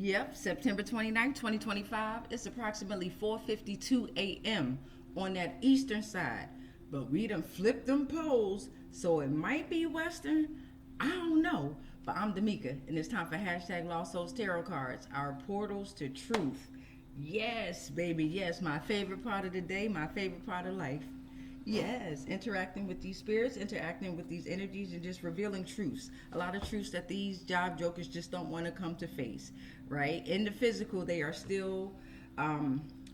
Yep, September 29th, 2025. It's approximately 4:52 a.m. on that eastern side. But we done flipped them poles, so it might be western. I don't know. But I'm Damika, and it's time for hashtag Lost Souls Tarot Cards, our portals to truth. Yes, baby, yes, my favorite part of the day, my favorite part of life. Yes, interacting with these spirits, interacting with these energies, and just revealing truths. A lot of truths that these job jokers just don't want to come to face, right? In the physical, they are still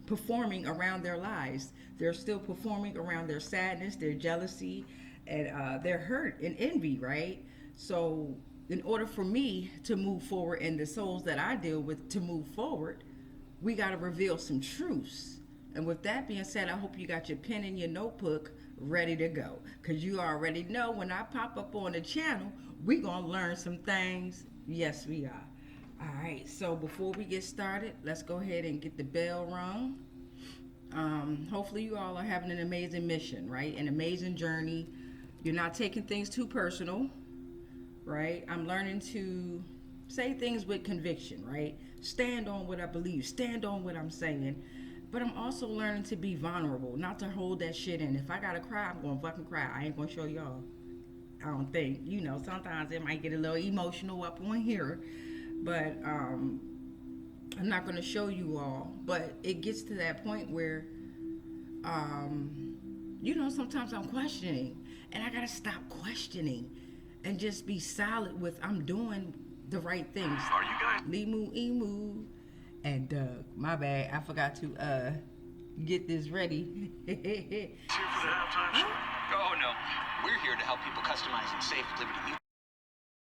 performing around their lives. They're still performing around their sadness, their jealousy, and their hurt and envy, right? So, in order for me to move forward and the souls that I deal with to move forward, we got to reveal some truths. And with that being said, I hope you got your pen and your notebook ready to go. Because you already know when I pop up on the channel, we going to learn some things. Yes, we are. All right, so before we get started, let's go ahead and get the bell rung. Hopefully you all are having an amazing mission, right? An amazing journey. You're not taking things too personal, right? I'm learning to say things with conviction, right? Stand on what I believe. Stand on what I'm saying. But I'm also learning to be vulnerable, not to hold that shit in. If I gotta cry, I'm gonna fucking cry. I ain't gonna show y'all. I don't think. You know, sometimes it might get a little emotional up on here. But I'm not gonna show you all. But it gets to that point where, you know, sometimes I'm questioning. And I gotta stop questioning and just be solid with I'm doing the right things. Are you guys? Limu Emu and Doug. My bad. I forgot to get this ready. Here for the halftime show? Oh, no. We're here to help people customize and save at Liberty Mutual.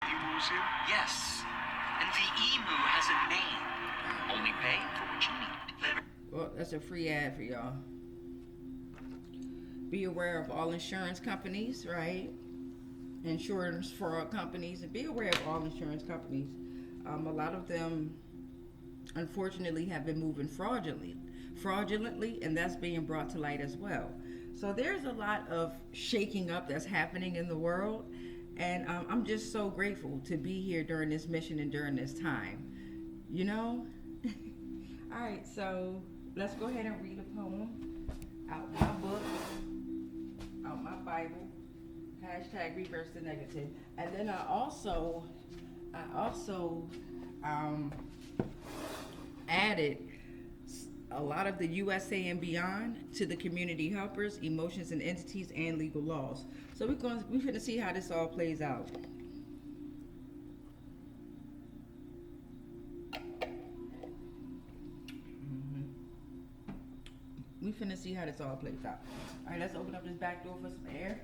Emu's here? Yes. And the emu has a name. Only pay for what you need. Well, that's a free ad for y'all. Be aware of all insurance companies, right? Insurance fraud companies, and be aware of all insurance companies. A lot of them, unfortunately, have been moving fraudulently, and that's being brought to light as well. So there's a lot of shaking up that's happening in the world, and I'm just so grateful to be here during this mission and during this time. You know? All right, so let's go ahead and read a poem out my book, out my Bible. Hashtag reverse the negative. And then I also added a lot of the USA and beyond to the community helpers, emotions and entities, and legal laws. So we're gonna see how this all plays out. We finna see how this all plays out. All right, let's open up this back door for some air.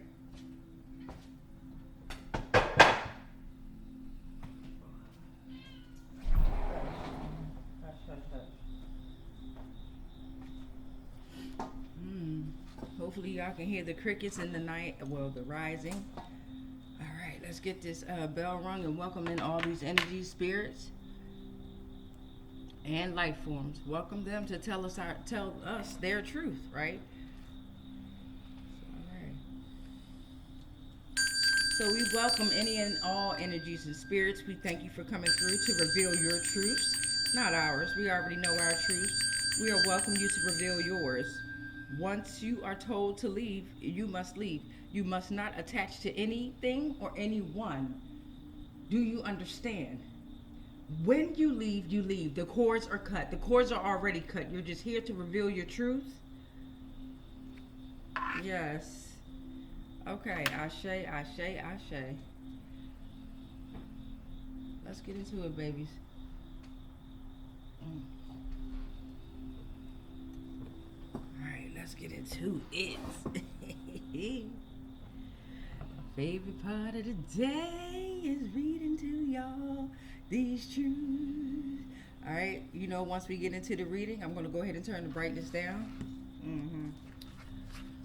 Hopefully y'all can hear the crickets in the night, well, the rising. All right, let's get this bell rung and welcome in all these energies, spirits, and life forms. Welcome them to tell us their truth, right? All right. So we welcome any and all energies and spirits. We thank you for coming through to reveal your truths, not ours. We already know our truths. We are welcome you to reveal yours. Once you are told to leave, you must leave. You must not attach to anything or anyone. Do you understand? When you leave, you leave. The cords are cut. The cords are already cut. You're just here to reveal your truth. Yes. Okay. Ashe, ashe, ashe. Let's get into it, babies. Let's get into it. Favorite part of the day is reading to y'all these truths. All right, you know, once we get into the reading, I'm going to go ahead and turn the brightness down.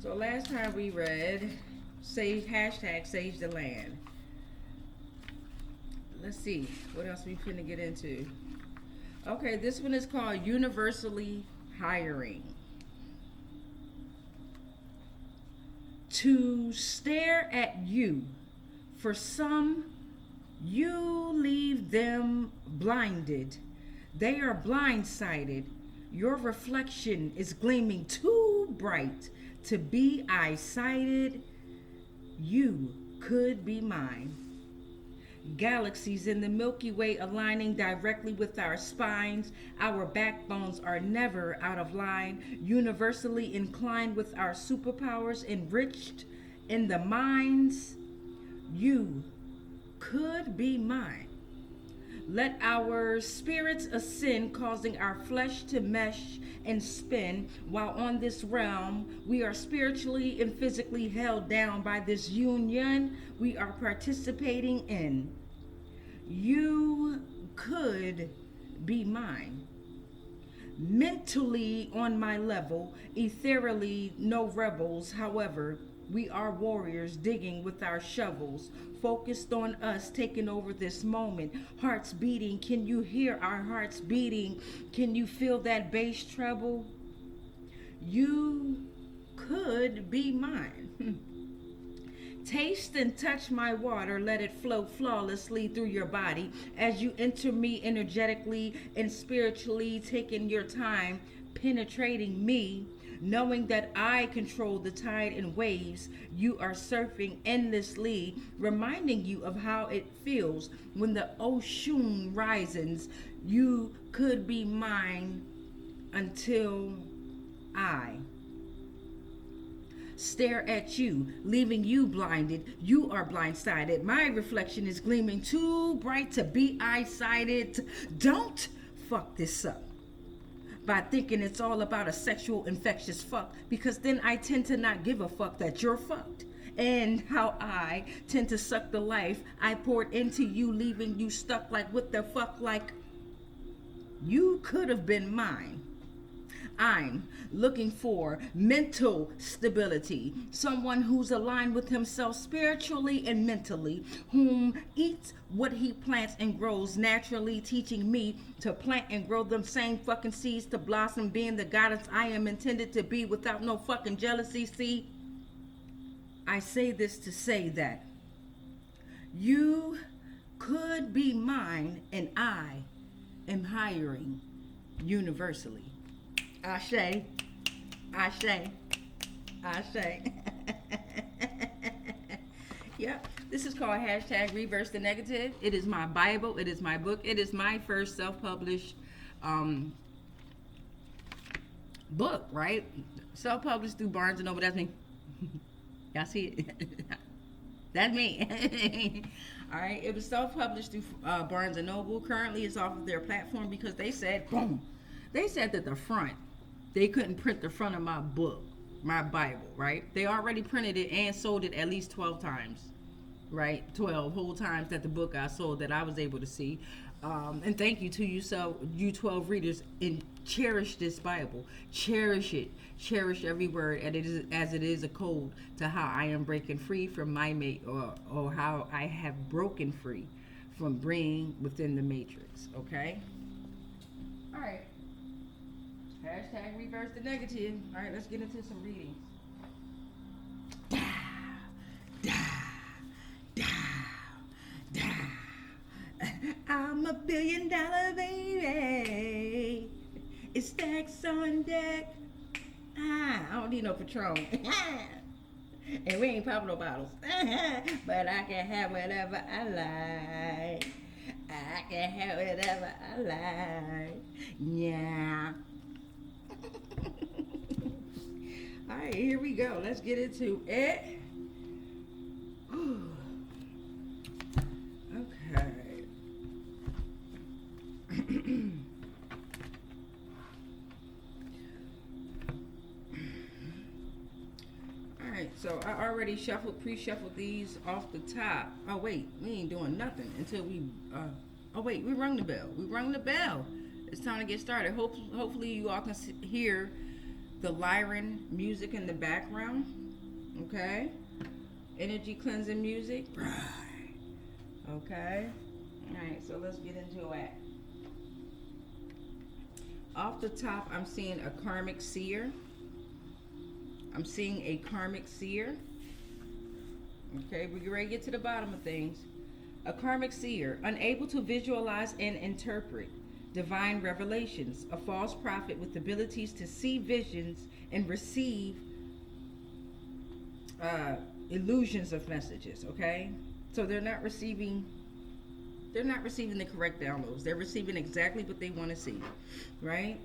So last time we read hashtag sage the land. Let's see what else we finna get into. Okay, this one is called universally hiring. To stare at you. For some, you leave them blinded. They are blindsided. Your reflection is gleaming too bright to be eye-sighted. You could be mine. Galaxies in the Milky Way aligning directly with our spines. Our backbones are never out of line. Universally inclined with our superpowers enriched in the minds. You could be mine. Let our spirits ascend, causing our flesh to mesh and spin, while on this realm we are spiritually and physically held down by this union we are participating in. You could be mine. Mentally on my level, ethereally no rebels, however, we are warriors digging with our shovels, focused on us taking over this moment. Hearts beating, can you hear our hearts beating? Can you feel that bass treble? You could be mine. Taste and touch my water, let it flow flawlessly through your body as you enter me energetically and spiritually, taking your time, penetrating me. Knowing that I control the tide and waves, you are surfing endlessly, reminding you of how it feels when the ocean rises. You could be mine until I stare at you, leaving you blinded. You are blindsided. My reflection is gleaming too bright to be eye-sighted. Don't fuck this up by thinking it's all about a sexual infectious fuck, because then I tend to not give a fuck that you're fucked, and how I tend to suck the life I poured into you, leaving you stuck like what the fuck, like you could have been mine. I'm looking for mental stability, someone who's aligned with himself spiritually and mentally, whom eats what he plants and grows naturally, teaching me to plant and grow them same fucking seeds to blossom, being the goddess I am intended to be without no fucking jealousy. See, I say this to say that you could be mine, and I am hiring universally. Ashe, Ashe, Ashe. Yep, this is called hashtag Reverse the Negative. It is my Bible. It is my book. It is my first self-published book, right? Self-published through Barnes & Noble. That's me. Y'all see it? That's me. All right, it was self-published through Barnes & Noble. Currently, it's off of their platform because they said, boom, they said that the front, they couldn't print the front of my book, my Bible, right? They already printed it and sold it at least 12 times, right? 12 whole times that the book I sold that I was able to see. And thank you to you 12 readers, and cherish this Bible. Cherish it. Cherish every word, and it is, as it is a code to how I am breaking free from my mate, or how I have broken free from being within the matrix, okay? All right. Hashtag Reverse the Negative. All right, let's get into some readings. I'm a $1 billion baby. It's stacks on deck. I don't need no Patron. And we ain't popping no bottles. But I can have whatever I like. I can have whatever I like. Yeah. All right, here we go. Let's get into it. Okay. Alright, so I already pre-shuffled these off the top. Oh wait, we ain't doing nothing until we oh wait, we rung the bell. We rung the bell. It's time to get started. Hopefully you all can hear the Lyran music in the background. Okay? Energy cleansing music. Right. Okay? Alright, so let's get into it. Off the top, I'm seeing a Karmic Seer. I'm seeing a Karmic Seer. Okay, we're ready to get to the bottom of things. A Karmic Seer, unable to visualize and interpret. divine revelations, a false prophet with abilities to see visions and receive illusions of messages. Okay, so they're not receiving the correct downloads. They're receiving exactly what they want to see, right?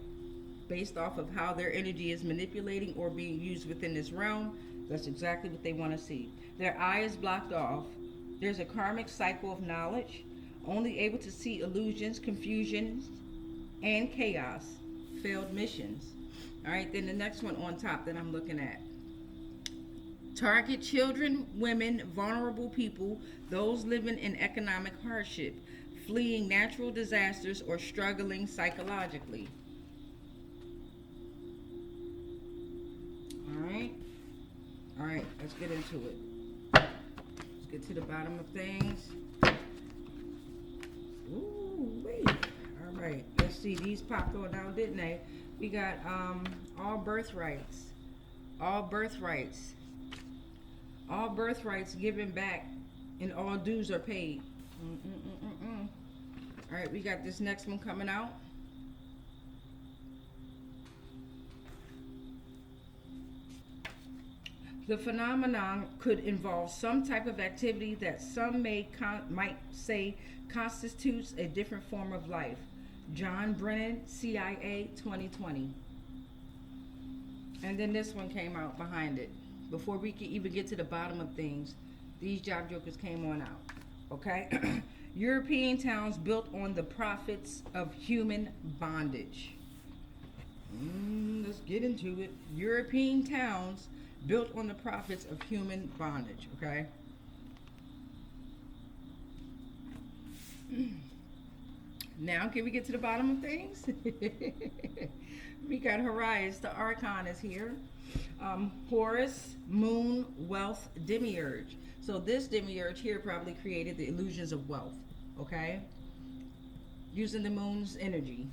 Based off of how their energy is manipulating or being used within this realm. That's exactly what they want to see. Their eye is blocked off. There's a karmic cycle of knowledge, only able to see illusions, confusions, and chaos. Failed missions. All right, then the next one on top that I'm looking at. Target children, women, vulnerable people, those living in economic hardship, fleeing natural disasters, or struggling psychologically. All right, let's get into it. Let's get to the bottom of things. Ooh, wait. All right, let's see. These popped on now, didn't they? We got all birthrights. All birthrights. All birthrights given back and all dues are paid. All right, we got this next one coming out. The phenomenon could involve some type of activity that some might say constitutes a different form of life. John Brennan, CIA, 2020. And then this one came out behind it. Before we could even get to the bottom of things, these job jokers came on out. Okay? European towns built on the profits of human bondage. Let's get into it. European towns built on the profits of human bondage. Okay? Now, can we get to the bottom of things? We got Horaios, the archon is here. Horus, moon, wealth, Demiurge. So this Demiurge here probably created the illusions of wealth, okay? Using the moon's energy.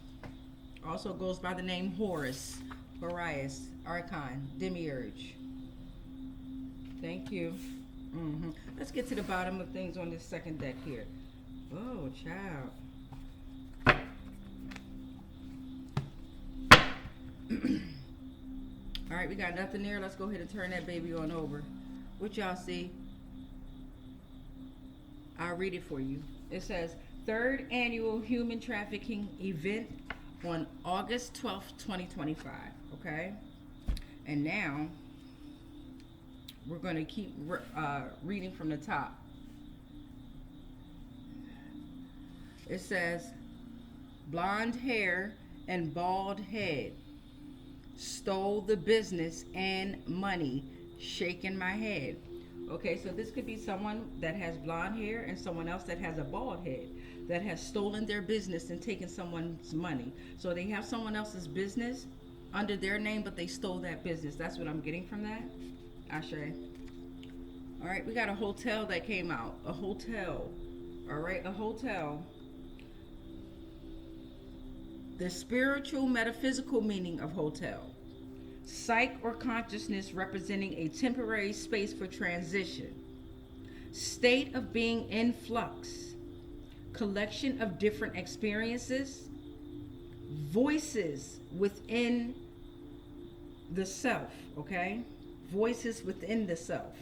Also goes by the name Horus, Horaios, archon, Demiurge. Thank you. Let's get to the bottom of things on this second deck here. Oh, child. All right, we got nothing there. Let's go ahead and turn that baby on over. What y'all see? I'll read it for you. It says, 3rd annual human trafficking event on August 12th, 2025. Okay? And now, we're going to keep reading from the top. It says, blonde hair and bald head. Stole the business and money, shaking my head. Okay, so this could be someone that has blonde hair and someone else that has a bald head that has stolen their business and taken someone's money. So they have someone else's business under their name, but they stole that business. That's what I'm getting from that. Ashe. All right, we got a hotel that came out. A hotel. All right, a hotel. The spiritual metaphysical meaning of hotel. Psyche or consciousness representing a temporary space for transition. State of being in flux. Collection of different experiences. Voices within the self, okay? Voices within the self.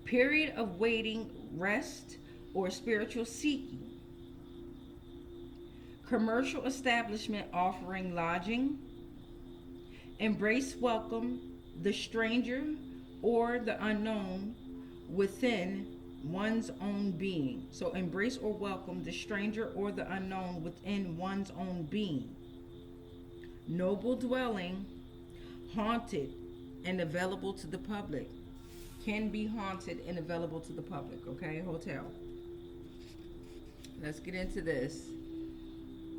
Period of waiting, rest, or spiritual seeking. Commercial establishment offering lodging. Embrace, welcome the stranger or the unknown within one's own being. So embrace or welcome the stranger or the unknown within one's own being. Noble dwelling, haunted and available to the public. Can be haunted and available to the public, okay? Hotel. Let's get into this.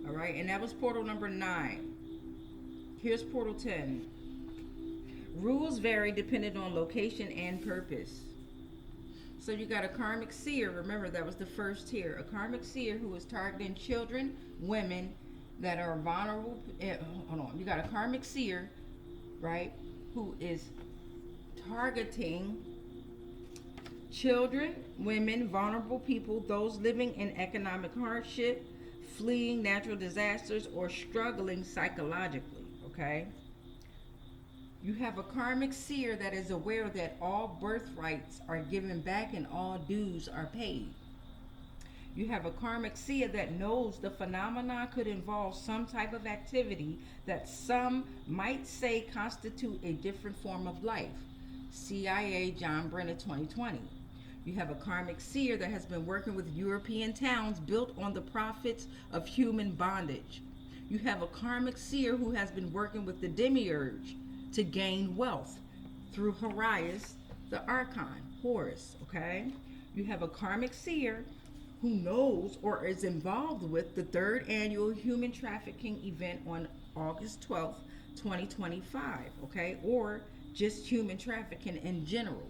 All right, and that was portal number 9. Here's portal 10. Rules vary depending on location and purpose. So you got a karmic seer. Remember, that was the first tier. A karmic seer who is targeting children, women that are vulnerable. Hold on. You got a karmic seer, right, who is targeting children, women, vulnerable people, those living in economic hardship, fleeing natural disasters, or struggling psychologically, okay? You have a karmic seer that is aware that all birthrights are given back and all dues are paid. You have a karmic seer that knows the phenomenon could involve some type of activity that some might say constitute a different form of life. CIA John Brenner 2020. You have a karmic seer that has been working with European towns built on the profits of human bondage. You have a karmic seer who has been working with the Demiurge to gain wealth through Horaios, the archon, Horus, okay? You have a karmic seer who knows or is involved with the 3rd annual human trafficking event on August 12th, 2025, okay? Or just human trafficking in general.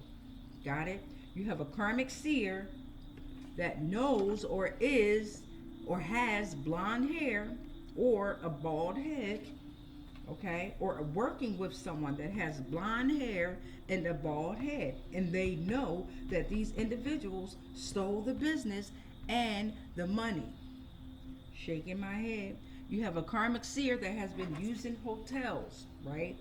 Got it? You have a karmic seer that knows or is or has blonde hair or a bald head, okay? Or working with someone that has blonde hair and a bald head. And they know that these individuals stole the business and the money. Shaking my head. You have a karmic seer that has been using hotels, right?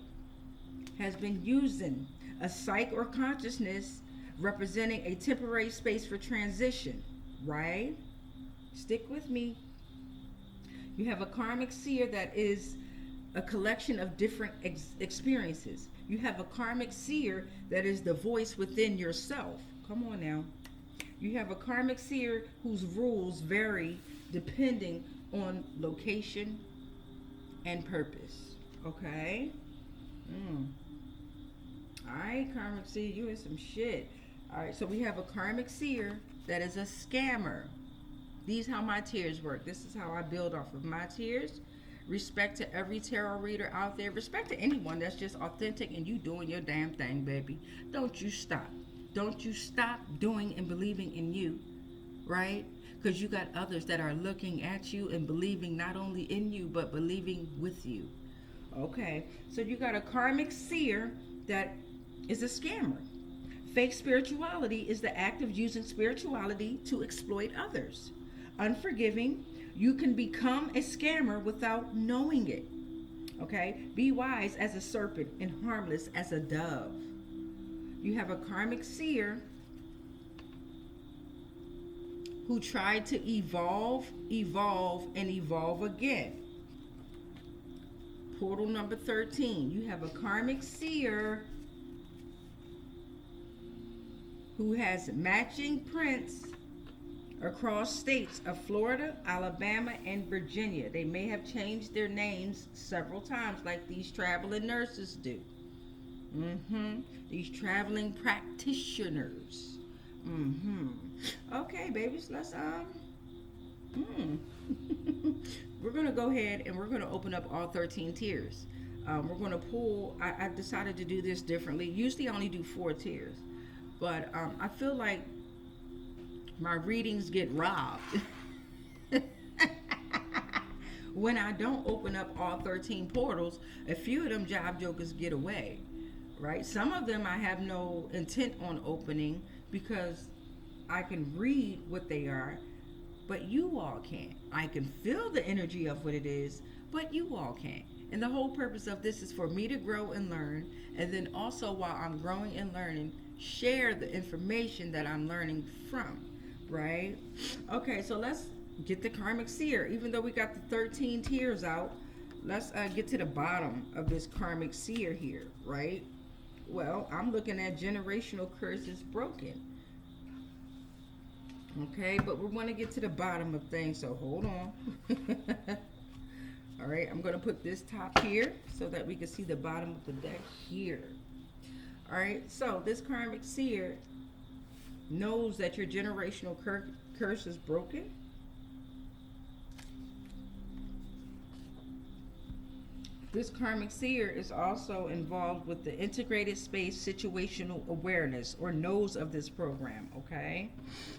Has been using a psyche or consciousness representing a temporary space for transition, right? Stick with me. You have a karmic seer that is a collection of different experiences. You have a karmic seer that is the voice within yourself. Come on now. You have a karmic seer whose rules vary depending on location and purpose. Okay? Alright, karmic seer, you in some shit. Alright, so we have a karmic seer that is a scammer. These how my tiers work. This is how I build off of my tiers. Respect to every tarot reader out there. Respect to anyone that's just authentic and you doing your damn thing, baby. Don't you stop. Don't you stop doing and believing in you, right? Because you got others that are looking at you and believing not only in you, but believing with you. Okay, so you got a karmic seer that is a scammer. Fake spirituality is the act of using spirituality to exploit others. Unforgiving, you can become a scammer without knowing it. Okay, be wise as a serpent and harmless as a dove. You have a karmic seer who tried to evolve, and evolve again. Portal number 13. You have a karmic seer who has matching prints across states of Florida, Alabama, and Virginia. They may have changed their names several times like these traveling nurses do. These traveling practitioners. Okay, babies, let's we're gonna go ahead and we're gonna open up all 13 tiers. We're gonna pull. I decided to do this differently. Usually I only do 4 tiers, but I feel like my readings get robbed when I don't open up all 13 portals. A few of them job jokers get away, right? Some of them I have no intent on opening because I can read what they are, but you all can't. I can feel the energy of what it is, but you all can't. And the whole purpose of this is for me to grow and learn, and then also while I'm growing and learning, share the information that I'm learning from, right? Okay, so let's get the karmic seer. Even though we got the 13 tiers out, let's get to the bottom of this karmic seer here, right? Well, I'm looking at generational curses broken. Okay, but we want to get to the bottom of things, so hold on. All right, I'm going to put this top here so that we can see the bottom of the deck here. All right, so this karmic seer knows that your generational curse is broken. This karmic seer is also involved with the integrated space situational awareness, or knows of this program, okay?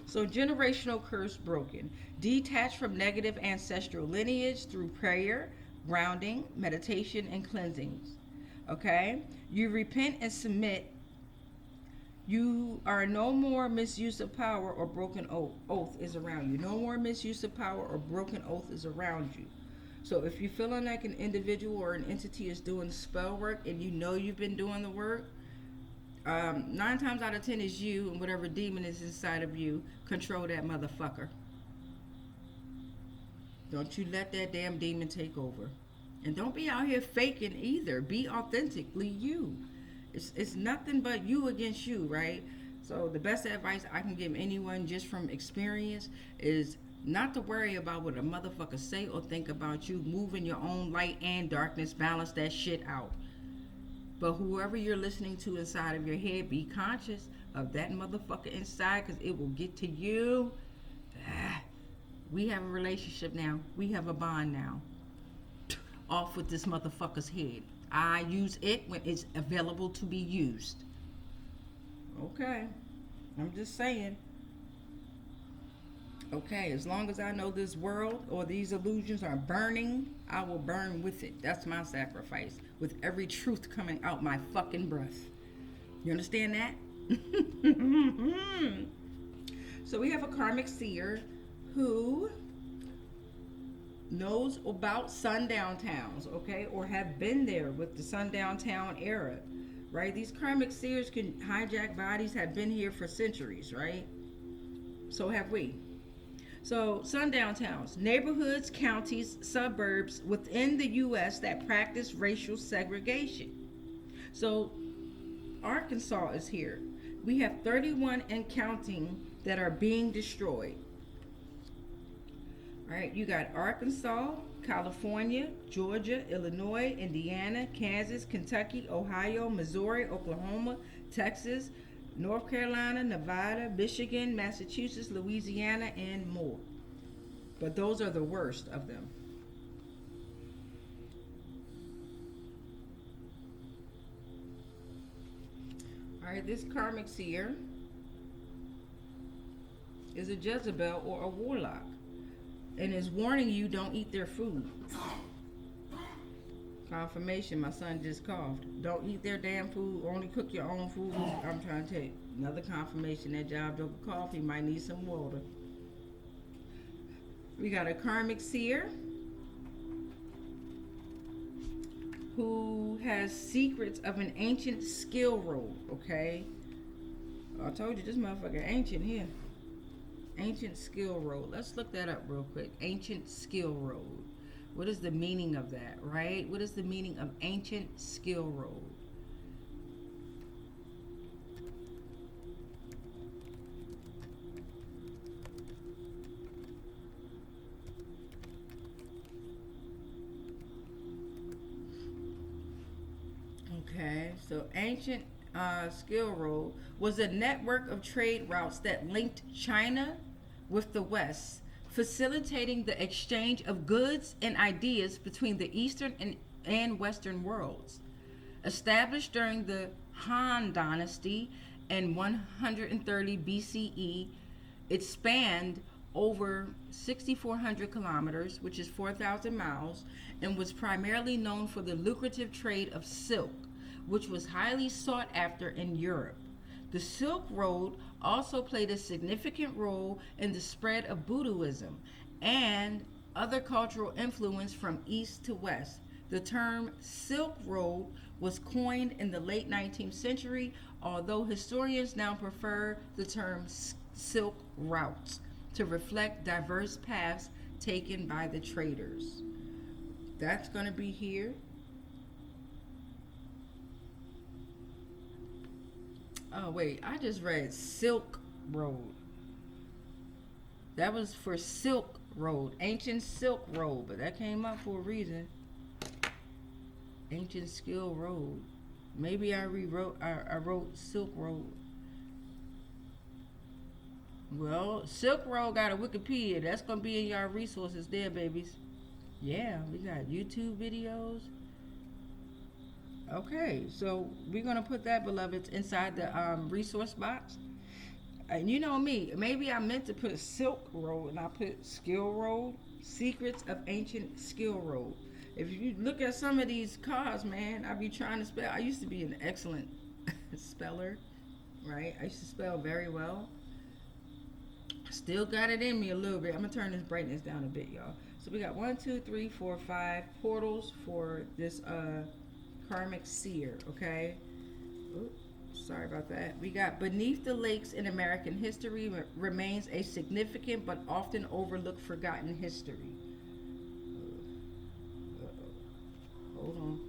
So generational curse broken. Detached from negative ancestral lineage through prayer, grounding, meditation, and cleansings, okay? You repent and submit You are no more misuse of power or broken oath is around you. No more misuse of power or broken oath is around you. So if you're feeling like an individual or an entity is doing spell work and you know you've been doing the work, 9 times out of 10 is you, and whatever demon is inside of you, control that motherfucker. Don't you let that damn demon take over. And don't be out here faking either. Be authentically you. It's nothing but you against you, right? So the best advice I can give anyone just from experience is not to worry about what a motherfucker say or think about you. Move in your own light and darkness. Balance that shit out. But whoever you're listening to inside of your head, be conscious of that motherfucker inside, because it will get to you. We have a relationship now. We have a bond now. Off with this motherfucker's head. I use it when it's available to be used. Okay. I'm just saying. Okay, as long as I know this world or these illusions are burning, I will burn with it. That's my sacrifice. With every truth coming out my fucking breath. You understand that? So we have a Karmic Seer who knows about sundown towns, okay, or have been there with the sundown town era, right? These Karmic Seers can hijack bodies, have been here for centuries, right? So have we. So sundown towns, neighborhoods, counties, suburbs within the U.S. that practice racial segregation. So Arkansas is here. We have 31 and counting that are being destroyed. All right, you got Arkansas, California, Georgia, Illinois, Indiana, Kansas, Kentucky, Ohio, Missouri, Oklahoma, Texas, North Carolina, Nevada, Michigan, Massachusetts, Louisiana, and more. But those are the worst of them. All right, this Karmic Seer is a Jezebel or a warlock, and is warning you don't eat their food. Confirmation, my son just coughed. Don't eat their damn food, only cook your own food. I'm trying to tell you. Another confirmation, that job over coffee might need some water. We got a Karmic Seer who has secrets of an ancient skill road, okay? I told you this motherfucker ancient here. Ancient skill road. Let's look that up real quick. Ancient skill road. What is the meaning of that, right? What is the meaning of ancient skill road? Okay, so ancient skill road was a network of trade routes that linked China with the West, facilitating the exchange of goods and ideas between the Eastern and Western worlds. Established during the Han Dynasty in 130 BCE, it spanned over 6,400 kilometers, which is 4,000 miles, and was primarily known for the lucrative trade of silk, which was highly sought after in Europe. The Silk Road also played a significant role in the spread of Buddhism and other cultural influence from east to west. The term Silk Road was coined in the late 19th century, although historians now prefer the term Silk Routes to reflect diverse paths taken by the traders. That's going to be here. Oh, wait, I just read Silk Road. That was for Silk Road, ancient Silk Road, but that came up for a reason. Ancient Skill Road. Maybe I wrote Silk Road. Well, Silk Road got a Wikipedia. That's going to be in your resources there, babies. Yeah, we got YouTube videos. Okay, so we're going to put that, beloveds, inside the resource box. And you know me, maybe I meant to put Silk Road and I put Skill Road. Secrets of Ancient Skill Road. If you look at some of these cards, man, I be trying to spell. I used to be an excellent speller. right? I used to spell very well. Still got it in me a little bit. I'm gonna turn this brightness down a bit, y'all. So we got 1, 2, 3, 4, 5 portals for this Karmic Seer, okay? Oops, sorry about that. We got beneath the lakes in American history remains a significant but often overlooked forgotten history. Hold on.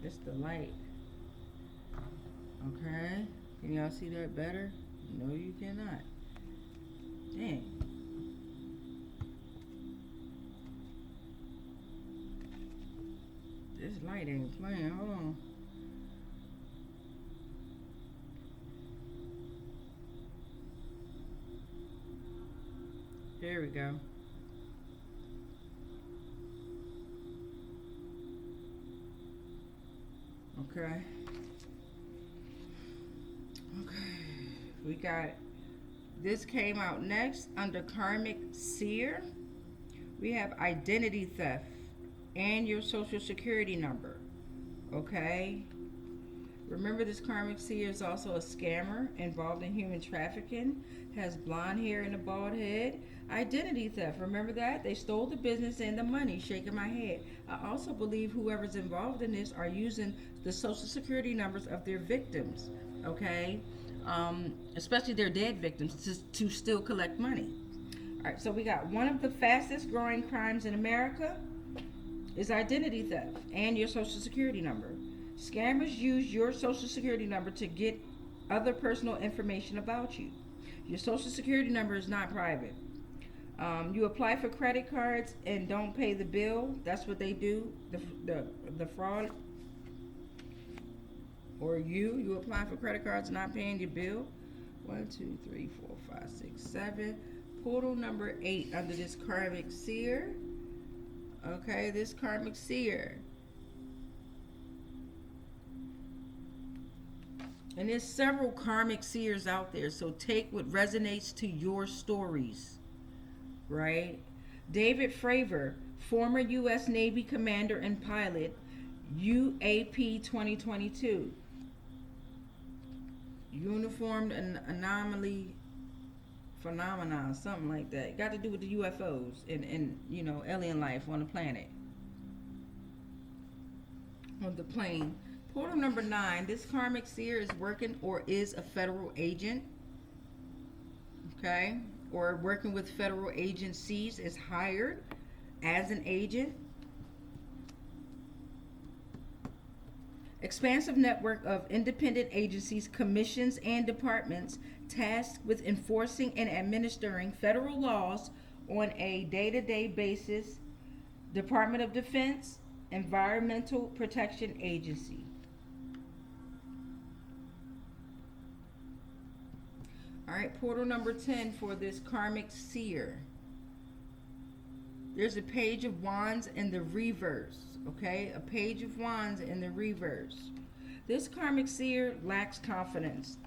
It's the light. Okay. Can y'all see that better? No, you cannot. Dang. This light ain't playing. Hold on. There we go. Okay. Okay. We got, this came out next under Karmic Seer. We have identity theft and your social security number. Okay. Remember, this Karmic Seer is also a scammer involved in human trafficking, has blonde hair and a bald head. Identity theft, remember that? They stole the business and the money, shaking my head. I also believe whoever's involved in this are using the social security numbers of their victims, okay? Especially their dead victims to still collect money. All right, so we got one of the fastest growing crimes in America is identity theft and your social security number. Scammers use your social security number to get other personal information about you. Your social security number is not private. You apply for credit cards and don't pay the bill. That's what they do. The fraud. Or you apply for credit cards not paying your bill. 1, 2, 3, 4, 5, 6, 7. Portal number 8 under this Karmic Seer. Okay, this Karmic Seer. And there's several Karmic Seers out there, so take what resonates to your stories, right? David Fravor, former U.S. Navy commander and pilot, UAP 2022. Uniformed anomaly phenomenon, something like that. Got to do with the UFOs and alien life on the planet. On the plane. Portal number 9, this Karmic Seer is working or is a federal agent, okay, or working with federal agencies, is hired as an agent. Expansive network of independent agencies, commissions, and departments tasked with enforcing and administering federal laws on a day-to-day basis. Department of Defense, Environmental Protection Agency. All right, portal number 10 for this Karmic Seer. There's a page of wands in the reverse, okay? A page of wands in the reverse. This Karmic Seer lacks confidence,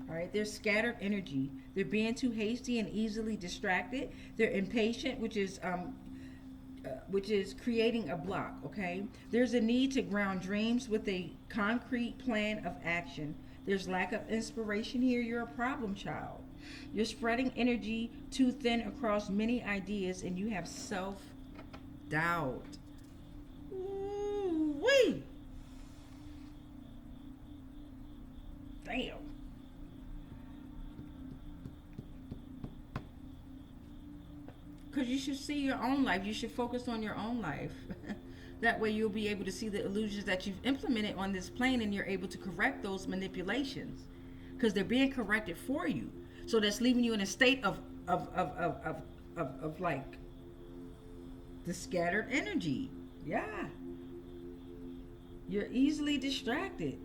all right? They're scattered energy. They're being too hasty and easily distracted. They're impatient, which is creating a block, okay? There's a need to ground dreams with a concrete plan of action. There's lack of inspiration here. You're a problem child. You're spreading energy too thin across many ideas, and you have self-doubt. Ooh-wee! Damn. Because you should see your own life. You should focus on your own life. That way you'll be able to see the illusions that you've implemented on this plane, and you're able to correct those manipulations because they're being corrected for you. So that's leaving you in a state of like the scattered energy. Yeah. You're easily distracted.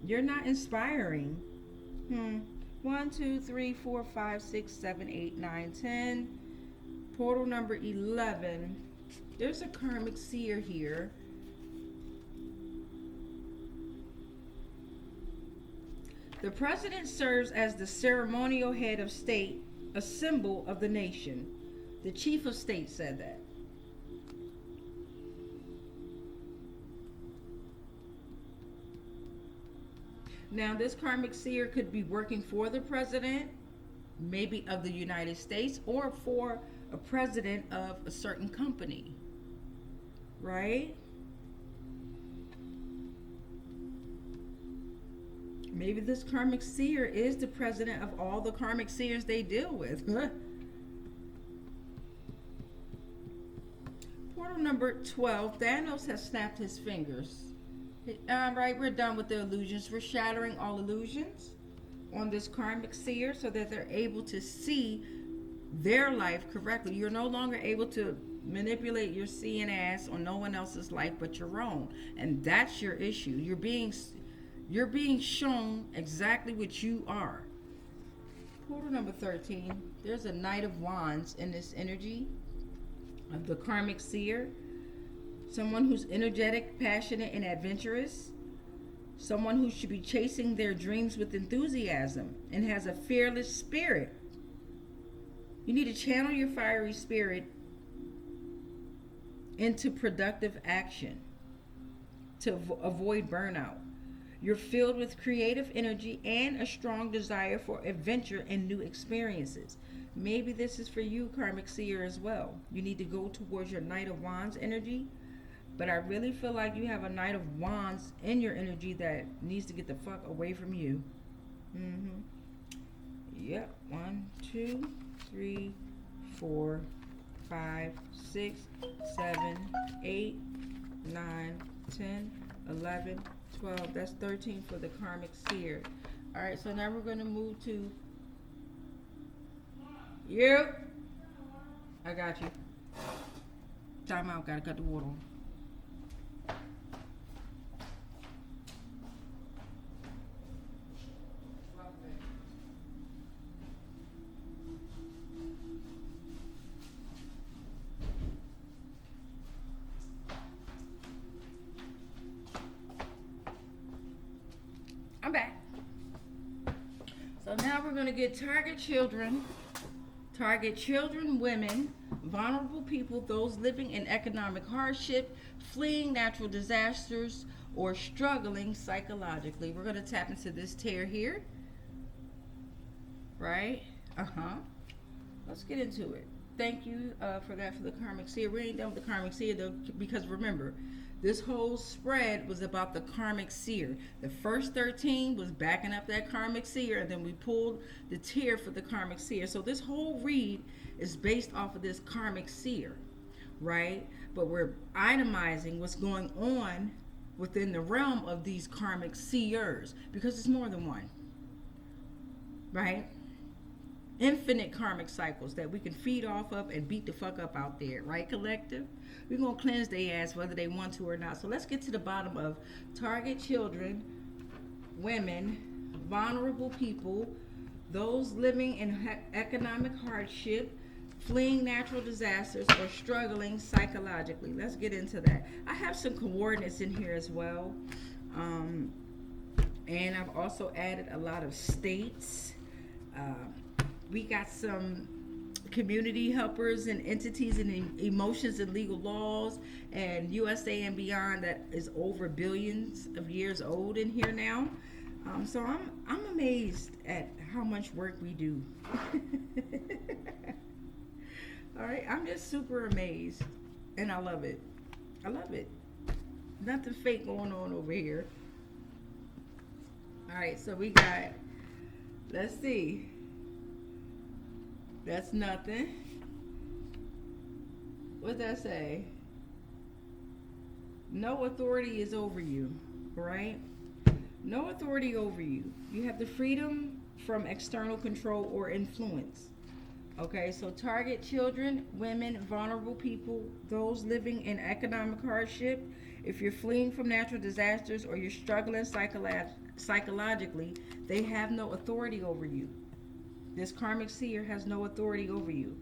You're not inspiring. 1, 2, 3, 4, 5, 6, 7, 8, 9, 10. Portal number 11. There's a Karmic Seer here. The president serves as the ceremonial head of state, a symbol of the nation. The chief of state said that. Now, this karmic seer could be working for the president, maybe of the United States, or for a president of a certain company, right? Maybe this karmic seer is the president of all the karmic seers they deal with. Portal number 12, Thanos has snapped his fingers. All right, we're done with the illusions. We're shattering all illusions on this karmic seer so that they're able to see their life correctly. You're no longer able to manipulate your seeing ass on no one else's life but your own. And that's your issue. You're being shown exactly what you are. Portal number 13, there's a Knight of Wands in this energy of the karmic seer. Someone who's energetic, passionate, and adventurous. Someone who should be chasing their dreams with enthusiasm and has a fearless spirit. You need to channel your fiery spirit into productive action to avoid burnout. You're filled with creative energy and a strong desire for adventure and new experiences. Maybe this is for you, karmic seer, as well. You need to go towards your Knight of Wands energy. But I really feel like you have a Knight of Wands in your energy that needs to get the fuck away from you. Yep. 1, 2, 3, 4, 5, 6, 7, 8, 9, 10, 11, 12. That's 13 for the karmic seer. All right, so now we're going to move to you. I got you. Time out. Gotta cut the water on. I'm back. So now we're going to get target children, women, vulnerable people, those living in economic hardship, fleeing natural disasters, or struggling psychologically. We're going to tap into this tear here. Right? Let's get into it. Thank you for that for the karmic seer. We ain't done with the karmic seer though, because remember, this whole spread was about the karmic seer. The first 13 was backing up that karmic seer, and then we pulled the tear for the karmic seer. So this whole read is based off of this karmic seer, right? But we're itemizing what's going on within the realm of these karmic seers, because it's more than one, right? Infinite karmic cycles that we can feed off of and beat the fuck up out there, right, collective? We're going to cleanse their ass whether they want to or not. So let's get to the bottom of target children, women, vulnerable people, those living in economic hardship, fleeing natural disasters, or struggling psychologically. Let's get into that. I have some coordinates in here as well. And I've also added a lot of states. We got some community helpers and entities and emotions and legal laws and USA and beyond that is over billions of years old in here now. So I'm amazed at how much work we do. All right, I'm just super amazed, and I love it. I love it. Nothing fake going on over here. All right, so we got, let's see. That's nothing. What'd that say? No authority is over you, right? No authority over you. You have the freedom from external control or influence. Okay, so target children, women, vulnerable people, those living in economic hardship. If you're fleeing from natural disasters or you're struggling psychologically, they have no authority over you. This karmic seer has no authority over you.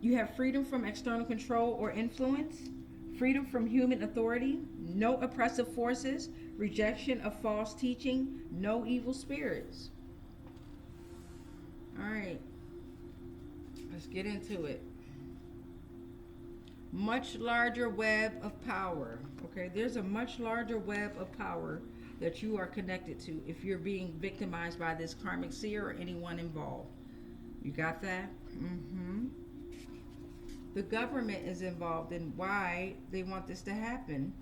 You have freedom from external control or influence, freedom from human authority, no oppressive forces, rejection of false teaching, no evil spirits. All right, let's get into it. Much larger web of power. Okay, there's a much larger web of power that you are connected to if you're being victimized by this karmic seer or anyone involved. You got that? The government is involved in why they want this to happen.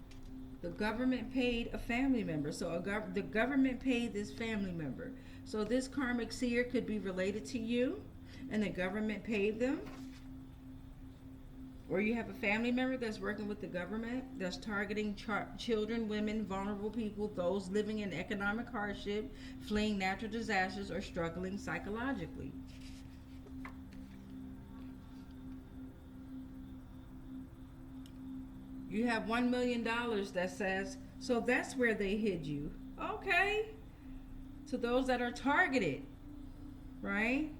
The government paid a family member. So the government paid this family member. So this karmic seer could be related to you and the government paid them. Or you have a family member that's working with the government that's targeting children, women, vulnerable people, those living in economic hardship, fleeing natural disasters, or struggling psychologically. You have $1 million that says, so that's where they hid you. Okay. So those that are targeted, right?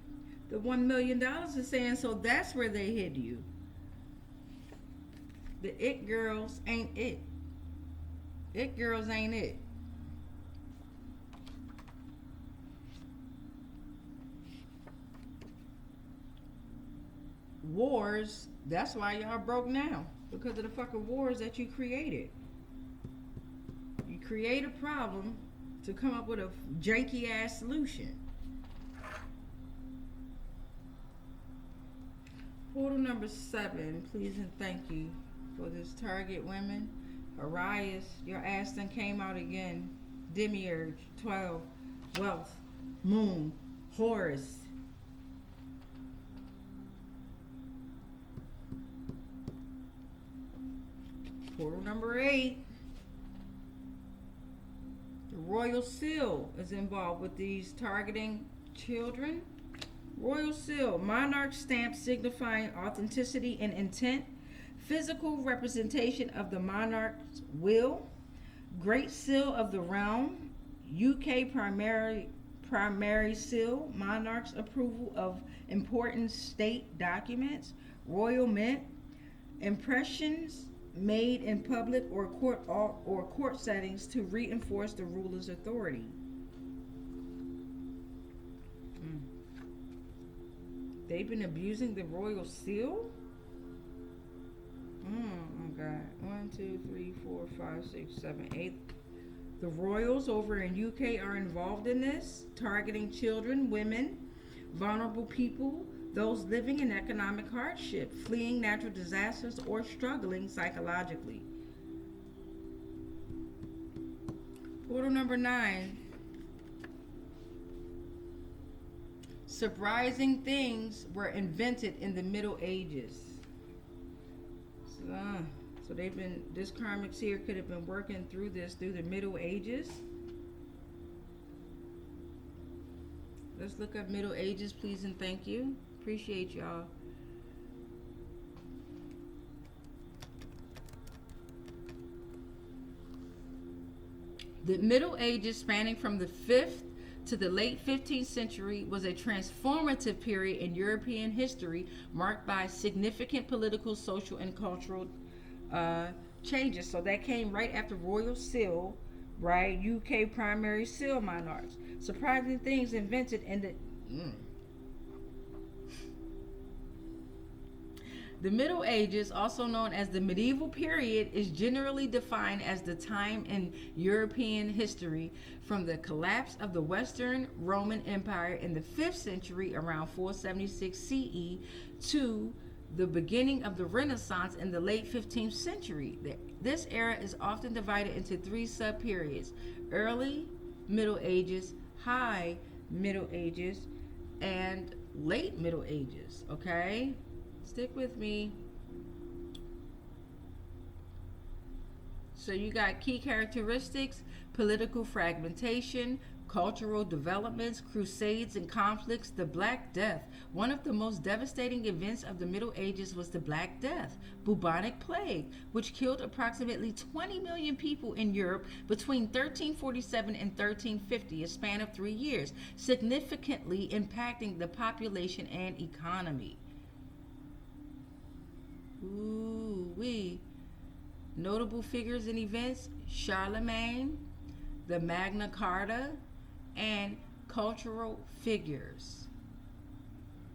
The $1 million is saying, so that's where they hid you. The it girls ain't it. It girls ain't it. Wars, that's why y'all broke now. Because of the fucking wars that you created. You create a problem to come up with a janky ass solution. Portal number 7, please and thank you for this target women. Horaios, your ass done came out again. Demiurge, 12, wealth, moon, Horus. Portal number 8. The royal seal is involved with these targeting children. Royal seal, monarch stamp signifying authenticity and intent. Physical representation of the monarch's will. Great seal of the realm. UK primary seal, monarch's approval of important state documents. Royal mint, impressions made in public or court settings to reinforce the ruler's authority. They've been abusing the royal seal? Oh God. 1, 2, 3, 4, 5, 6, 7, 8. The royals over in UK are involved in this, targeting children, women, vulnerable people, those living in economic hardship, fleeing natural disasters, or struggling psychologically. Portal number 9. Surprising things were invented in the Middle Ages. So they've been, this karmic seer could have been working through this through the Middle Ages. Let's look up Middle Ages, please and thank you. Appreciate y'all. The Middle Ages, spanning from the 5th to the late 15th century, was a transformative period in European history marked by significant political, social, and cultural changes. So that came right after Royal Seal, right? UK primary seal monarchs. Surprising things invented in the... The Middle Ages, also known as the medieval period, is generally defined as the time in European history from the collapse of the Western Roman Empire in the 5th century around 476 CE to the beginning of the Renaissance in the late 15th century. This era is often divided into 3 sub-periods: early Middle Ages, high Middle Ages, and late Middle Ages, okay? Stick with me. So you got key characteristics: political fragmentation, cultural developments, crusades and conflicts, the Black Death. One of the most devastating events of the Middle Ages was the Black Death, bubonic plague, which killed approximately 20 million people in Europe between 1347 and 1350, a span of 3 years, significantly impacting the population and economy. Ooh-wee. Notable figures and events: Charlemagne, the Magna Carta, and cultural figures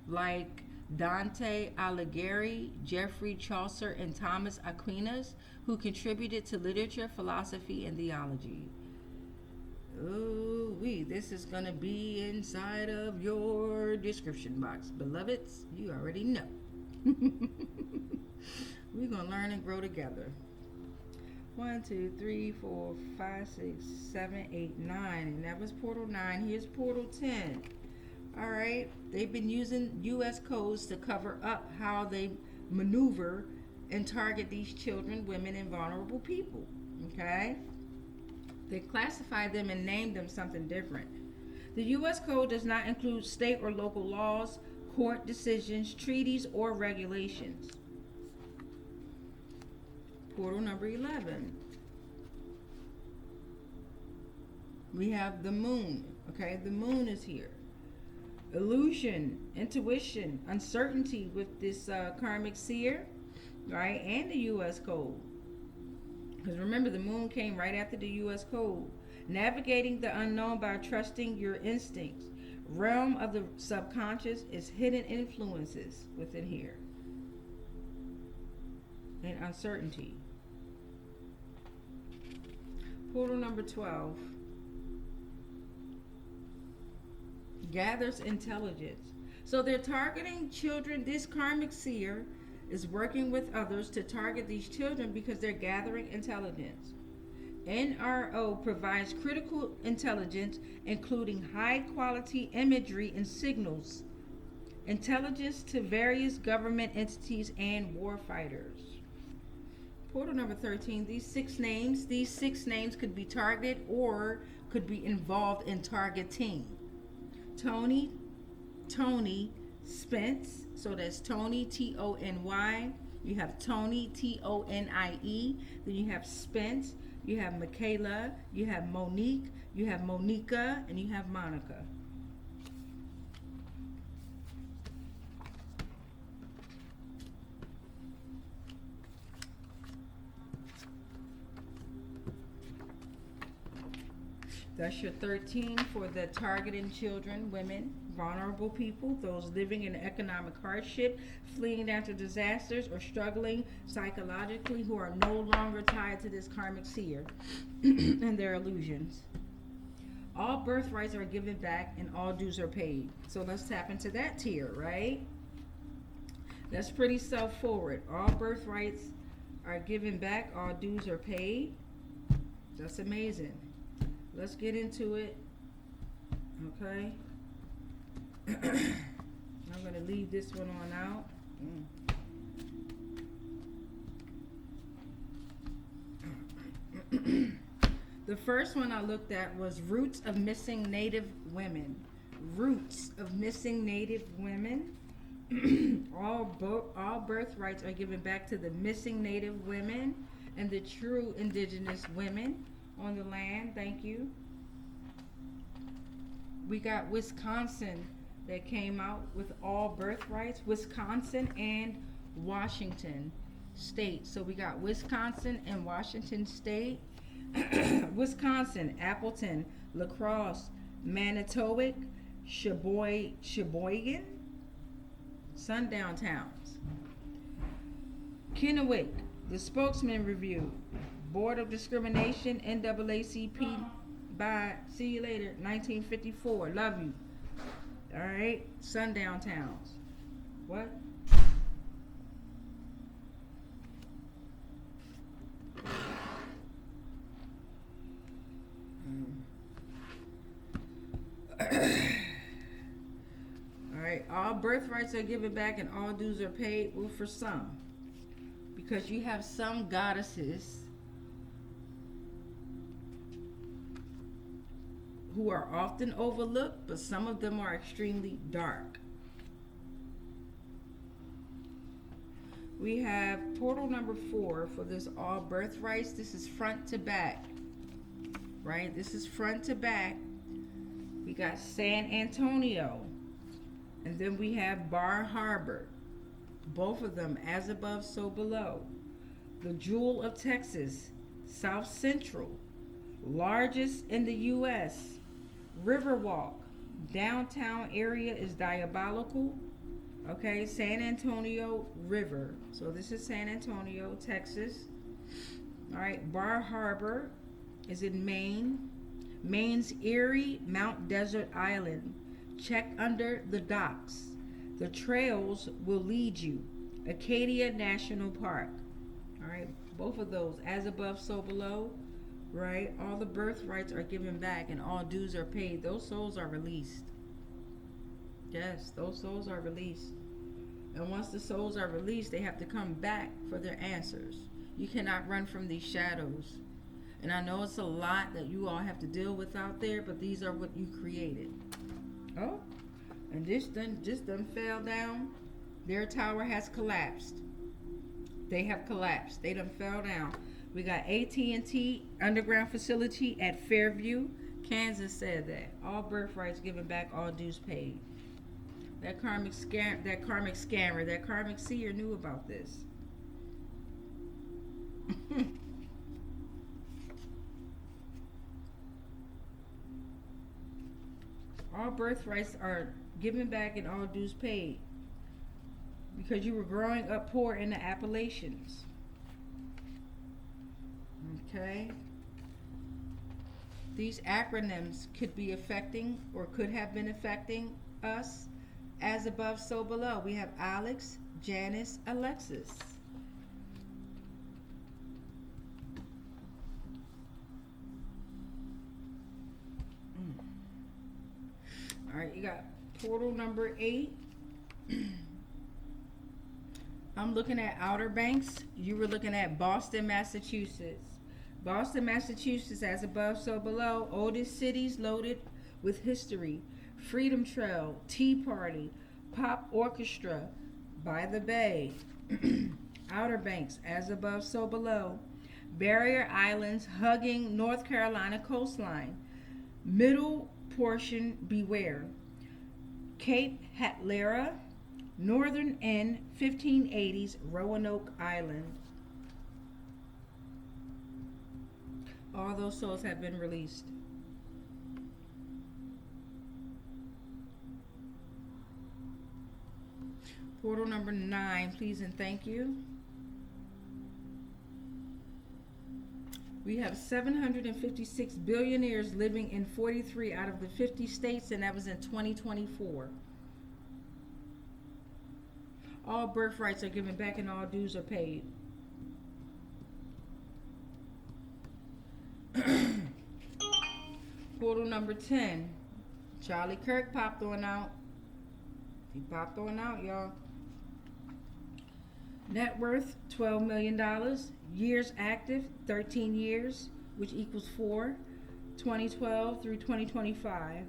like Dante Alighieri, Geoffrey Chaucer, and Thomas Aquinas, who contributed to literature, philosophy, and theology. Ooh, this is gonna be inside of your description box. Beloveds, you already know. We're gonna learn and grow together. 1, 2, 3, 4, 5, 6, 7, 8, 9. And that was portal 9. Here's portal 10. Alright. They've been using US codes to cover up how they maneuver and target these children, women, and vulnerable people. Okay? They classify them and name them something different. The U.S. Code does not include state or local laws, court decisions, treaties, or regulations. Portal number 11. We have the moon. Okay, the moon is here. Illusion, intuition, uncertainty with this Karmic Seer, right? And the U.S. Code. Because remember, the moon came right after the U.S. Code. Navigating the unknown by trusting your instincts. Realm of the subconscious is hidden influences within here. And uncertainty. Portal number 12. Gathers intelligence. So they're targeting children. This Karmic Seer is working with others to target these children because they're gathering intelligence. NRO provides critical intelligence, including high quality imagery and signals, intelligence to various government entities and warfighters. Portal number 13, these six names could be targeted or could be involved in targeting. Tony, Spence, so that's Tony, Tony. You have Tony, Tonie. Then you have Spence. You have Michaela. You have Monique. You have Monica, and you have Monica. That's your 13 for the targeting children, women, vulnerable people, those living in economic hardship, fleeing after disasters, or struggling psychologically who are no longer tied to this Karmic Seer and their illusions. All birthrights are given back and all dues are paid. So let's tap into that tier, right? That's pretty self-forward. All birthrights are given back, all dues are paid. That's amazing. Let's get into it. Okay. I'm going to leave this one on out. The first one I looked at was Roots of Missing Native Women. Roots of Missing Native Women. All birthrights are given back to the missing Native women and the true indigenous women on the land. Thank you. We got Wisconsin that came out with all birthrights. Wisconsin and Washington State. So we got Wisconsin and Washington State. Wisconsin, Appleton, La Crosse, Manitowoc, Sheboygan, Sundown Towns. Kennewick, the Spokesman Review, Board of Discrimination, NAACP. Bye. See you later. 1954. Love you. All right. Sundown Towns. What? All right. All birthrights are given back and all dues are paid. Well, for some. Because you have some goddesses who are often overlooked, but some of them are extremely dark. We have portal number 4 for this all birthrights. This is front to back, right? This is front to back. We got San Antonio, and then we have Bar Harbor. Both of them as above, so below. The Jewel of Texas, South Central, largest in the U.S. Riverwalk, downtown area is diabolical. Okay, San Antonio River. So this is San Antonio, Texas. All right, Bar Harbor is in Maine. Maine's Erie Mount Desert Island. Check under the docks. The trails will lead you. Acadia National Park. All right, both of those, as above, so below. Right, all the birthrights are given back and all dues are paid. Those souls are released. Yes, those souls are released. And once the souls are released, they have to come back for their answers. You cannot run from these shadows. And I know it's a lot that you all have to deal with out there, but these are what you created. Oh, and this done fell down. Their tower has collapsed. They have collapsed. They done fell down. We got AT&T underground facility at Fairview. Kansas said that. All birthrights given back, all dues paid. That karmic scammer, that karmic seer knew about this. All birthrights are given back and all dues paid because you were growing up poor in the Appalachians. Okay. These acronyms could be affecting or could have been affecting us. As above, so below. We have Alex, Janice, Alexis. All right, you got portal number 8. I'm looking at Outer Banks. You were looking at Boston, Massachusetts. Boston, Massachusetts, as above, so below. Oldest cities loaded with history. Freedom Trail, Tea Party, Pop Orchestra, By the Bay. Outer Banks, as above, so below. Barrier Islands hugging North Carolina coastline. Middle portion, beware. Cape Hatteras, northern end, 1580s, Roanoke Island. All those souls have been released. Portal number 9, please and thank you. We have 756 billionaires living in 43 out of the 50 states, and that was in 2024. All birthrights are given back and all dues are paid. Portal number 10. Charlie Kirk popped on out. He popped on out, y'all. Net worth, $12 million. Years active, 13 years, which equals 4. 2012 through 2025.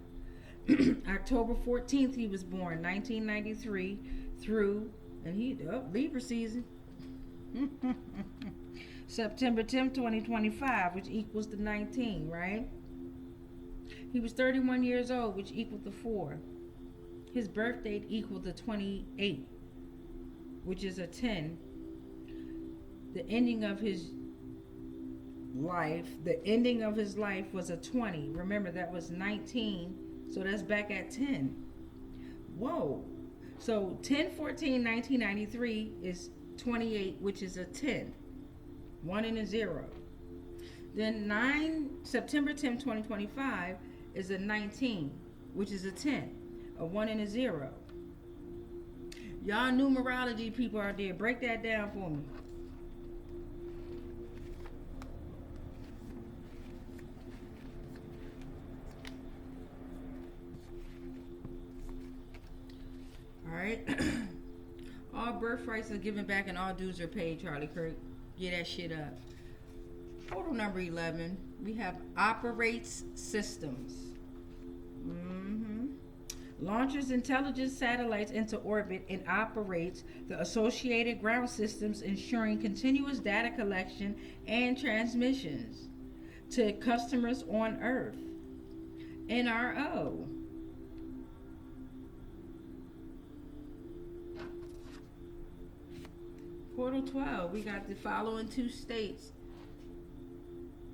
October 14th, he was born, 1993 through, and Libra season. September 10th, 2025, which equals the 19, right? He was 31 years old, which equaled the 4. His birth date equaled the 28, which is a 10. The ending of his life was a 20. Remember, that was 19, so that's back at 10. Whoa. So 10/14/1993 is 28, which is a 10. 1 and a 0. Then September 10, 2025 is a 19, which is a 10. A 1 and a 0. Y'all numerology people out there, break that down for me. Alright. All birthrights are given back and all dues are paid, Charlie Kirk. Get that shit up. Portal number 11. We have operates systems. Launches intelligent satellites into orbit and operates the associated ground systems, ensuring continuous data collection and transmissions to customers on Earth. NRO. Portal 12, we got the following 2 states.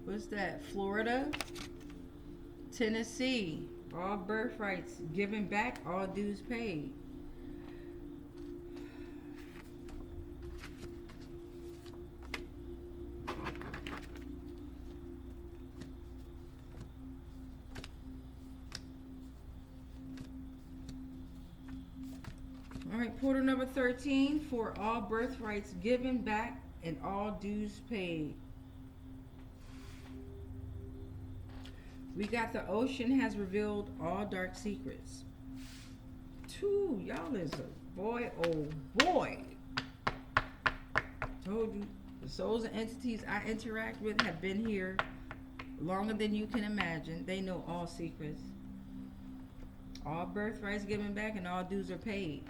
What's that? Florida, Tennessee. All birthrights given back, all dues paid. All right, portal number 13, for all birthrights given back and all dues paid. We got the ocean has revealed all dark secrets. Two, y'all is a boy, oh boy. Told you, the souls and entities I interact with have been here longer than you can imagine. They know all secrets. All birthrights given back and all dues are paid.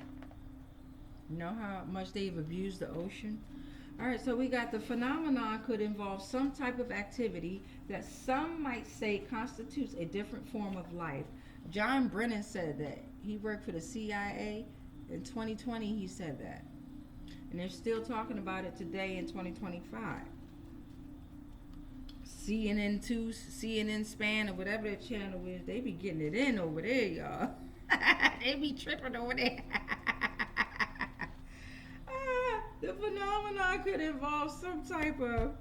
You know how much they've abused the ocean? Alright, so we got the phenomenon could involve some type of activity that some might say constitutes a different form of life. John Brennan said that. He worked for the CIA. In 2020, he said that. And they're still talking about it today in 2025. CNN 2, CNN Span, or whatever that channel is, they be getting it in over there, y'all. They be tripping over there. The phenomenon could involve some type of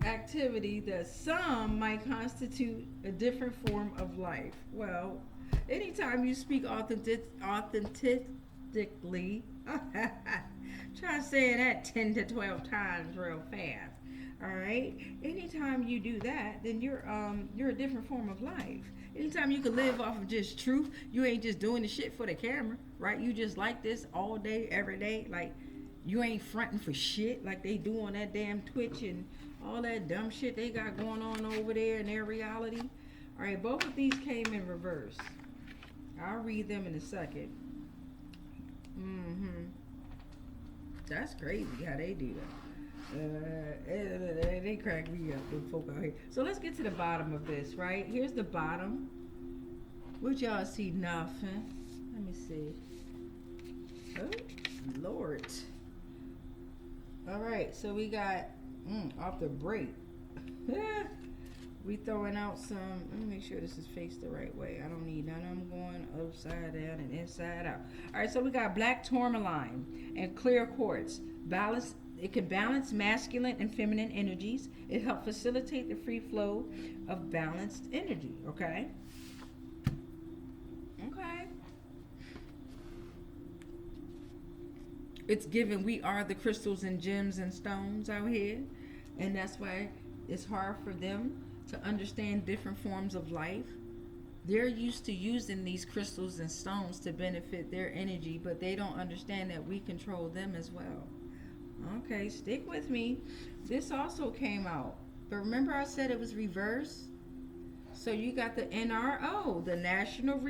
activity that some might constitute a different form of life. Well, anytime you speak authentically, try saying that 10 to 12 times real fast. All right. Anytime you do that, then you're a different form of life. Anytime you can live off of just truth, you ain't just doing the shit for the camera, right? You just like this all day, every day. Like, you ain't fronting for shit like they do on that damn Twitch and all that dumb shit they got going on over there in their reality. All right, both of these came in reverse. I'll read them in a second. That's crazy how they do that. They crack me up, them folk out here. So let's get to the bottom of this, right? Here's the bottom. Would y'all see nothing? Let me see. Oh, Lord. All right, so we got off the break. We throwing out some. Let me make sure this is faced the right way. I don't need none of them going upside down and inside out. All right, so we got black tourmaline and clear quartz. Balance. It can balance masculine and feminine energies. It helps facilitate the free flow of balanced energy. Okay. Okay. It's given we are the crystals and gems and stones out here, and that's why it's hard for them to understand different forms of life. They're used to using these crystals and stones to benefit their energy, but they don't understand that we control them as well. Okay, stick with me. This also came out, but remember I said it was reverse? So you got the NRO, the National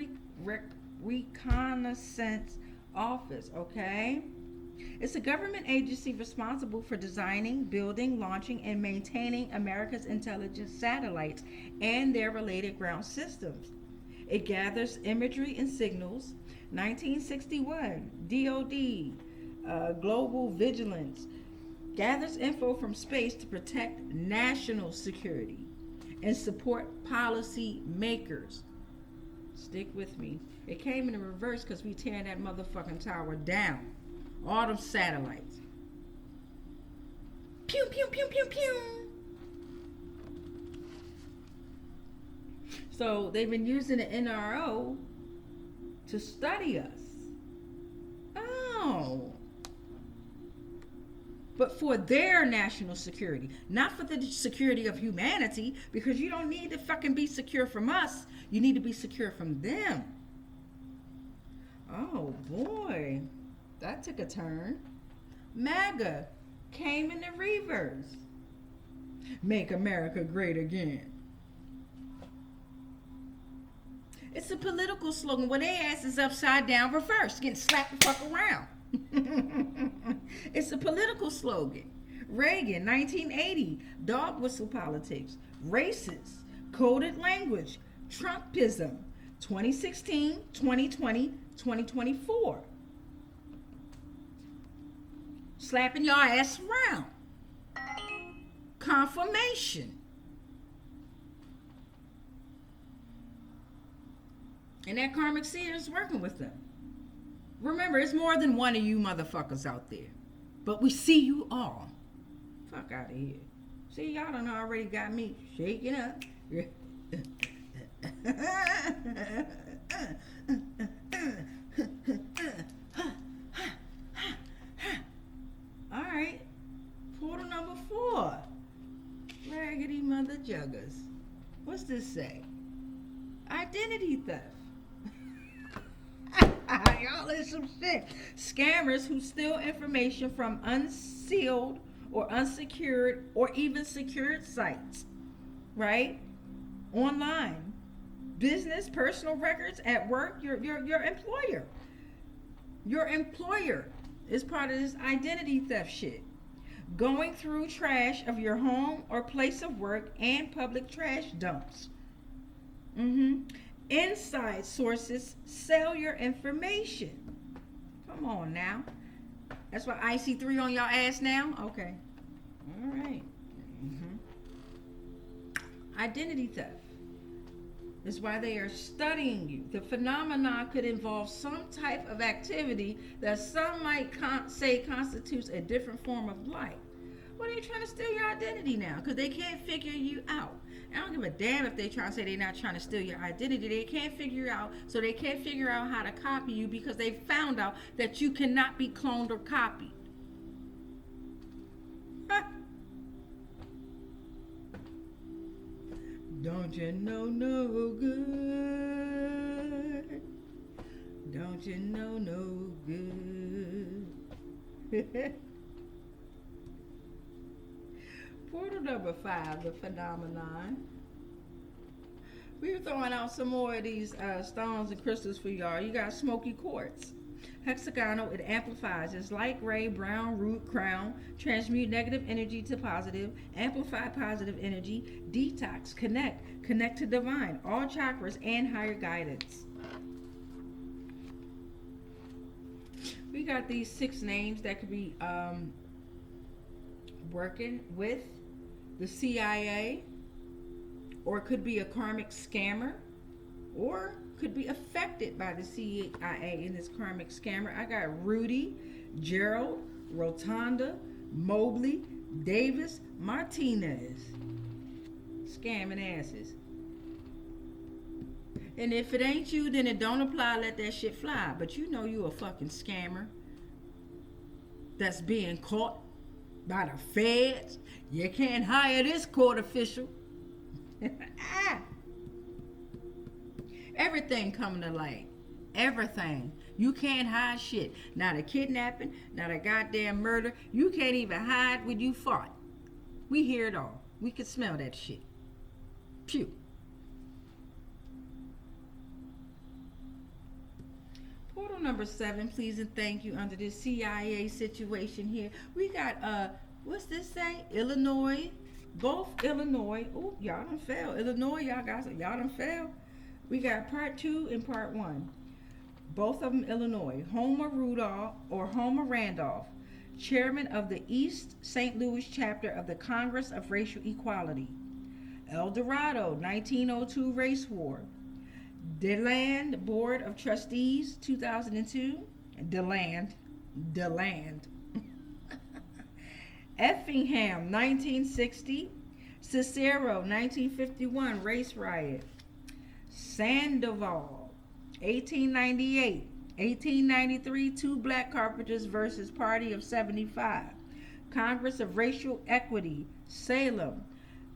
Reconnaissance Office, okay? It's a government agency responsible for designing, building, launching, and maintaining America's intelligence satellites and their related ground systems. It gathers imagery and signals. 1961, DOD, Global Vigilance, gathers info from space to protect national security and support policy makers. Stick with me. It came in reverse because we tearing that motherfucking tower down. All them satellites. Pew, pew, pew, pew, pew. So they've been using the NRO to study us. Oh. But for their national security, not for the security of humanity, because you don't need to fucking be secure from us. You need to be secure from them. Oh boy, that took a turn. MAGA came in the reverse. Make America great again. It's a political slogan where their ass is upside down reverse, getting slapped the fuck around. It's a political slogan. Reagan, 1980, dog whistle politics, racist, coded language, Trumpism, 2016, 2020, 2024. Slapping your ass around. Confirmation. And that Karmic Seer is working with them. Remember, it's more than one of you motherfuckers out there. But we see you all. Fuck out of here. See, y'all done already got me shaking up. say? Identity theft. Y'all is some shit. Scammers who steal information from unsealed or unsecured or even secured sites, right? Online. Business, personal records at work, your employer. Your employer is part of this identity theft shit. Going through trash of your home or place of work and public trash dumps. Inside sources sell your information. Come on now. That's why IC3 on y'all ass now? Okay. All right. Identity theft is why they are studying you. The phenomenon could involve some type of activity that some might say constitutes a different form of life. Well, they're trying to steal your identity now because they can't figure you out. I don't give a damn if they try to say they're not trying to steal your identity. They can't figure out, so they can't figure out how to copy you because they found out that you cannot be cloned or copied. Don't you know no good? Don't you know no good? Portal number 5, the phenomenon. We're throwing out some more of these stones and crystals for y'all. You got smoky quartz. Hexagonal, it amplifies. It's light gray, brown, root, crown. Transmute negative energy to positive. Amplify positive energy. Detox, connect to divine. All chakras and higher guidance. We got these 6 names that could be working with the CIA, or it could be a karmic scammer, or could be affected by the CIA in this karmic scammer. I got Rudy, Gerald, Rotunda, Mobley, Davis, Martinez. Scamming asses. And if it ain't you, then it don't apply. Let that shit fly. But you know you a fucking scammer that's being caught by the feds. You can't hire this court official. Everything coming to light. Everything. You can't hide shit. Not a kidnapping, not a goddamn murder. You can't even hide when you fought. We hear it all. We can smell that shit. Phew. Portal number 7, please and thank you. Under this CIA situation here, we got what's this say? Illinois, both Illinois. Oh, y'all done fail. Illinois, y'all done fail. We got part 2 and part 1. Both of them Illinois. Homer Randolph, chairman of the East St. Louis chapter of the Congress of Racial Equality. El Dorado, 1902 race war. DeLand Board of Trustees, 2002. DeLand. Effingham, 1960. Cicero, 1951, race riot. Sandoval, 1898. 1893, 2 black carpenters versus Party of 75. Congress of Racial Equity, Salem.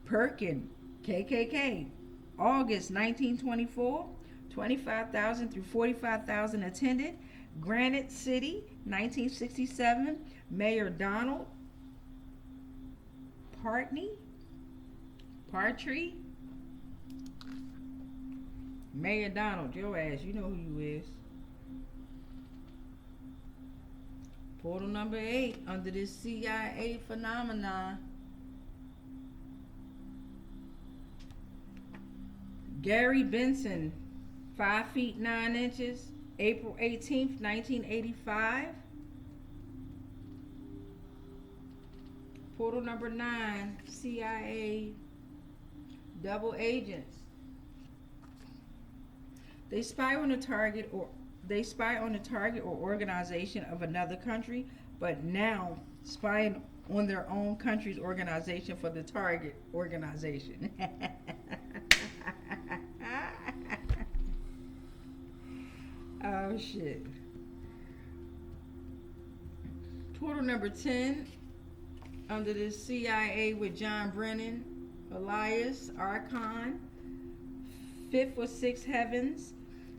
Perkin, KKK. August 1924, 25,000 through 45,000 attended. Granite City, 1967. Mayor Donald Partry. Mayor Donald, your ass, you know who you is. Portal number 8, under this CIA phenomenon. Gary Benson, 5 feet 9 inches, April 18th, 1985. Portal number 9, CIA double agents. They spy on a target or organization of another country, but now spying on their own country's organization for the target organization. Oh shit. Portal number 10, under the CIA with John Brennan, Elias, Archon, fifth or sixth heavens.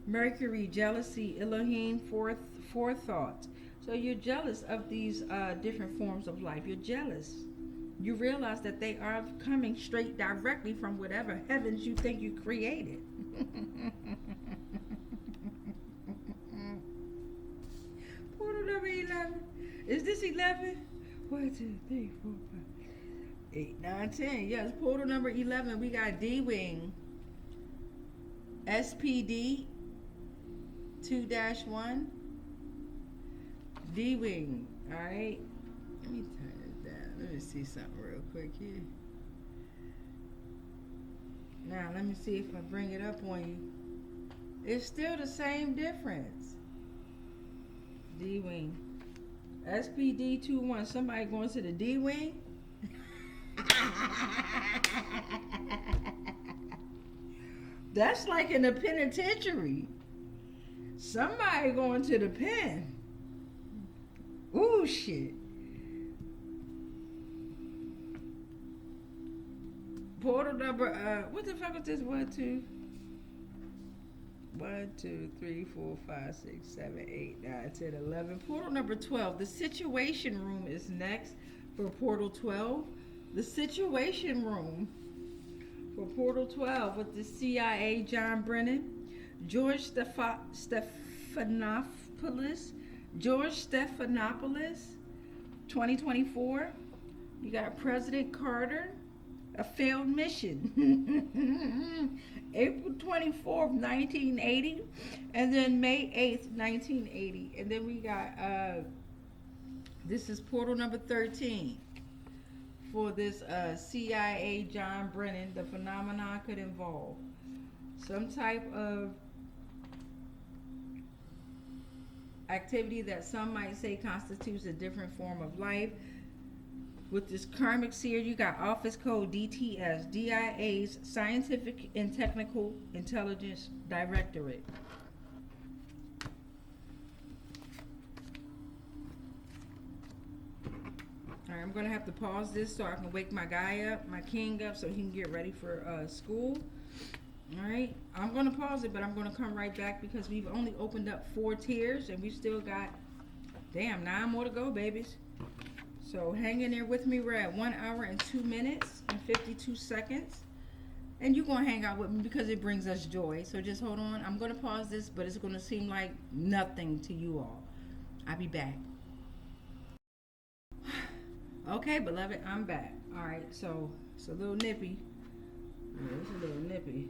Mercury, jealousy, Elohim, forethought. So you're jealous of these different forms of life. You're jealous. You realize that they are coming straight directly from whatever heavens you think you created. Portal number 11. Is this 11? 1, 2, 3, 4, 5, 8, 9, 10. Yes, portal number 11. We got D-Wing. SPD 2-1. D-Wing. Alright. Let me turn this down. Let me see something real quick here. Now, let me see if I bring it up on you. It's still the same difference. D-Wing. SPD 2-1. Somebody going to the D-Wing? That's like in the penitentiary. Somebody going to the pen. Ooh, shit. Portal number, what the fuck is this? 1, 2, 3, 4, 5, 6, 7, 8, 9, 10, 11. Portal number 12. The Situation Room is next for portal 12. The Situation Room for portal 12 with the CIA, John Brennan, George Stephanopoulos, 2024. You got President Carter, A Failed Mission, April 24th, 1980, and then May 8th, 1980. And then we got, this is portal number 13 for this CIA, John Brennan. The phenomenon could involve some type of activity that some might say constitutes a different form of life. With this Karmic Seer, you got office code DTS, DIA's Scientific and Technical Intelligence Directorate. Alright, I'm going to have to pause this so I can wake my guy up, my king up, so he can get ready for school. Alright, I'm going to pause it, but I'm going to come right back because we've only opened up 4 tiers and we've still got, 9 more to go, babies. So hang in there with me. We're at 1 hour and 2 minutes and 52 seconds. And you're going to hang out with me because it brings us joy. So just hold on. I'm going to pause this, but it's going to seem like nothing to you all. I'll be back. Okay, beloved, I'm back. All right, so it's a little nippy. Yeah, it's a little nippy.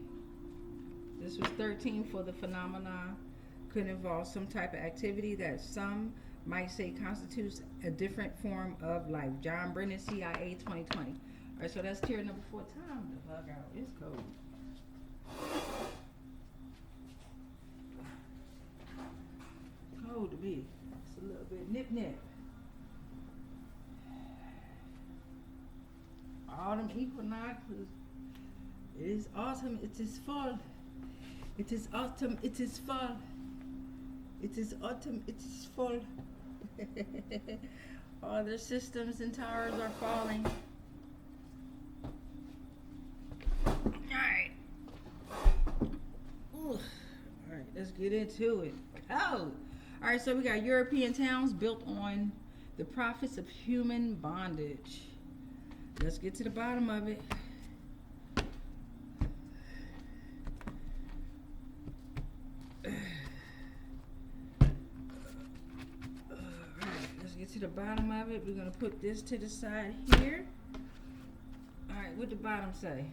This was 13 for the phenomenon. Could involve some type of activity that some might say constitutes a different form of life. John Brennan, CIA, 2020. All right, so that's tier number 4. Time to bug out. It's cold. Cold to be. It's a little bit nip. Autumn equinox. It is autumn. It is fall. It is autumn. It is fall. It is autumn. It is fall. All their systems and towers are falling. Alright. Alright, let's get into it. Oh! Alright, so we got European towns built on the profits of human bondage. Let's get to the bottom of it. To the bottom of it, we're going to put this to the side here. Alright, what the bottom say?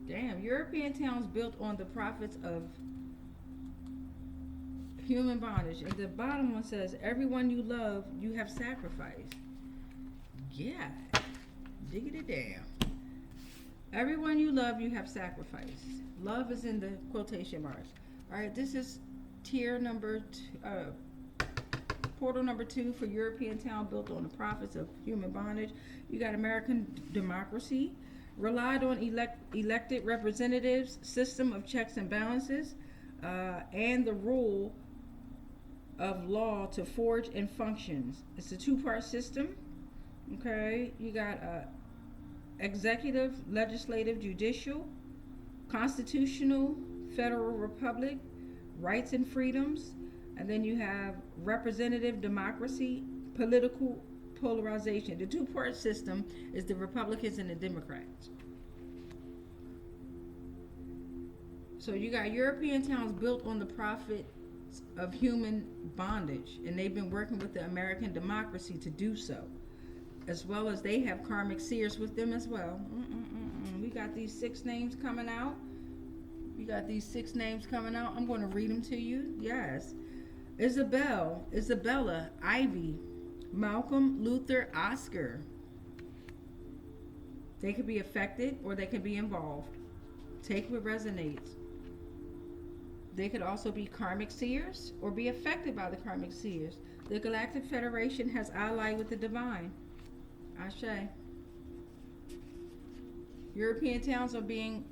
Damn, European towns built on the profits of human bondage. And the bottom one says, everyone you love, you have sacrificed. Yeah, diggity damn. Everyone you love, you have sacrificed. Love is in the quotation marks. Alright, this is tier number portal number 2 for European town built on the profits of human bondage. You got American democracy, relied on elected representatives, system of checks and balances, and the rule of law to forge and functions. It's a 2-part system. Okay, you got executive, legislative, judicial, constitutional, federal republic, rights and freedoms, and then you have representative democracy, political polarization. The two-part system is the Republicans and the Democrats. So you got European towns built on the profit of human bondage, and they've been working with the American democracy to do so, as well as they have karmic seers with them as well. We got these 6 names coming out. I'm going to read them to you. Yes. Isabella, Ivy, Malcolm, Luther, Oscar. They could be affected or they could be involved. Take what resonates. They could also be karmic seers or be affected by the karmic seers. The Galactic Federation has allied with the divine. Ashe. European towns are being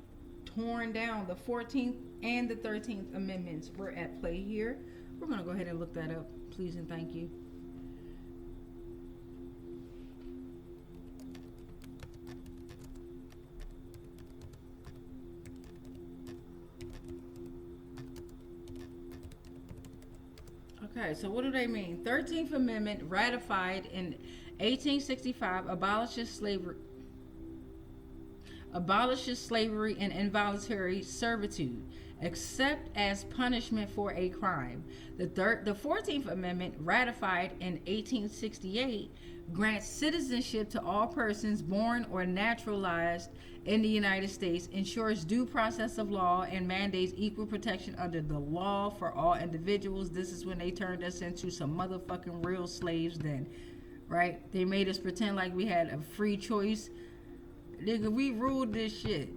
torn down. The 14th and the 13th Amendments were at play here. We're going to go ahead and look that up, please and thank you. Okay, so what do they mean? 13th Amendment ratified in 1865 abolishes slavery and involuntary servitude, except as punishment for a crime. The 14th Amendment, ratified in 1868, grants citizenship to all persons born or naturalized in the United States, ensures due process of law, and mandates equal protection under the law for all individuals. This is when they turned us into some motherfucking real slaves then, right? They made us pretend like we had a free choice. Nigga, we ruled this shit.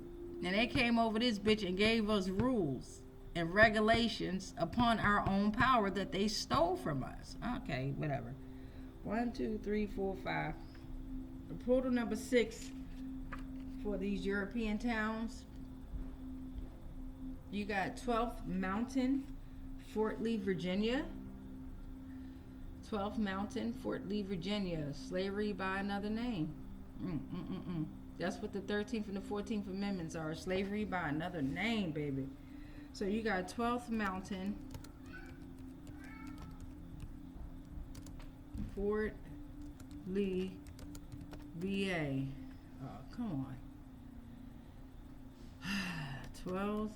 And they came over this bitch and gave us rules and regulations upon our own power that they stole from us. Okay, whatever. 1, 2, 3, 4, 5. The portal number 6 for these European towns. You got 12th Mountain, Fort Lee, Virginia. 12th Mountain, Fort Lee, Virginia. Slavery by another name. That's what the 13th and the 14th Amendments are. Slavery by another name, baby. So you got 12th Mountain, Fort Lee, VA. Oh, come on. 12th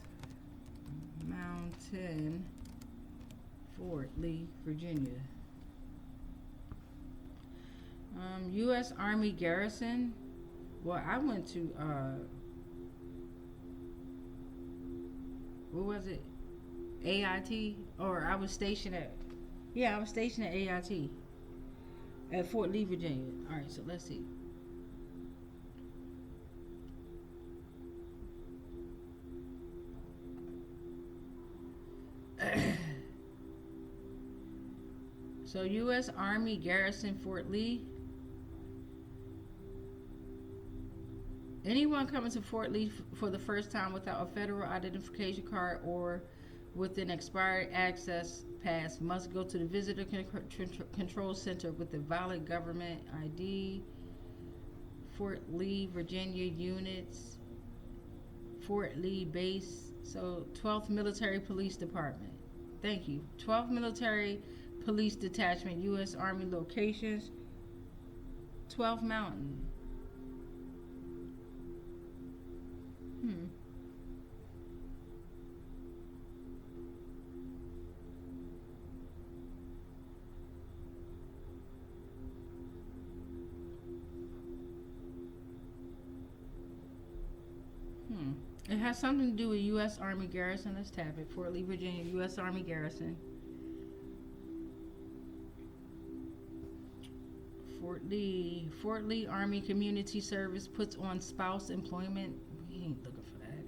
Mountain, Fort Lee, Virginia. U.S. Army garrison. Well, I went to, what was it? AIT? Or I was stationed at AIT. At Fort Lee, Virginia. Alright, so let's see. So, U.S. Army garrison Fort Lee. Anyone coming to Fort Lee for the first time without a federal identification card or with an expired access pass must go to the visitor control center with a valid government ID. Fort Lee, Virginia units. Fort Lee base. So 12th Military Police Department. Thank you. 12th Military Police Detachment, U.S. Army locations. 12th Mountain. It has something to do with U.S. Army garrison. Let's tap it. Fort Lee, Virginia, U.S. Army garrison. Fort Lee Army Community Service puts on spouse employment. We ain't looking for that.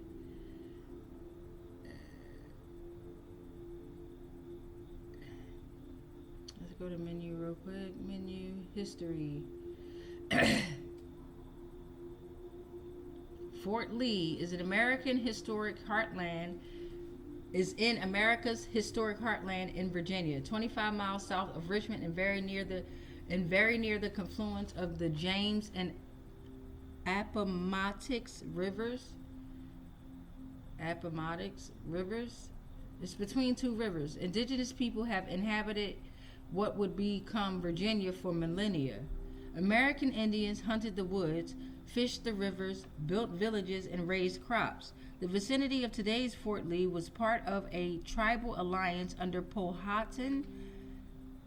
Let's go to menu real quick. Menu, history. Fort Lee is in America's historic heartland in Virginia, 25 miles south of Richmond and very near the confluence of the James and Appomattox Rivers. Appomattox Rivers. It's between two rivers. Indigenous people have inhabited what would become Virginia for millennia. American Indians hunted the woods, fished the rivers, built villages, and raised crops. The vicinity of today's Fort Lee was part of a tribal alliance under Powhatan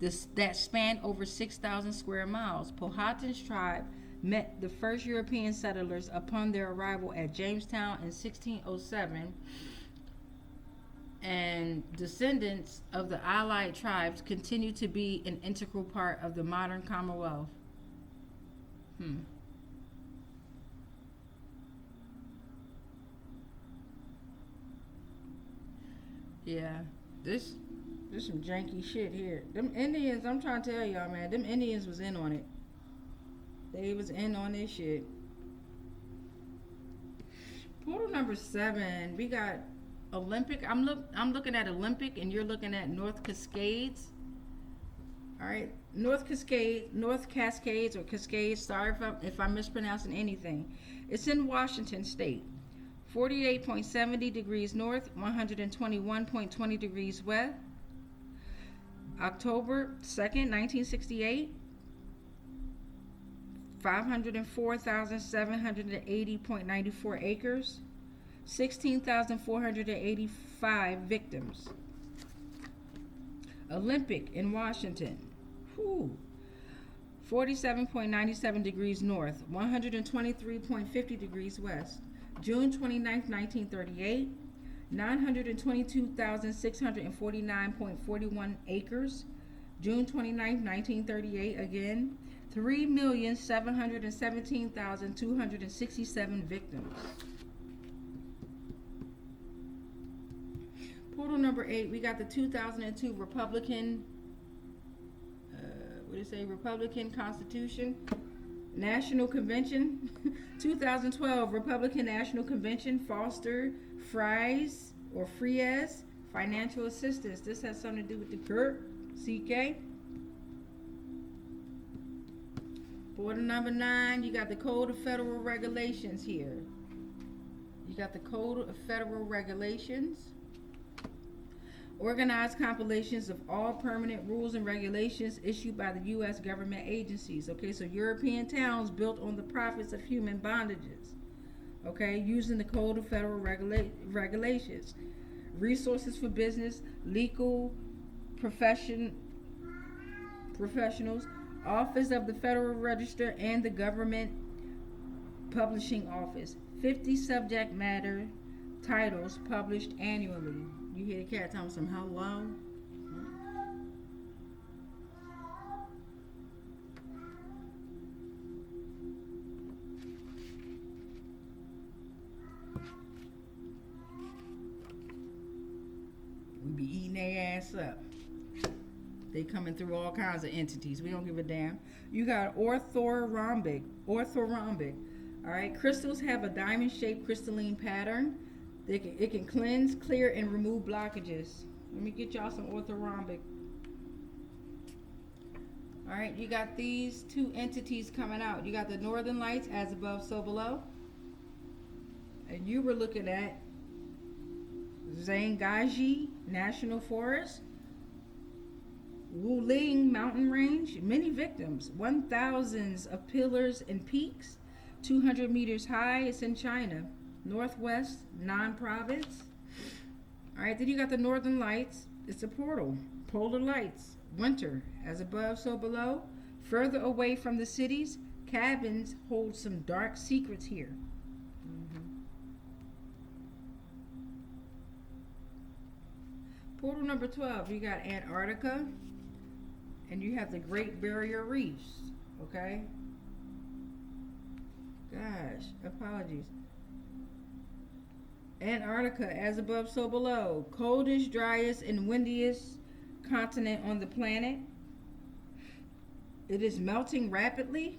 that spanned over 6,000 square miles. Powhatan's tribe met the first European settlers upon their arrival at Jamestown in 1607, and descendants of the allied tribes continue to be an integral part of the modern Commonwealth. Yeah, this some janky shit here. Them Indians, I'm trying to tell y'all, man, them Indians was in on it. They was in on this shit. Portal number 7, we got Olympic. I'm looking at Olympic, and you're looking at North Cascades. All right, North Cascades or Cascades. Sorry if I'm mispronouncing anything. It's in Washington State. 48.70 degrees north, 121.20 degrees west. October 2nd, 1968. 504,780.94 acres. 16,485 victims. Olympic in Washington. 47.97 degrees north, 123.50 degrees west. June 29th, 1938. 922,649.41 acres. June 29th, 1938 again. 3,717,267 victims. Portal number 8, we got the 2002 Republican, Republican Constitution, National Convention, 2012 Republican National Convention, Foster Fries or Frias, financial assistance. This has something to do with the CK. Portal number 9, you got the Code of Federal Regulations here. You got the Code of Federal Regulations. Organized compilations of all permanent rules and regulations issued by the U.S. government agencies. Okay, so European towns built on the profits of human bondages. Okay, using the Code of Federal Regulations. Resources for business, legal professionals, Office of the Federal Register, and the Government Publishing Office. 50 subject matter titles published annually. You hear the cat talking some how long? We be eating their ass up. They coming through all kinds of entities. We don't give a damn. You got orthorhombic. All right, crystals have a diamond-shaped crystalline pattern. It can cleanse, clear, and remove blockages. Let me get y'all some orthorhombic. All right, you got these two entities coming out. You got the Northern Lights, as above, so below. And you were looking at Zangaji National Forest, Wuling Mountain Range, many victims, 1,000s of pillars and peaks, 200 meters high. It's in China. Northwest non-province. All right, then you got the Northern Lights. It's a portal. Polar lights. Winter, as above, so below. Further away from the cities, cabins hold some dark secrets here. Portal number 12, you got Antarctica, and you have the Great Barrier Reefs. Okay? Gosh, apologies. Antarctica, as above, so below. Coldest, driest, and windiest continent on the planet. It is melting rapidly.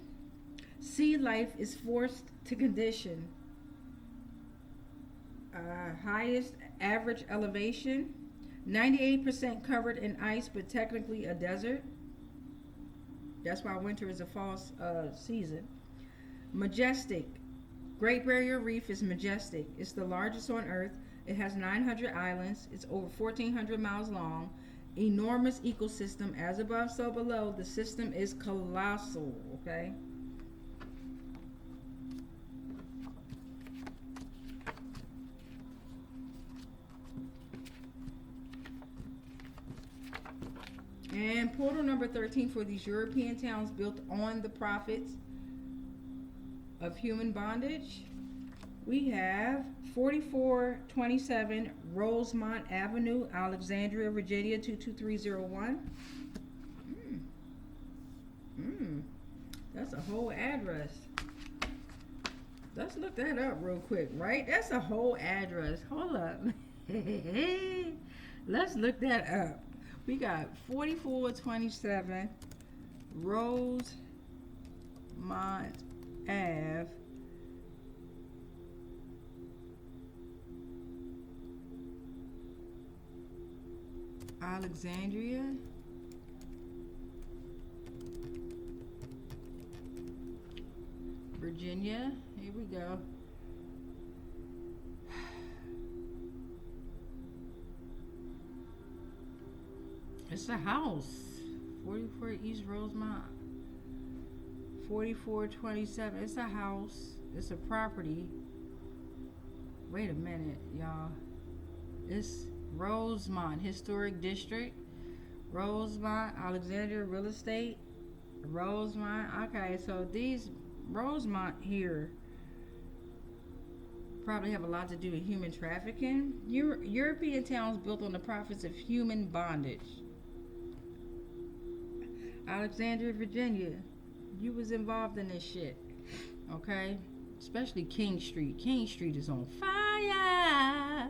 Sea life is forced to condition. Highest average elevation. 98% covered in ice, but technically a desert. That's why winter is a false season. Majestic, Great Barrier Reef is majestic. It's the largest on Earth. It has 900 islands. It's over 1,400 miles long. Enormous ecosystem. As above, so below. The system is colossal, okay? And portal number 13 for these European towns built on the prophets of human bondage. We have 4427 Rosemont Avenue, Alexandria, Virginia 22301. That's a whole address. Let's look that up real quick, right? That's a whole address. Hold up. Let's look that up. We got 4427 Rosemont Ave. Alexandria. Virginia. Here we go. It's a house. 44 East Rosemont. 4427. It's a house. It's a property. Wait a minute, y'all. It's Rosemont Historic District. Rosemont, Alexandria Real Estate. Rosemont. Okay, so these Rosemont here probably have a lot to do with human trafficking. European towns built on the profits of human bondage. Alexandria, Virginia, you was involved in this shit, okay? Especially King Street. King Street is on fire,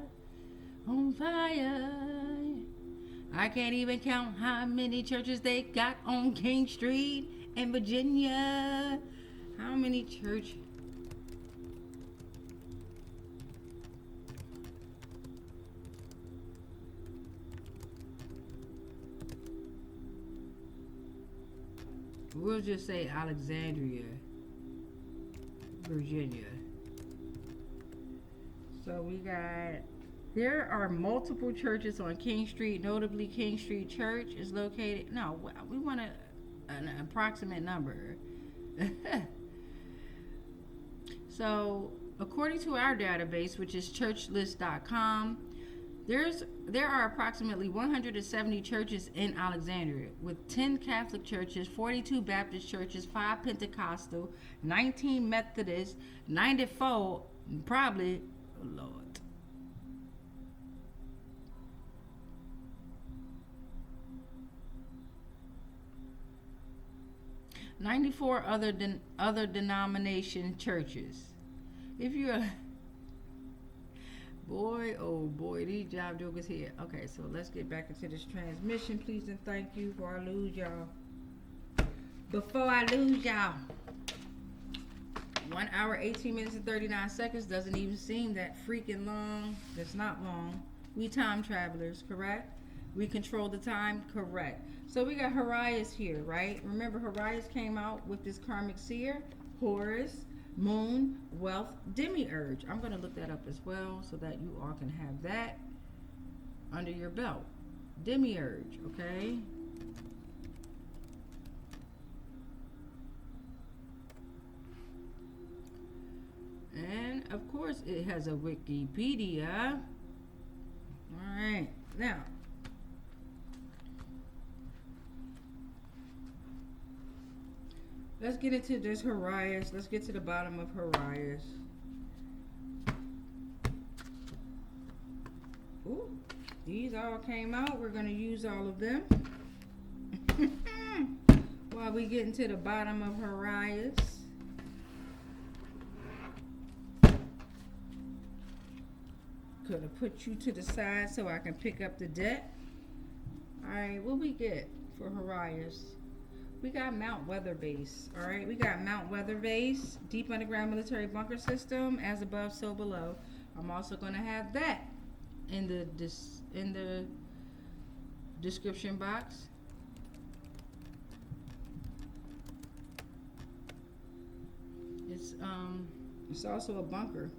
on fire. I can't even count how many churches they got on King Street in Virginia. How many churches? We'll just say Alexandria, Virginia. So we got, there are multiple churches on King Street. Notably, King Street Church is located, no, we want an approximate number. So, according to our database, which is churchlist.com, there are approximately 170 churches in Alexandria, with 10 Catholic churches, 42 Baptist churches, 5 Pentecostal, 19 Methodist, 94 probably, oh Lord. "94 other denomination churches." If you're boy, oh boy, these job jokers here. Okay, so let's get back into this transmission, please and thank you. Before I lose y'all. 1 hour, 18 minutes, and 39 seconds doesn't even seem that freaking long. That's not long. We time travelers, correct? We control the time, correct. So we got Horaios here, right? Remember, Horaios came out with this Karmic Seer, Horus, Moon, Wealth, Demiurge. I'm going to look that up as well so that you all can have that under your belt. Demiurge, okay? And, of course, it has a Wikipedia. All right. Now, let's get into this Horaios. Let's get to the bottom of Horaios. Ooh, these all came out. We're going to use all of them. While we get into the bottom of Horaios. Could have put you to the side so I can pick up the deck. Alright, what we get for Horaios? We got Mount Weather Base. Alright, we got Mount Weather Base, deep underground military bunker system, as above, so below. I'm also going to have that in the description box. It's It's also a bunker.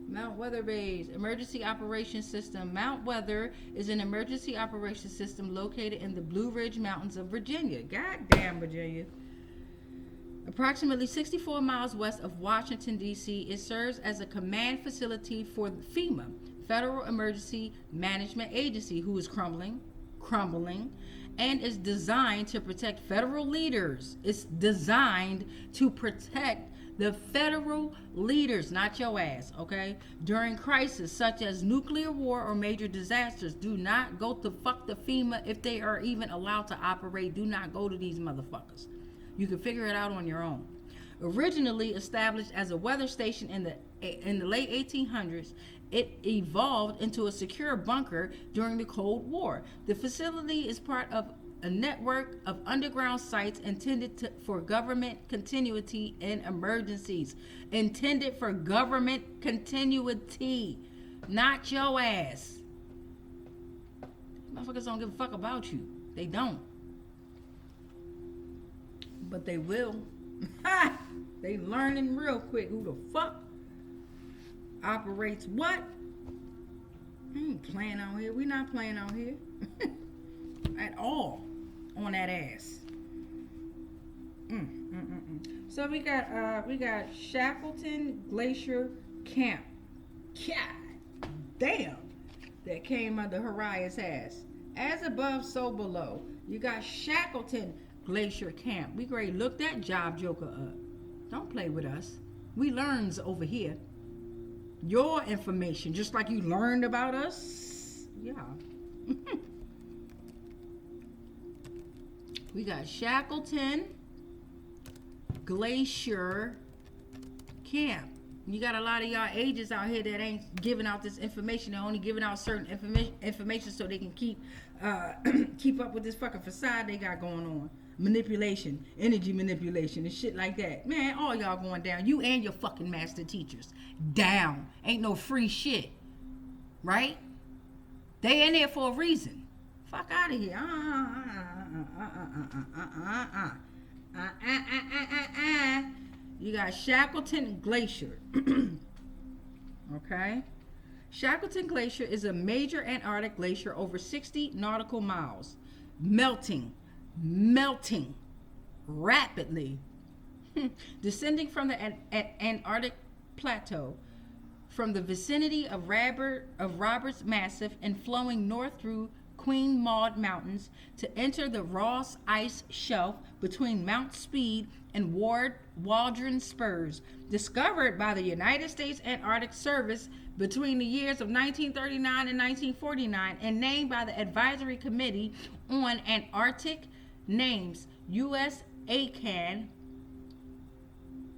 Mount Weather Base Emergency Operations System. Mount Weather is an emergency operations system located in the Blue Ridge Mountains of Virginia. Goddamn, Virginia. Approximately 64 miles west of Washington, D.C., it serves as a command facility for FEMA, Federal Emergency Management Agency, who is crumbling, and is designed to protect federal leaders. It's designed to protect the federal leaders, not your ass, okay? During crises such as nuclear war or major disasters, do not go to fuck the FEMA if they are even allowed to operate. Do not go to these motherfuckers. You can figure it out on your own. Originally established as a weather station in the late 1800s, it evolved into a secure bunker during the Cold War. The facility is part of a network of underground sites intended for government continuity in emergencies. Intended for government continuity, not your ass. Motherfuckers don't give a fuck about you. They don't. But they will. They learning real quick who the fuck operates what. I ain't playing out here. We not playing out here at all on that ass. So we got Shackleton Glacier Camp. God damn, that came under Horaios' ass. As above, so below. You got Shackleton Glacier Camp. We great. Look that job joker up. Don't play with us. We learns over here. Your information, just like you learned about us. Yeah. We got Shackleton Glacier Camp. You got a lot of y'all agents out here that ain't giving out this information. They're only giving out certain information so they can keep up with this fucking facade they got going on. Manipulation, energy manipulation, and shit like that. Man, all y'all going down. You and your fucking master teachers. Down. Ain't no free shit. Right? They in there for a reason. Fuck out of here. You got Shackleton Glacier. Okay? Shackleton Glacier is a major Antarctic glacier over 60 nautical miles. Melting rapidly. Descending from the Antarctic plateau from the vicinity of Roberts Massif and flowing north through Queen Maud Mountains to enter the Ross Ice Shelf between Mount Speed and Waldron Spurs, discovered by the United States Antarctic Service between the years of 1939 and 1949 and named by the Advisory Committee on Antarctic Names, USACAN,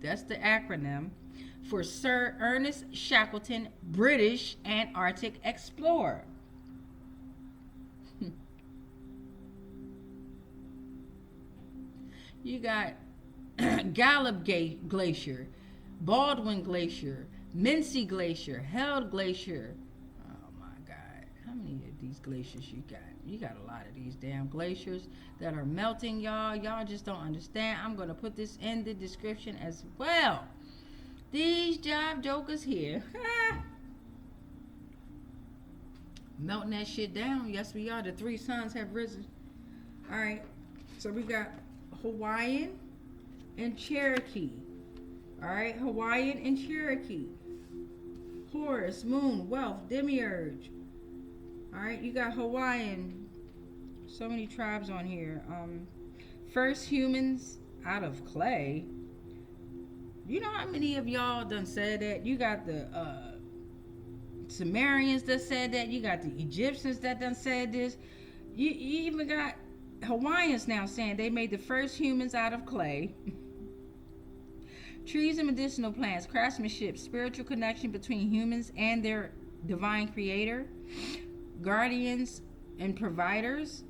that's the acronym, for Sir Ernest Shackleton, British Antarctic explorer. You got Gallup Glacier, Baldwin Glacier, Mincy Glacier, Held Glacier. Oh my God. How many of these glaciers you got? You got a lot of these damn glaciers that are melting, y'all. Y'all just don't understand. I'm going to put this in the description as well. These job jokers here. Melting that shit down. Yes, we are. The three suns have risen. All right. So we got Hawaiian and Cherokee. All right. Hawaiian and Cherokee. Horus, Moon, Wealth, Demiurge. All right. You got Hawaiian. So many tribes on here. First humans out of clay. You know how many of y'all done said that? You got the Sumerians that said that. You got the Egyptians that done said this. You even got Hawaiians now saying they made the first humans out of clay. Trees and medicinal plants, craftsmanship, spiritual connection between humans and their divine creator, guardians and providers,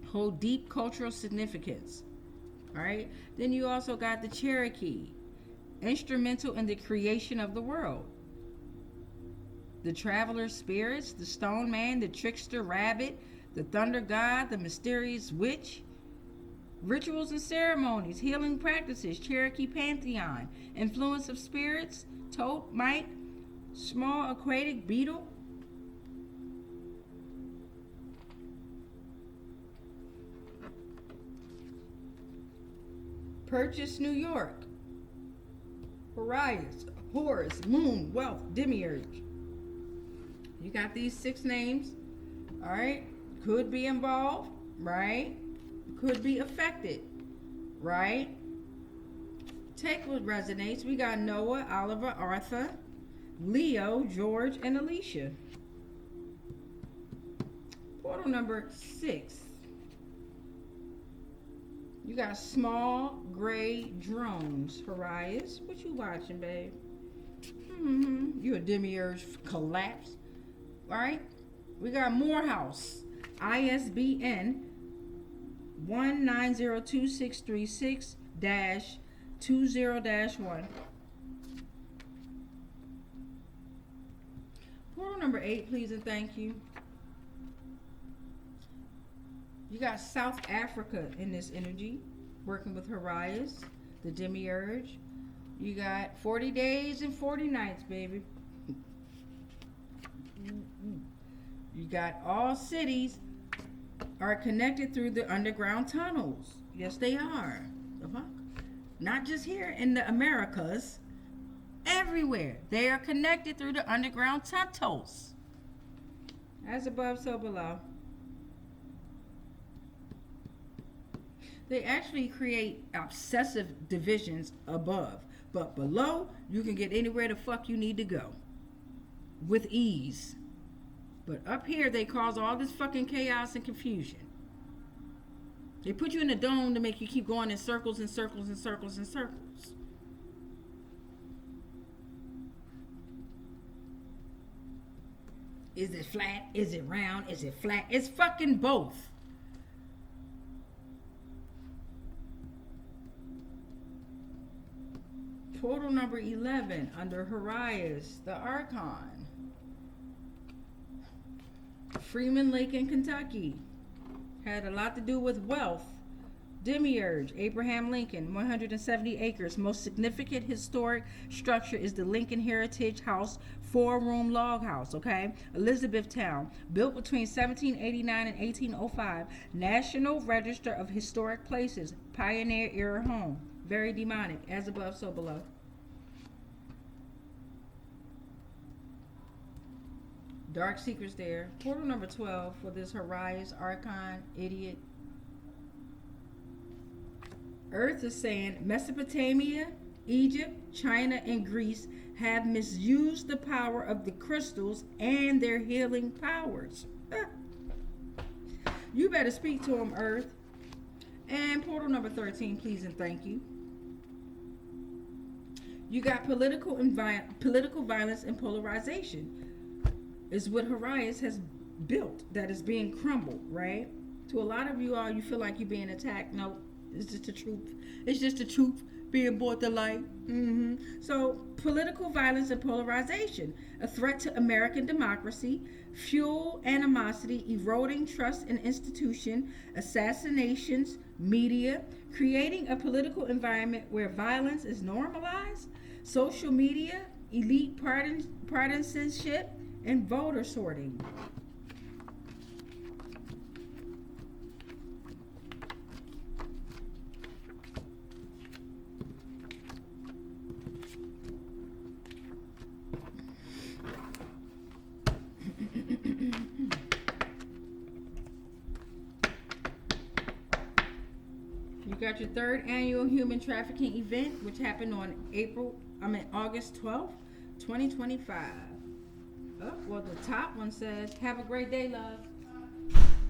hold deep cultural significance. All right. Then you also got the Cherokee, instrumental in the creation of the world. The traveler spirits, the stone man, the trickster rabbit, the thunder god, the mysterious witch, Rituals and ceremonies, healing practices, Cherokee pantheon, influence of spirits, toad, mite, small aquatic beetle. Purchase, New York. Horaios, Horus, Moon, Wealth, Demiurge. You got these 6 names, all right? Could be involved, right? Could be affected, right? Take what resonates. We got Noah, Oliver, Arthur, Leo, George, and Alicia. Portal number 6. You got small gray drones. Horaios, what you watching, babe? You a Demiurge collapse. All right. We got Morehouse. ISBN 1902636-20-1. Portal number 8, please and thank you. You got South Africa in this energy, working with Horaios, the Demiurge. You got 40 days and 40 nights, baby. You got all cities are connected through the underground tunnels. Yes, they are. The fuck? Not just here in the Americas. Everywhere. They are connected through the underground tunnels. As above, so below. They actually create obsessive divisions above. But below, you can get anywhere the fuck you need to go. With ease. But up here, they cause all this fucking chaos and confusion. They put you in a dome to make you keep going in circles and circles and circles and circles. Is it flat? Is it round? Is it flat? It's fucking both. Portal number 11 under Horaios, the Archon. Freeman Lake in Kentucky. Had a lot to do with wealth. Demiurge, Abraham Lincoln, 170 acres. Most significant historic structure is the Lincoln Heritage House, 4-room log house, okay? Elizabethtown, built between 1789 and 1805. National Register of Historic Places, pioneer era home. Very demonic, as above, so below. Dark secrets there. Portal number 12 for this Horaios Archon idiot. Earth is saying Mesopotamia, Egypt, China, and Greece have misused the power of the crystals and their healing powers. You better speak to them, Earth. And portal number 13, please and thank you. You got political violence and polarization. Is what Horaios has built that is being crumbled, right? To a lot of you all, you feel like you're being attacked. No, it's just the truth. It's just the truth being brought to light. So, political violence and polarization, a threat to American democracy, fuel animosity, eroding trust in institution, assassinations, media, creating a political environment where violence is normalized, social media, elite partisanship, and voter sorting. You got your 3rd annual human trafficking event, which happened on August 12th, 2025. Oh, well, the top one says, have a great day, love.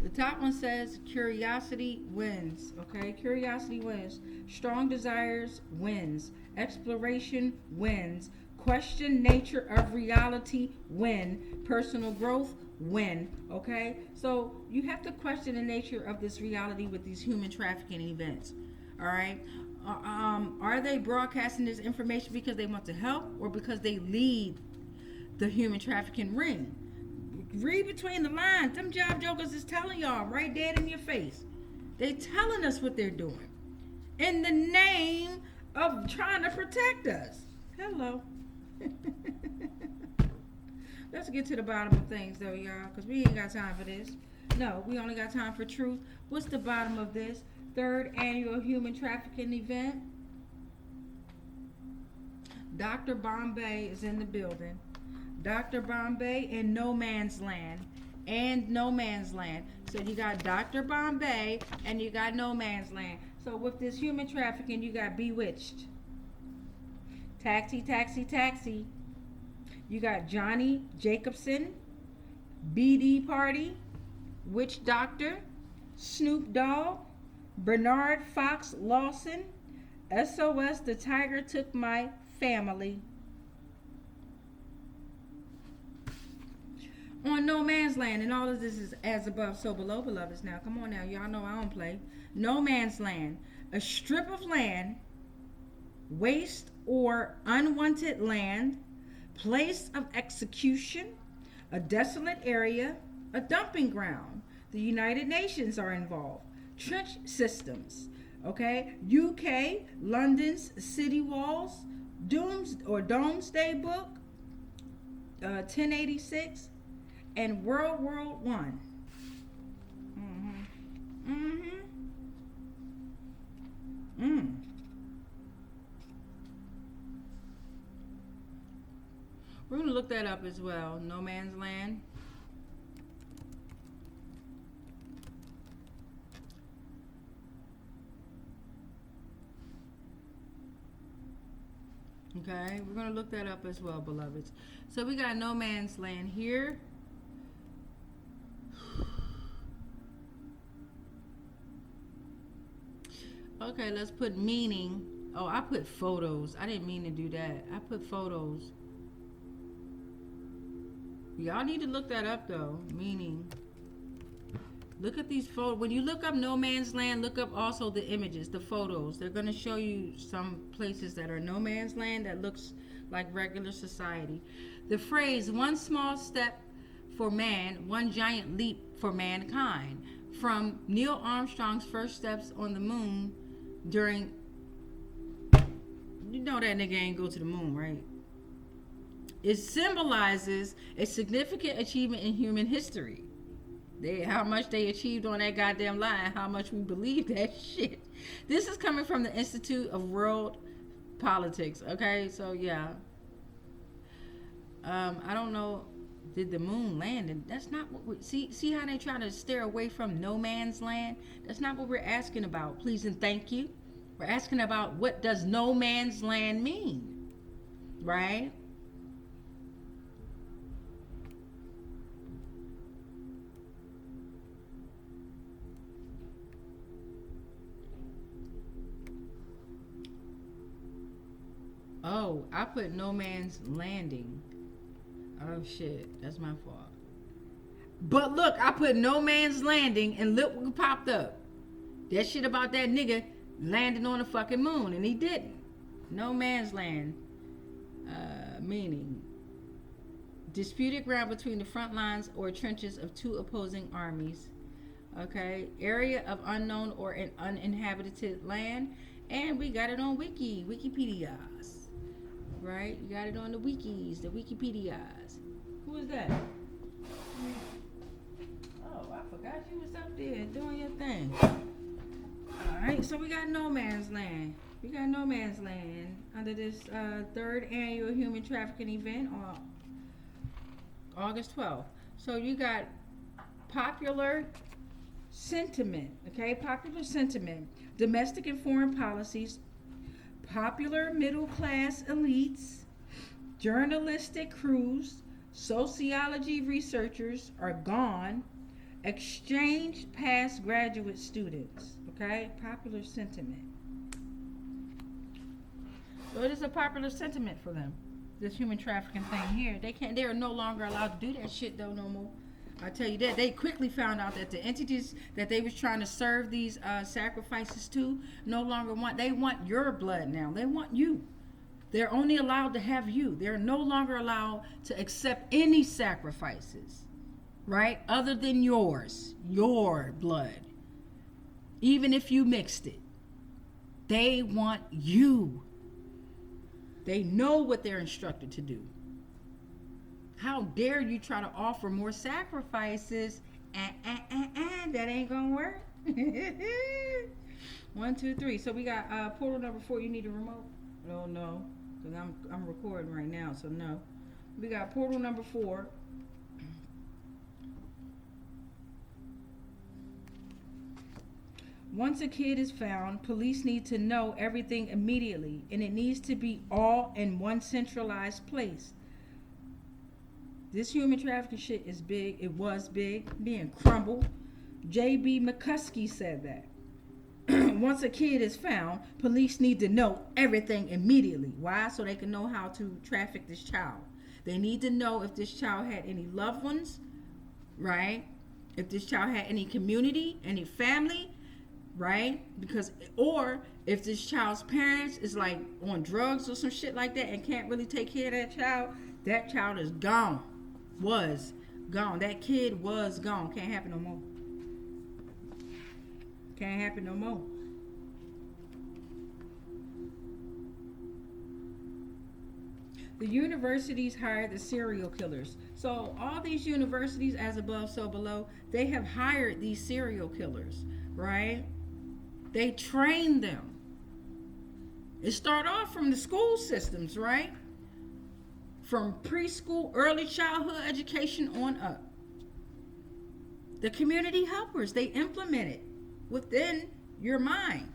The top one says, curiosity wins. Okay, curiosity wins. Strong desires wins. Exploration wins. Question nature of reality win. Personal growth win. Okay, so you have to question the nature of this reality with these human trafficking events. All right, are they broadcasting this information because they want to help or because they lead the human trafficking ring? Read between the lines. Them job jokers is telling y'all right dead in your face. They telling us what they're doing in the name of trying to protect us. Hello. Let's get to the bottom of things, though, y'all, because we ain't got time for this. No, we only got time for truth. What's the bottom of this? 3rd annual human trafficking event. Dr. Bombay is in the building. Dr. Bombay and No Man's Land. And No Man's Land. So you got Dr. Bombay and you got No Man's Land. So with this human trafficking, you got Bewitched. Taxi, Taxi, Taxi. You got Johnny Jacobson, BD Party, Witch Doctor, Snoop Dogg, Bernard Fox Lawson, SOS The Tiger Took My Family. On No Man's Land, and all of this is as above, so below, beloveds. Now, come on now, y'all know I don't play. No Man's Land, a strip of land, waste or unwanted land, place of execution, a desolate area, a dumping ground. The United Nations are involved. Trench systems, okay? UK, London's city walls, Domesday Book, 1086, and World War One. We're going to look that up as well. No Man's Land. Okay, we're going to look that up as well, beloveds. So we got No Man's Land here. Okay, let's put meaning. Oh, I put photos. I didn't mean to do that. I put photos. Y'all need to look that up, though. Meaning. Look at these photos. When you look up No Man's Land, look up also the images, the photos. They're going to show you some places that are No Man's Land that looks like regular society. The phrase, one small step for man, one giant leap for mankind, from Neil Armstrong's first steps on the moon during, you know that nigga ain't go to the moon, right? It symbolizes a significant achievement in human history. How much they achieved on that goddamn line, how much we believe that shit. This is coming from the Institute of World Politics, okay? So, yeah. I don't know, did the moon land? And that's not what we see how they try to steer away from No Man's Land? That's not what we're asking about, please and thank you. We're asking about what does No Man's Land mean, right? Oh, I put No Man's Landing. Oh shit, that's my fault. But look, I put No Man's Landing and look what popped up. That shit about that nigga landing on the fucking moon, and he didn't. No Man's Land. Meaning disputed ground between the front lines or trenches of two opposing armies. Okay, area of unknown or an uninhabited land, and we got it on Wikipedia's. Right? You got it on the wikis, the Wikipedias. Who is that? Oh, I forgot you was up there doing your thing. Alright, so we got No Man's Land. We got No Man's Land under this 3rd annual human trafficking event on August 12th. So you got popular sentiment, okay? Popular sentiment, domestic and foreign policies, popular middle class elites, journalistic crews, sociology researchers are gone, exchange past graduate students, okay? Popular sentiment. So it is a popular sentiment for them, this human trafficking thing here. They are no longer allowed to do that shit though no more. I tell you that. They quickly found out that the entities that they was trying to serve these sacrifices to no longer they want your blood now. They want you. They're only allowed to have you. They're no longer allowed to accept any sacrifices, right? Other than yours, your blood. even if you mixed it. They want you. They know what they're instructed to do. How dare you try to offer more sacrifices? That ain't gonna work. 1, 2, 3. So we got portal number 4. You need a remote? Oh no, because I'm recording right now, so no. We got portal number 4. Once a kid is found, police need to know everything immediately, and it needs to be all in one centralized place. This human trafficking shit is big. It was big, being crumbled. J.B. McCuskey said that. Once a kid is found, police need to know everything immediately. Why? So they can know how to traffic this child. They need to know if this child had any loved ones, right? If this child had any community, any family, right? Because, or if this child's parents is like on drugs or some shit like that and can't really take care of that child is gone. Was gone. That kid was gone. Can't happen no more. Can't happen no more. The universities hired the serial killers. So all these universities, as above, so below, they have hired these serial killers, right? They train them. It started off from the school systems, right? From preschool, early childhood education on up. The community helpers, they implement it within your mind,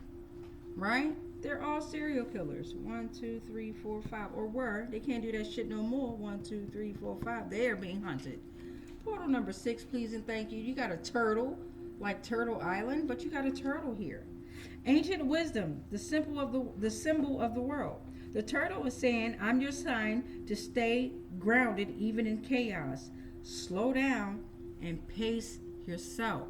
right? They're all serial killers. 1, 2, 3, 4, 5, or were. They can't do that shit no more. 1, 2, 3, 4, 5. They are being hunted. Portal number 6, please and thank you. You got a turtle, like Turtle Island, but you got a turtle here. Ancient wisdom, the symbol of the world. The turtle is saying, I'm your sign to stay grounded even in chaos. Slow down and pace yourself.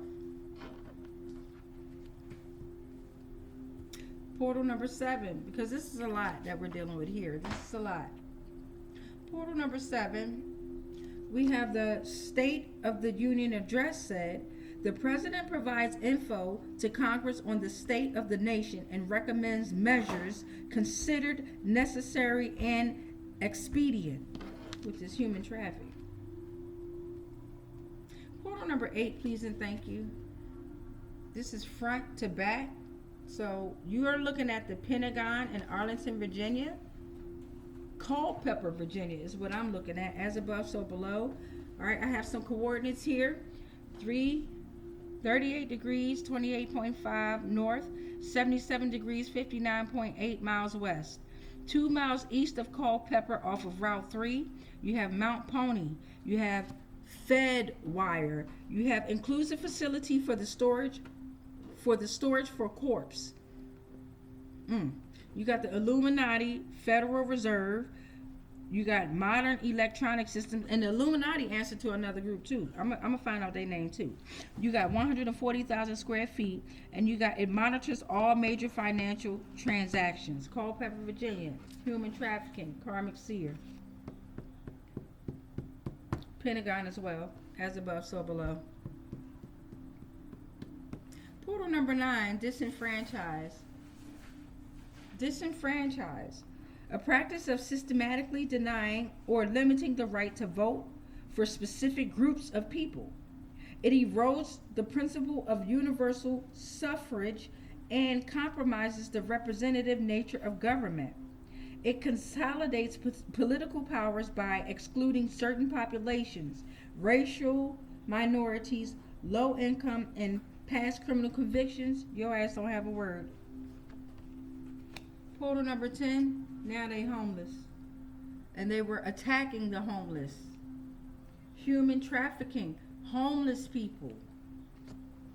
Portal number 7, because this is a lot that we're dealing with here. This is a lot. Portal number 7, we have the State of the Union address said, the president provides info to Congress on the state of the nation and recommends measures considered necessary and expedient, which is human trafficking. Portal number 8, please and thank you. This is front to back. So you are looking at the Pentagon in Arlington, Virginia. Culpeper, Virginia is what I'm looking at, as above, so below. All right, I have some coordinates here. 38 degrees, 28.5 north, 77 degrees, 59.8 miles west. 2 miles east of Culpeper off of Route 3, you have Mount Pony. You have Fed Wire. You have inclusive facility for the storage for corpse. You got the Illuminati, Federal Reserve. You got modern electronic systems, and the Illuminati answer to another group too. I'm gonna find out their name too. You got 140,000 square feet, and it monitors all major financial transactions. Culpeper, Virginia, human trafficking, Karmic Seer. Pentagon as well, as above, so below. Portal number 9, disenfranchise. Disenfranchise. A practice of systematically denying or limiting the right to vote for specific groups of people. It erodes the principle of universal suffrage and compromises the representative nature of government. It consolidates political powers by excluding certain populations, racial minorities, low income, and past criminal convictions. Your ass don't have a word. Portal number 10, now they homeless. And they were attacking the homeless. Human trafficking, homeless people.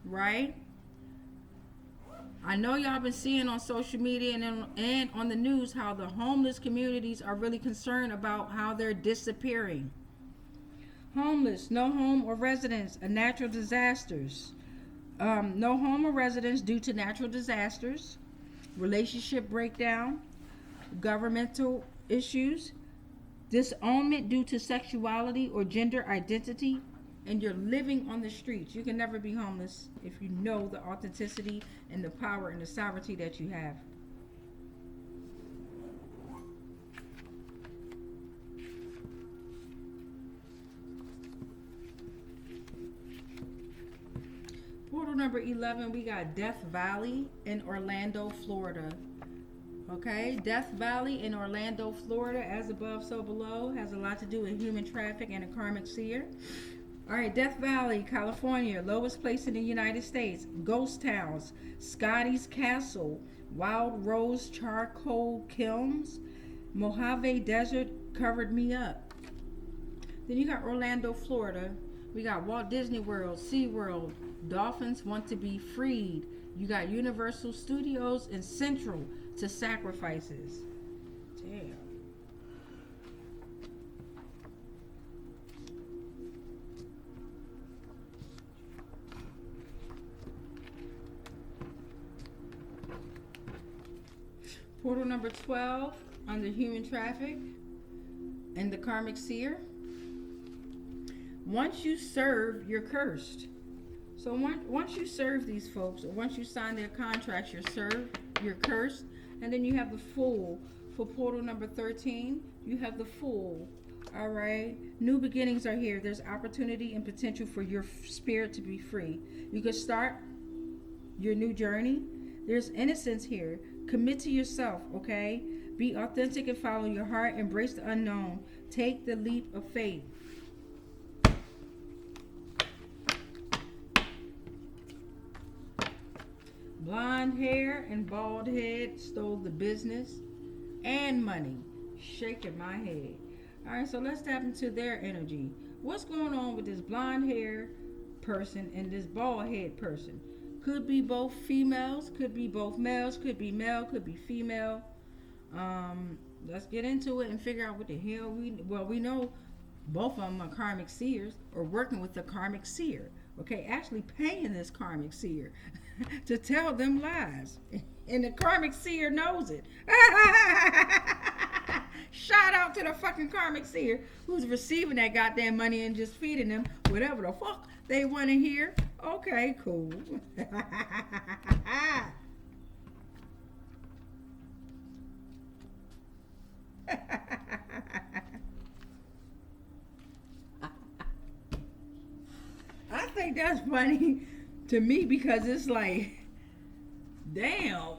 Right? I know y'all been seeing on social media and on the news how the homeless communities are really concerned about how they're disappearing. Homeless, no home or residence, natural disasters. No home or residence due to natural disasters, relationship breakdown, governmental issues, disownment due to sexuality or gender identity, and you're living on the streets. You can never be homeless if you know the authenticity and the power and the sovereignty that you have. Portal number 11, we got Death Valley in Orlando, Florida. Okay, Death Valley in Orlando, Florida, as above, so below, has a lot to do with human trafficking and a Karmic Seer. All right, Death Valley, California, lowest place in the United States. Ghost towns, Scotty's Castle, Wild Rose Charcoal Kilns, Mojave Desert covered me up. Then you got Orlando, Florida. We got Walt Disney World, SeaWorld, Dolphins Want to Be Freed. You got Universal Studios and Central to Sacrifices. Damn. Portal number 12 under human traffic and the Karmic Seer. Once you serve, you're cursed. So once you serve these folks, or once you sign their contracts, you're cursed. And then you have the Fool for portal number 13. You have the Fool. All right. New beginnings are here. There's opportunity and potential for your spirit to be free. You can start your new journey. There's innocence here. Commit to yourself, okay? Be authentic and follow your heart. Embrace the unknown. Take the leap of faith. Blonde hair and bald head stole the business and money. Shaking my head. All right, so let's tap into their energy. What's going on with this blonde hair person and this bald head person? Could be both females, could be both males, could be male, could be female. Let's get into it and figure out what the hell we know both of them are Karmic Seers or working with the Karmic Seer. Okay, actually paying this Karmic Seer to tell them lies. And the Karmic Seer knows it. Shout out to the fucking Karmic Seer who's receiving that goddamn money and just feeding them whatever the fuck they want to hear. Okay, cool. I think that's funny to me because it's like, damn.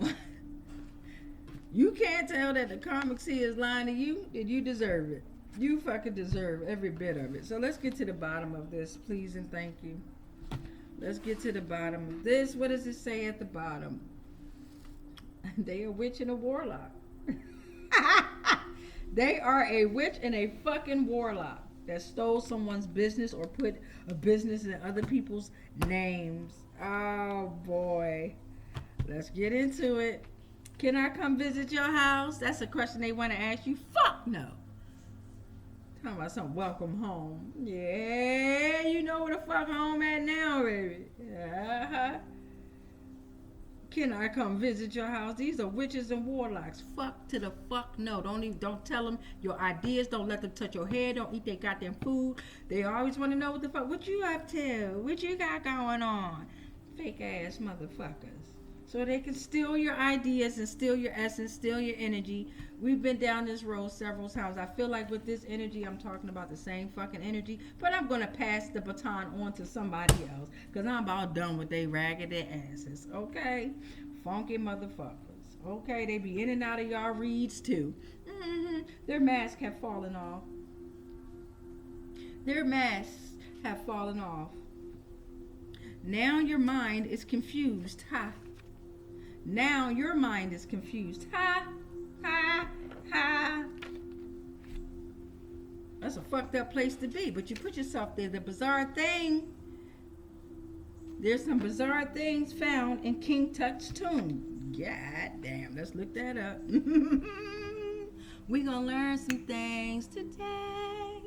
You can't tell that the Karmic Seer is lying to you, then you deserve it. You fucking deserve every bit of it. So let's get to the bottom of this, please and thank you. Let's get to the bottom of this. What does it say at the bottom? They are a witch and a warlock. They are a witch and a fucking warlock that stole someone's business or put a business in other people's names. Oh boy. Let's get into it. Can I come visit your house? That's a question they want to ask you. Fuck no. Talking about some welcome home. Yeah, you know where the fuck home at now, baby. Uh-huh. Can I come visit your house? These are witches and warlocks. Fuck to the fuck no. Don't tell them your ideas. Don't let them touch your hair. Don't eat their goddamn food. They always want to know what the fuck. What you up to? What you got going on? Fake ass motherfuckers. So they can steal your ideas and steal your essence, steal your energy. We've been down this road several times. I feel like with this energy, I'm talking about the same fucking energy. But I'm going to pass the baton on to somebody else. Because I'm about done with they raggedy asses. Okay? Funky motherfuckers. Okay? They be in and out of y'all reads too. Their masks have fallen off. Their masks have fallen off. Now your mind is confused. Ha. Now your mind is confused. Ha, ha, ha. That's a fucked up place to be, but you put yourself there. The bizarre thing, there's some bizarre things found in King Tut's tomb. God damn, let's look that up. We gonna learn some things today.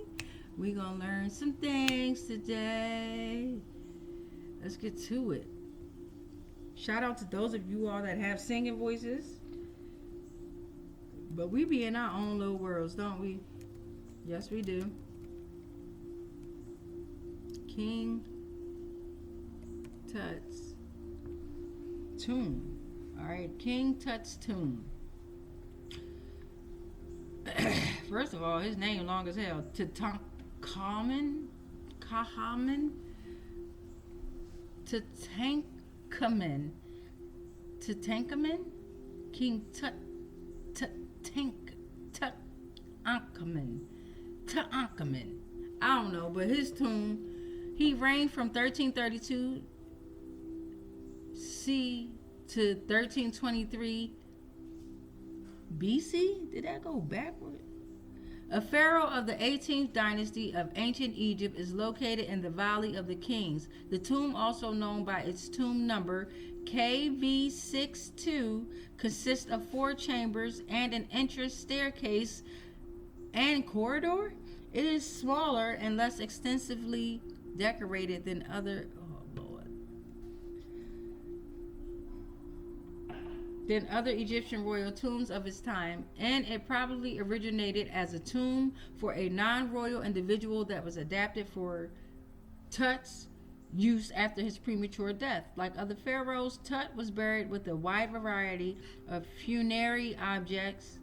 We gonna learn some things today. Let's get to it. Shout out to those of you all that have singing voices. But we be in our own little worlds, don't we? Yes, we do. King Tut's tomb. All right, King Tut's tomb. First of all, his name long as hell. Tutankhamun, Tutankhamun, King Tutankhamun. I don't know, but his tomb, he reigned from 1332 C to 1323 BC? Did that go backward? A pharaoh of the 18th dynasty of ancient Egypt is located in the Valley of the Kings. The tomb, also known by its tomb number KV62, consists of 4 chambers and an entrance staircase and corridor. It is smaller and less extensively decorated than other Egyptian royal tombs of its time, and it probably originated as a tomb for a non-royal individual that was adapted for Tut's use after his premature death. Like other pharaohs, Tut was buried with a wide variety of funerary objects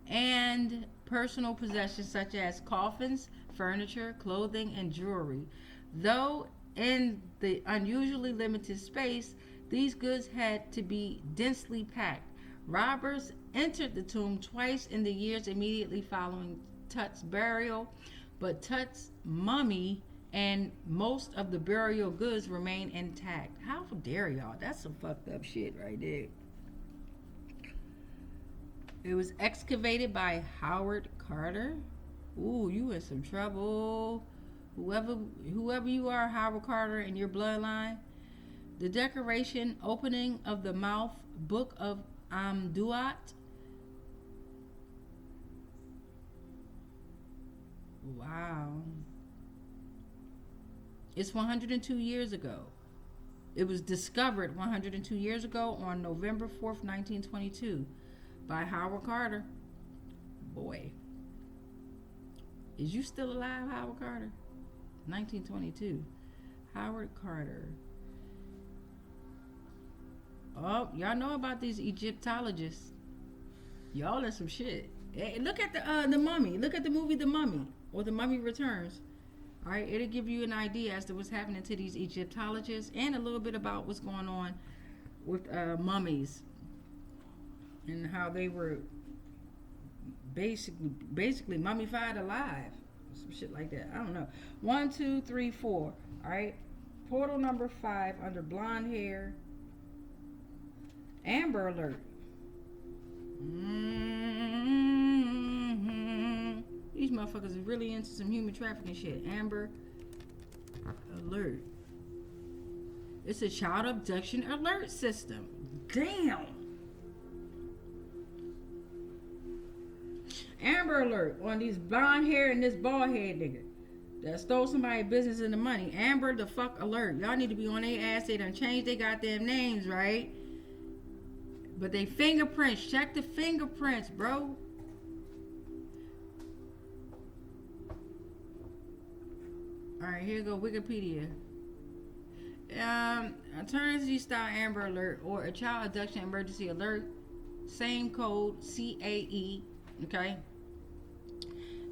and personal possessions such as coffins, furniture, clothing, and jewelry. Though in the unusually limited space, these goods had to be densely packed. Robbers entered the tomb twice in the years immediately following Tut's burial, but Tut's mummy and most of the burial goods remain intact. How dare y'all? That's some fucked up shit right there. It was excavated by Howard Carter. Ooh, you in some trouble. Whoever you are, Howard Carter, and your bloodline. The decoration, opening of the mouth, Book of Amduat. Wow. It's 102 years ago. It was discovered 102 years ago on November 4th, 1922 by Howard Carter. Boy. Is you still alive, Howard Carter? 1922. Howard Carter. Oh, y'all know about these Egyptologists. Y'all are some shit. Hey, look at the Mummy. Look at the movie The Mummy or The Mummy Returns. All right, it'll give you an idea as to what's happening to these Egyptologists and a little bit about what's going on with mummies and how they were basically mummified alive. Some shit like that. I don't know. 1, 2, 3, 4. All right. Portal number 5 under blonde hair. Amber Alert. These motherfuckers are really into some human trafficking shit. Amber Alert. It's a child abduction alert system. Damn. Amber Alert on these blonde hair and this bald head nigga that stole somebody's business and the money. Amber the fuck Alert. Y'all need to be on their ass. They done changed their goddamn names, right? But they fingerprints. Check the fingerprints, bro. Alright, here go Wikipedia. Eternity style Amber Alert or a child abduction emergency alert. Same code, CAE. Okay.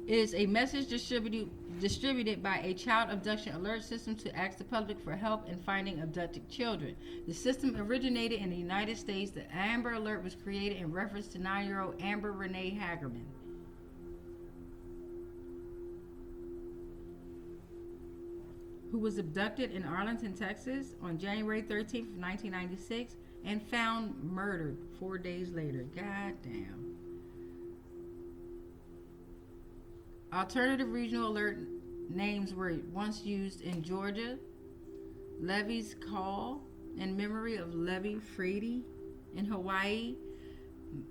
Is a message distributed by a child abduction alert system to ask the public for help in finding abducted children. The system originated in the United States. The Amber Alert was created in reference to 9-year-old Amber Renee Hagerman. Who was abducted in Arlington, Texas on January 13th, 1996 and found murdered 4 days later. God damn. Alternative regional alert names were once used in Georgia. Levy's Call in memory of Levy Frady. In Hawaii,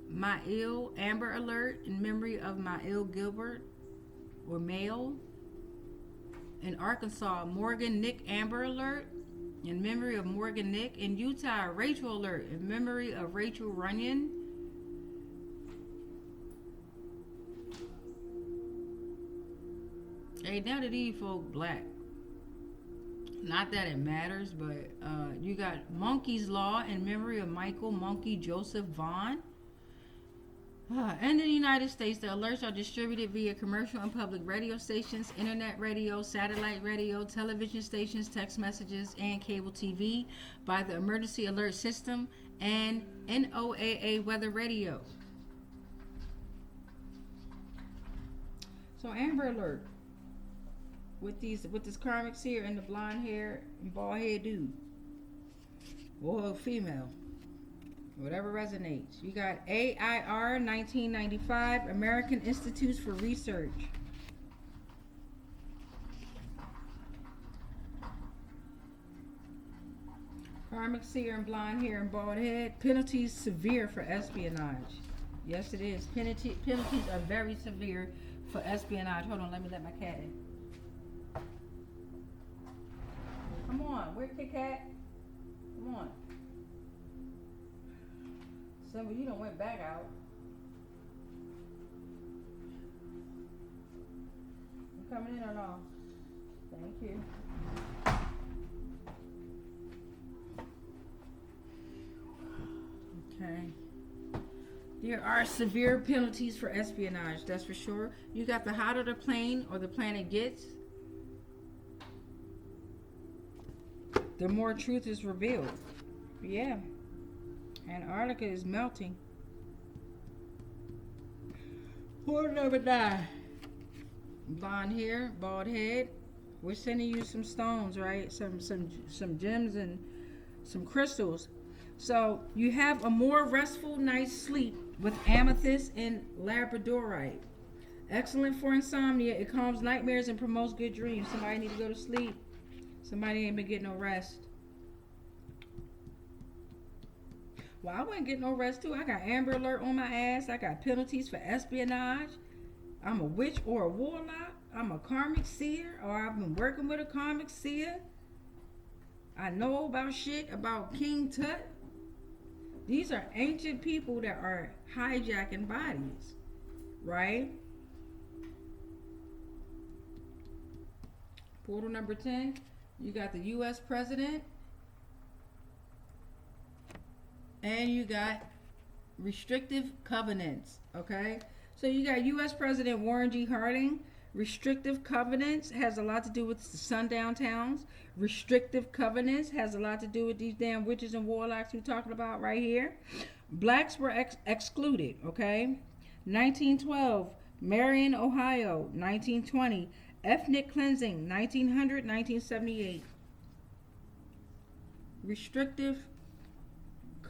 Mail Amber Alert in memory of Mail Gilbert or Mail. In Arkansas, Morgan Nick Amber Alert in memory of Morgan Nick. In Utah, Rachel Alert in memory of Rachel Runyon. Hey, now that these folk black, Not that it matters, but you got Monkey's Law in memory of Michael Monkey Joseph Vaughn. In the United States, the alerts are distributed via commercial and public radio stations, internet radio, satellite radio, television stations, text messages, and cable TV by the Emergency Alert System and NOAA Weather Radio. So Amber Alert with this Karmic Seer and the blonde hair and bald head dude, or female. Whatever resonates. You got AIR 1995, American Institutes for Research. Karmic Seer and blonde hair and bald head. Penalties severe for espionage. Yes, it is. Penalties are very severe for espionage. Hold on, let me let my cat in. Come on, where's Kit Kat? Come on. Some of you done went back out. You coming in or no? Thank you. Okay. There are severe penalties for espionage, that's for sure. You got the hotter the plane or the planet gets, the more truth is revealed. Yeah. Antarctica is melting. Point number 9. Blonde hair, bald head. We're sending you some stones, right? Some gems and some crystals. So you have a more restful night's sleep with amethyst and labradorite. Excellent for insomnia. It calms nightmares and promotes good dreams. Somebody need to go to sleep. Somebody ain't been getting no rest. Well, I wasn't getting no rest too. I got Amber Alert on my ass. I got penalties for espionage. I'm a witch or a warlock. I'm a Karmic Seer, or I've been working with a Karmic Seer. I know about shit about King Tut. These are ancient people that are hijacking bodies, right? Portal number 10, you got the U.S. President. And you got restrictive covenants, okay? So you got U.S. President Warren G. Harding. Restrictive covenants has a lot to do with the sundown towns. Restrictive covenants has a lot to do with these damn witches and warlocks we're talking about right here. Blacks were excluded, okay? 1912, Marion, Ohio. 1920, ethnic cleansing. 1900, 1978. Restrictive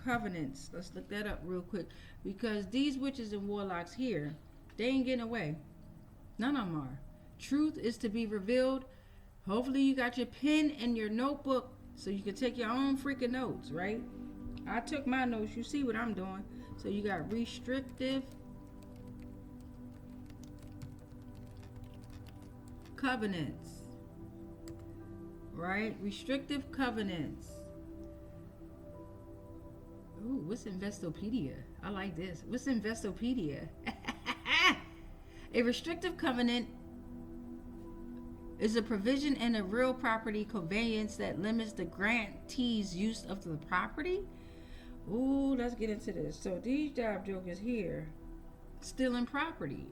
covenants. Let's look that up real quick, because these witches and warlocks here, they ain't getting away. None of them are. Truth is to be revealed. Hopefully you got your pen and your notebook so you can take your own freaking notes, right? I took my notes. You see what I'm doing. So you got restrictive covenants, right? Restrictive covenants. Ooh, what's Investopedia? I like this. What's Investopedia? A restrictive covenant is a provision in a real property conveyance that limits the grantee's use of the property. Ooh, let's get into this. So these job jokers here stealing property.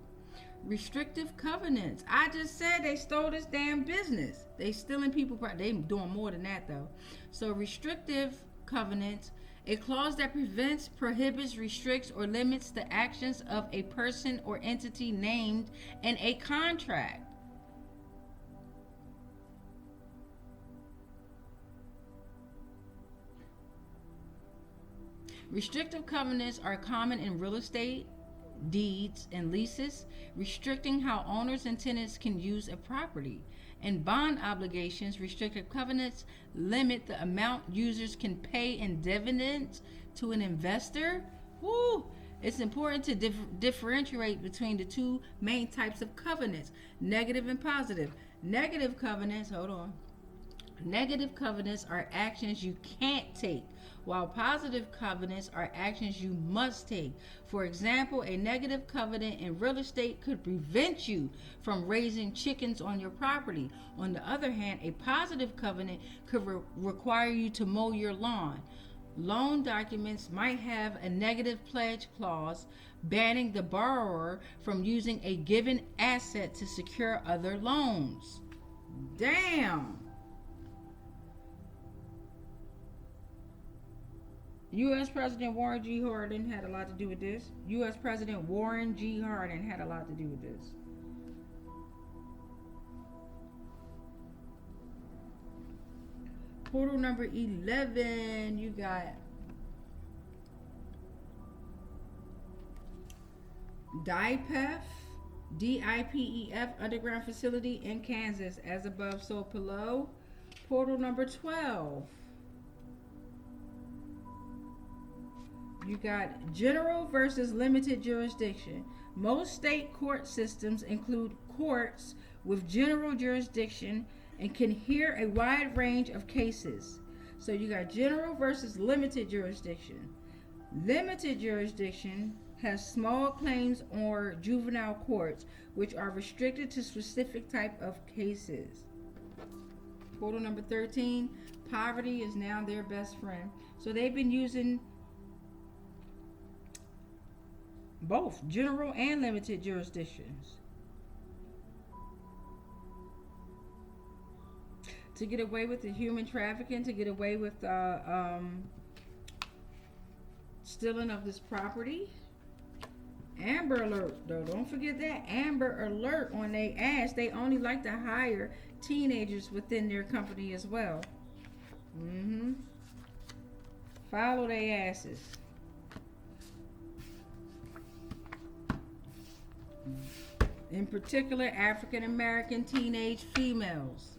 Restrictive covenants. I just said they stole this damn business. They stealing people. They doing more than that though. So restrictive covenants. A clause that prevents, prohibits, restricts, or limits the actions of a person or entity named in a contract. Restrictive covenants are common in real estate, deeds, and leases, restricting how owners and tenants can use a property. In bond obligations, restrictive covenants limit the amount users can pay in dividends to an investor. Woo! It's important to differentiate between the two main types of covenants, negative and positive. Negative covenants, hold on. Negative covenants are actions you can't take, while positive covenants are actions you must take. For example, a negative covenant in real estate could prevent you from raising chickens on your property. On the other hand, a positive covenant could require you to mow your lawn. Loan documents might have a negative pledge clause banning the borrower from using a given asset to secure other loans. Damn. U.S. President Warren G. Harding had a lot to do with this. U.S. President Warren G. Harding had a lot to do with this. Portal number 11, you got DIPEF, DIPEF underground facility in Kansas, as above, so below. Portal number 12. You got general versus limited jurisdiction. Most state court systems include courts with general jurisdiction and can hear a wide range of cases. So you got general versus limited jurisdiction. Limited jurisdiction has small claims or juvenile courts, which are restricted to specific type of cases. Portal number 13, poverty is now their best friend. So they've been using both general and limited jurisdictions to get away with the human trafficking, to get away with stealing of this property. Amber Alert, though, don't forget that. Amber Alert on their ass. They only like to hire teenagers within their company as well. Follow their asses. In particular, African American teenage females.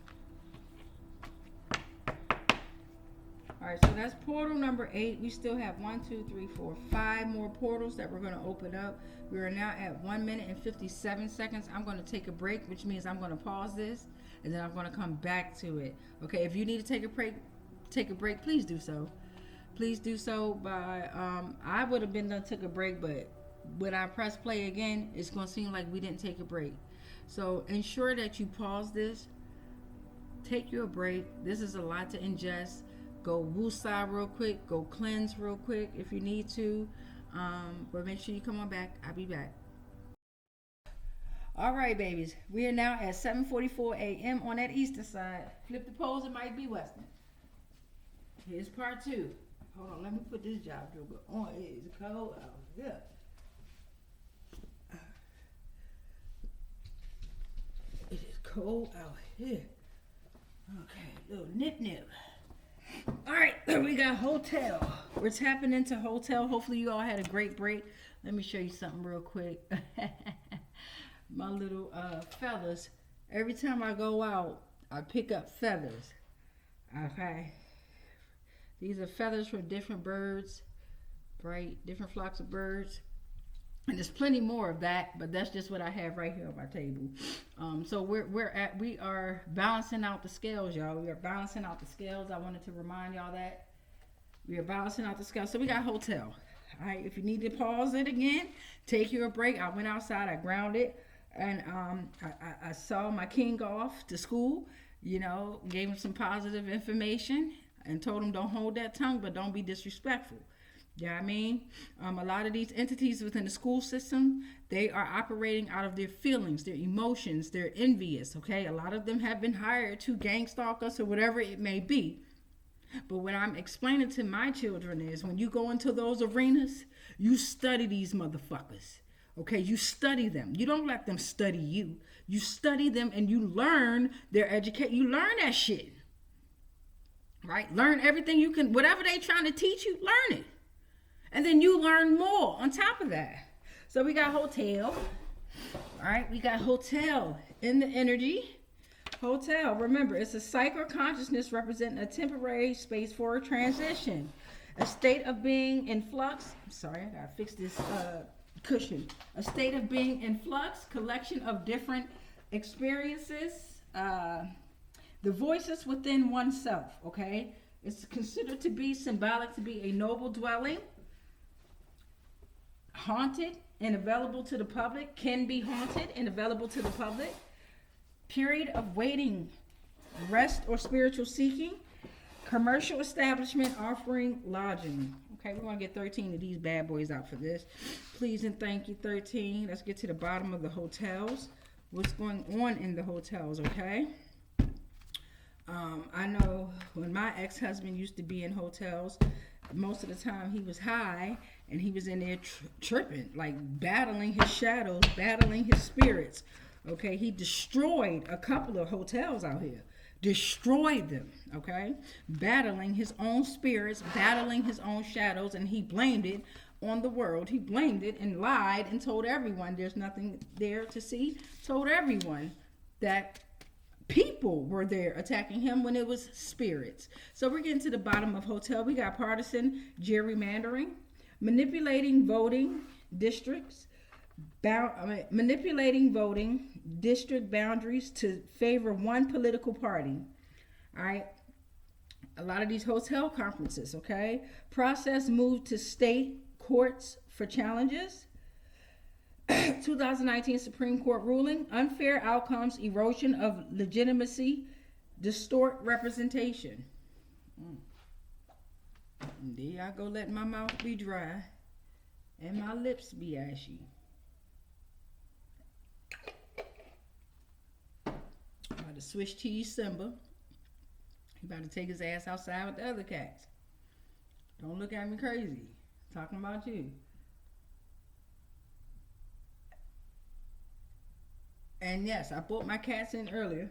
Alright, so that's portal number 8. We still have 5 more portals that we're going to open up. We are now at 1 minute and 57 seconds. I'm going to take a break, which means I'm going to pause this, and then I'm going to come back to it. Okay, if you need to take a break, please do so. Please do so by, I would have been done, took a break, but when I press play again, it's going to seem like we didn't take a break. So ensure that you pause this, take your break. This is a lot to ingest. Go woosah real quick, go cleanse real quick if you need to, but make sure you come on back. I'll be back. All right, babies, we are now at 7:44 a.m. on that eastern side. Flip the poles, it might be western. Here's part 2. Hold on, let me put this job joker on. It is cold out here. It is cold out here. Okay, little nip. All right, we got hotel. We're tapping into hotel. Hopefully you all had a great break. Let me show you something real quick. My little feathers. Every time I go out, I pick up feathers. Okay. These are feathers from different birds, right? Different flocks of birds. And there's plenty more of that, but that's just what I have right here on my table. So we are balancing out the scales, y'all. We are balancing out the scales. I wanted to remind y'all that we are balancing out the scales. So we got hotel. All right, if you need to pause it again, take your break. I went outside, I grounded, and I saw my king off to school. You know, gave him some positive information and told him don't hold that tongue, but don't be disrespectful. You know what I mean? A lot of these entities within the school system, they are operating out of their feelings, their emotions, they're envious, okay? A lot of them have been hired to gang stalk us or whatever it may be. But what I'm explaining to my children is when you go into those arenas, you study these motherfuckers, okay? You study them. You don't let them study you. You study them and you learn their education. You learn that shit, right? Learn everything you can. Whatever they trying to teach you, learn it. And then you learn more on top of that. So we got hotel. All right, we got hotel in the energy. Hotel, remember, it's a psycho consciousness representing a temporary space for a transition. A state of being in flux. I'm sorry, I gotta fix this cushion. A state of being in flux, collection of different experiences, The voices within oneself, okay? It's considered to be symbolic to be a noble dwelling, haunted and available to the public, can be haunted and available to the public. Period of waiting, rest or spiritual seeking. Commercial establishment offering lodging. Okay, we're going to get 13 of these bad boys out for this. Please and thank you, 13. Let's get to the bottom of the hotels. What's going on in the hotels, okay? I know when my ex-husband used to be in hotels, most of the time he was high and he was in there tripping, like battling his shadows, battling his spirits. Okay, he destroyed a couple of hotels out here. Destroyed them, okay? Battling his own spirits, battling his own shadows, and he blamed it on the world. He blamed it and lied and told everyone there's nothing there to see. Told everyone that people were there attacking him when it was spirits. So we're getting to the bottom of hotel. We got partisan gerrymandering, manipulating voting districts, manipulating voting district boundaries to favor one political party. All right. A lot of these hotel conferences, okay? Process moved to state courts for challenges. 2019 Supreme Court ruling, unfair outcomes, erosion of legitimacy, distort representation. There I go letting my mouth be dry and my lips be ashy. About to Swiss cheese Simba. He about to take his ass outside with the other cats. Don't look at me crazy. Talking about you. And yes, I brought my cats in earlier.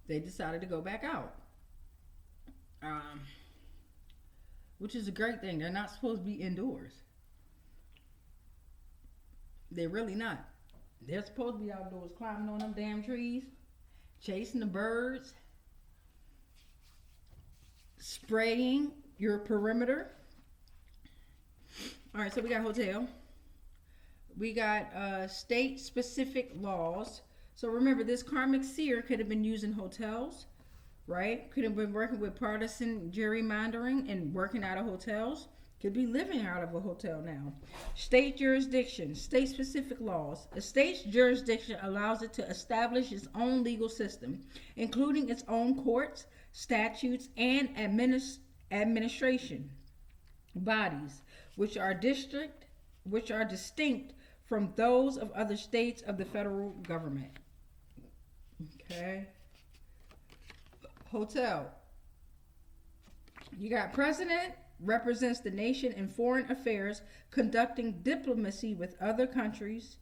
They decided to go back out. Which is a great thing. They're not supposed to be indoors. They're really not. They're supposed to be outdoors climbing on them damn trees, chasing the birds, spraying your perimeter. All right, so we got hotel. We got state-specific laws. So remember, this Karmic Seer could have been used in hotels, right? Could have been working with partisan gerrymandering and working out of hotels. Could be living out of a hotel now. State jurisdiction, state-specific laws. A state's jurisdiction allows it to establish its own legal system, including its own courts, statutes, and administration bodies, which are distinct from those of other states of the federal government. Okay. Hotel. You got president, represents the nation in foreign affairs, conducting diplomacy with other countries,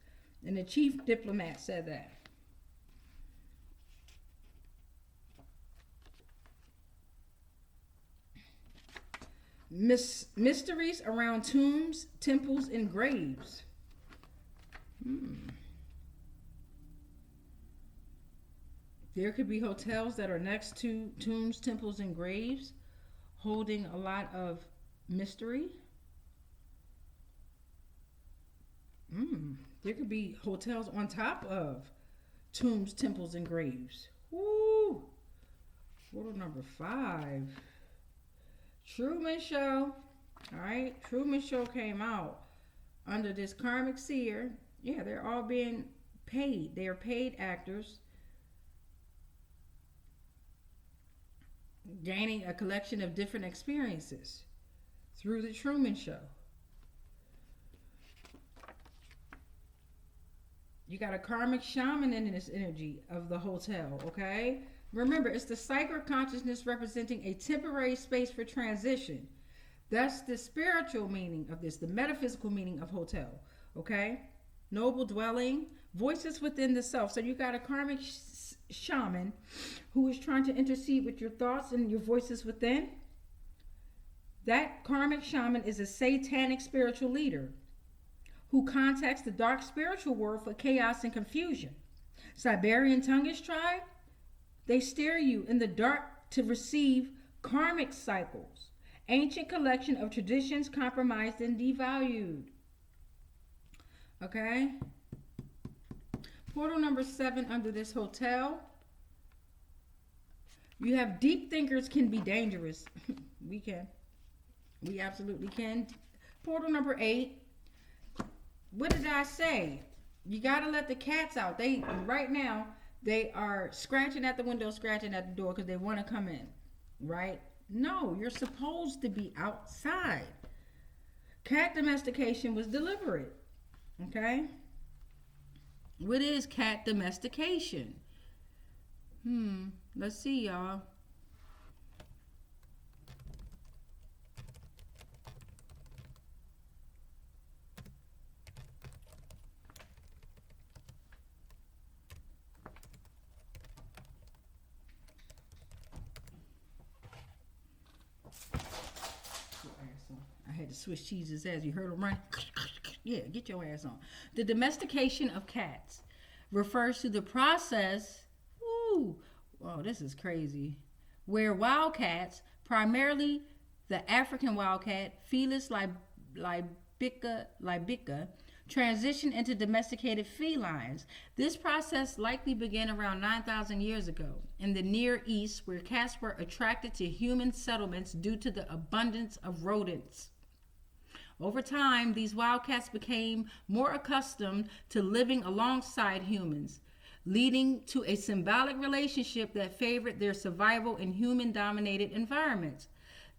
and the chief diplomat said that. Mysteries around tombs, temples, and graves. There could be hotels that are next to tombs, temples, and graves, holding a lot of mystery. There could be hotels on top of tombs, temples, and graves. Woo! Photo number 5. Truman Show. All right, Truman Show came out under this Karmic Seer. Yeah, they're all being paid. They are paid actors, gaining a collection of different experiences through the Truman Show. You got a karmic shaman in this energy of the hotel, okay? Remember, it's the psychic consciousness representing a temporary space for transition. That's the spiritual meaning of this, the metaphysical meaning of hotel, okay? Noble dwelling, voices within the self. So you got a karmic shaman who is trying to intercede with your thoughts and your voices within. That karmic shaman is a satanic spiritual leader who contacts the dark spiritual world for chaos and confusion. Siberian Tungish tribe, they steer you in the dark to receive karmic cycles, ancient collection of traditions compromised and devalued. Okay? Portal number 7 under this hotel. You have deep thinkers can be dangerous. We can. We absolutely can. Portal number 8. What did I say? You gotta let the cats out. They right now they are scratching at the window, scratching at the door because they want to come in. Right? No, you're supposed to be outside. Cat domestication was deliberate. Okay? What is cat domestication? Let's see, y'all. I had to switch cheeses as you heard him run. Yeah, get your ass on. The domestication of cats refers to the process. Woo! Oh, this is crazy. Where wildcats, primarily the African wildcat, Felis libica, transition into domesticated felines. This process likely began around 9,000 years ago in the Near East, where cats were attracted to human settlements due to the abundance of rodents. Over time, these wildcats became more accustomed to living alongside humans, leading to a symbiotic relationship that favored their survival in human-dominated environments.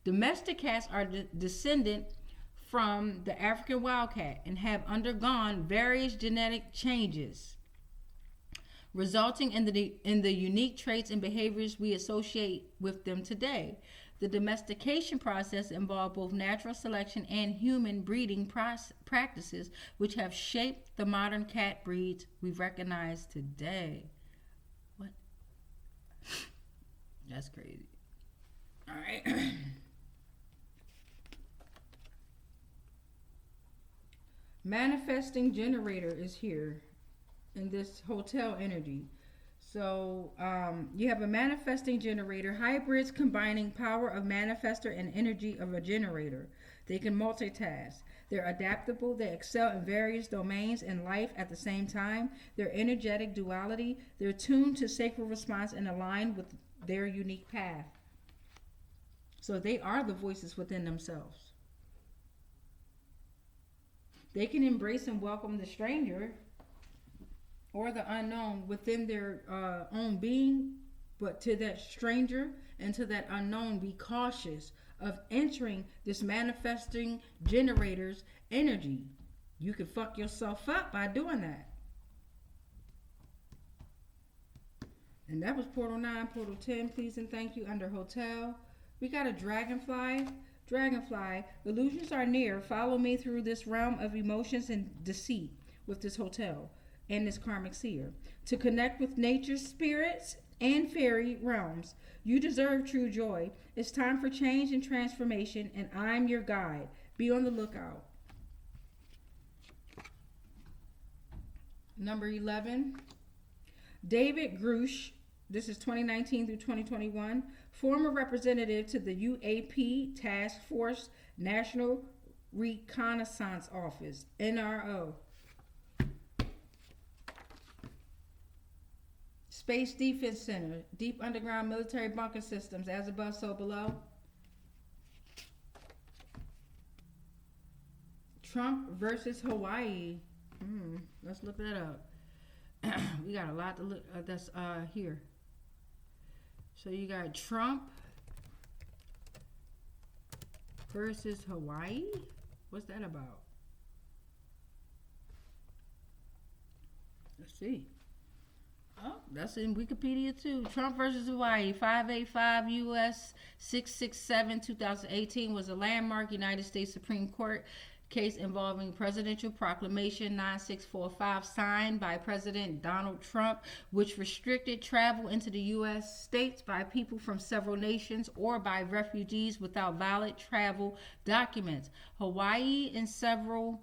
Domestic cats are descendant from the African wildcat and have undergone various genetic changes, resulting in the unique traits and behaviors we associate with them today. The domestication process involved both natural selection and human breeding practices, which have shaped the modern cat breeds we recognize today. What? That's crazy. All right. Manifesting generator is here in this hotel energy. So you have a manifesting generator, hybrids combining power of manifestor and energy of a generator. They can multitask. They're adaptable. They excel in various domains in life at the same time. Their energetic duality. They're tuned to sacred response and aligned with their unique path. So they are the voices within themselves. They can embrace and welcome the stranger or the unknown within their own being, but to that stranger and to that unknown, be cautious of entering this manifesting generator's energy. You can fuck yourself up by doing that. And that was Portal 9, Portal 10, please and thank you, under Hotel. We got a dragonfly. Dragonfly, illusions are near. Follow me through this realm of emotions and deceit with this hotel and this Karmic Seer. To connect with nature's spirits and fairy realms. You deserve true joy. It's time for change and transformation, and I'm your guide. Be on the lookout. Number 11, David Grush. This is 2019 through 2021. Former representative to the UAP Task Force National Reconnaissance Office, NRO. Space Defense Center, deep underground military bunker systems, as above, so below. Trump versus Hawaii. Let's look that up. We got a lot to look at. That's here. So you got Trump versus Hawaii. What's that about? Let's see. Oh, that's in Wikipedia too. Trump versus Hawaii, 585 U.S. 667, 2018 was a landmark United States Supreme Court case involving Presidential Proclamation 9645 signed by President Donald Trump, which restricted travel into the U.S. states by people from several nations or by refugees without valid travel documents. Hawaii and several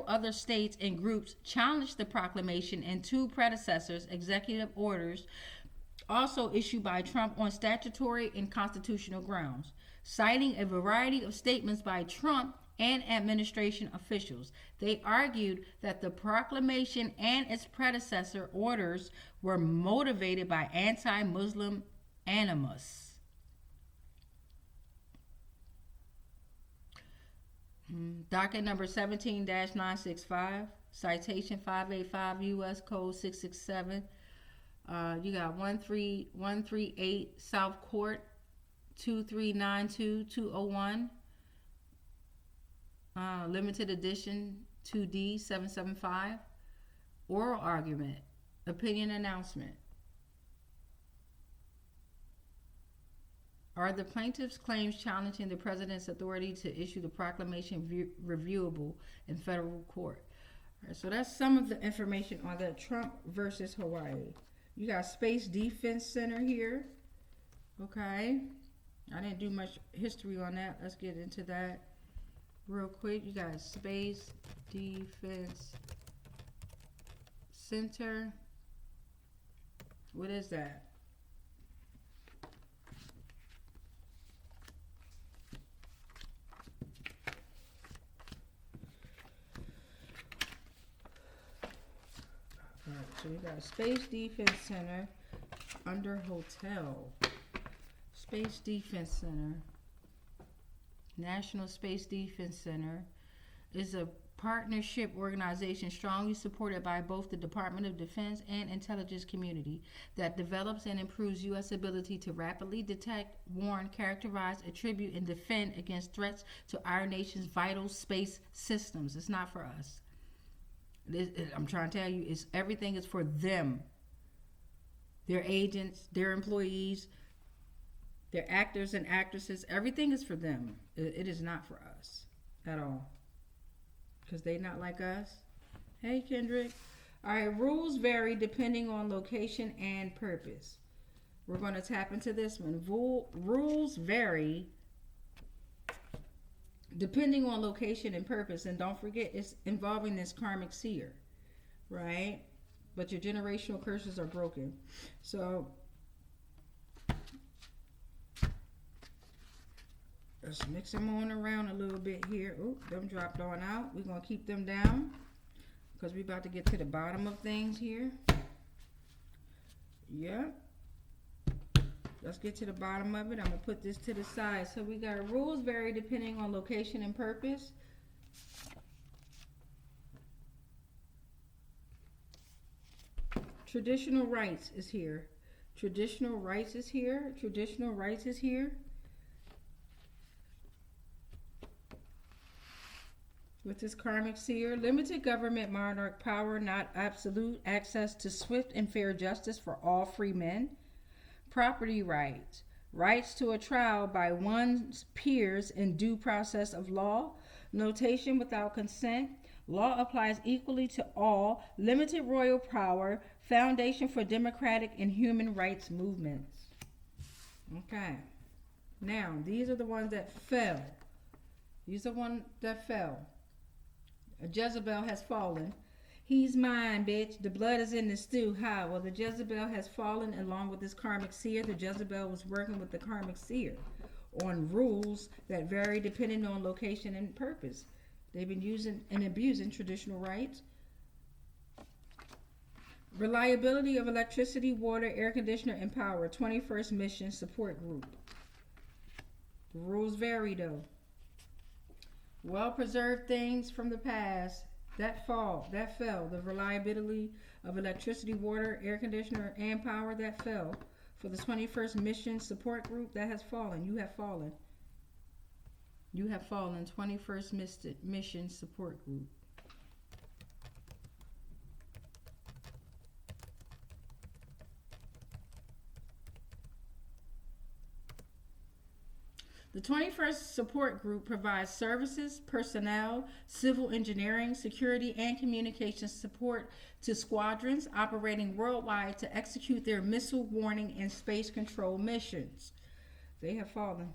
other states and groups challenged the proclamation and two predecessors executive orders also issued by Trump on statutory and constitutional grounds. Citing a variety of statements by Trump and administration officials. They argued that the proclamation and its predecessor orders were motivated by anti-Muslim animus. Docket number 17-965, citation 585 U.S. Code 667. You got 13138 South Court 2392-201. Limited edition 2D 775. Oral argument. Opinion announcement. Are the plaintiff's claims challenging the president's authority to issue the proclamation reviewable in federal court? All right, so that's some of the information on the Trump versus Hawaii. You got Space Defense Center here. Okay. I didn't do much history on that. Let's get into that real quick. You got Space Defense Center. What is that? All right, so we got Space Defense Center under hotel. Space Defense Center, National Space Defense Center, is a partnership organization strongly supported by both the Department of Defense and intelligence community that develops and improves U.S. ability to rapidly detect, warn, characterize, attribute, and defend against threats to our nation's vital space systems. It's not for us. I'm trying to tell you, everything is for them. Their agents, their employees, their actors and actresses, everything is for them. It is not for us at all. Because they not like us. Hey, Kendrick. All right, rules vary depending on location and purpose. We're going to tap into this one. Rules vary depending on location and purpose. And don't forget, it's involving this Karmic Seer, right? But your generational curses are broken. So let's mix them on around a little bit here. Oh, them dropped on out. We're going to keep them down because we're about to get to the bottom of things here. Yeah. Let's get to the bottom of it. I'm going to put this to the side. So we got rules vary depending on location and purpose. Traditional rights is here. Traditional rights is here. Traditional rights is here. With this Karmic Seer, limited government monarch power, not absolute, access to swift and fair justice for all free men. Property rights, rights to a trial by one's peers in due process of law. Notation without consent. Law applies equally to all. Limited royal power. Foundation for democratic and human rights movements. Okay. Now, these are the ones that fell. These are the ones that fell. Jezebel has fallen. He's mine, bitch. The blood is in the stew. How? Well, the Jezebel has fallen along with this Karmic Seer. The Jezebel was working with the Karmic Seer on rules that vary depending on location and purpose. They've been using and abusing traditional rights. Reliability of electricity, water, air conditioner, and power. 21st Mission Support Group. The rules vary, though. Well-preserved things from the past. That fell. The reliability of electricity, water, air conditioner, and power, that fell. For the 21st Mission Support Group, that has fallen. You have fallen. You have fallen. 21st Mission Support Group. The 21st Support Group provides services, personnel, civil engineering, security, and communications support to squadrons operating worldwide to execute their missile warning and space control missions. They have fallen.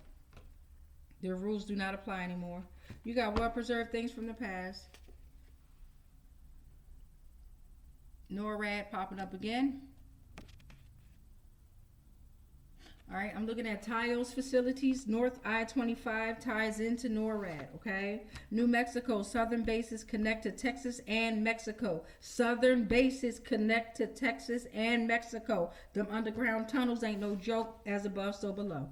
Their rules do not apply anymore. You got well-preserved things from the past. NORAD popping up again. All right, I'm looking at Taos facilities. North I-25 ties into NORAD, okay? New Mexico, southern bases connect to Texas and Mexico. Southern bases connect to Texas and Mexico. Them underground tunnels ain't no joke. As above, so below.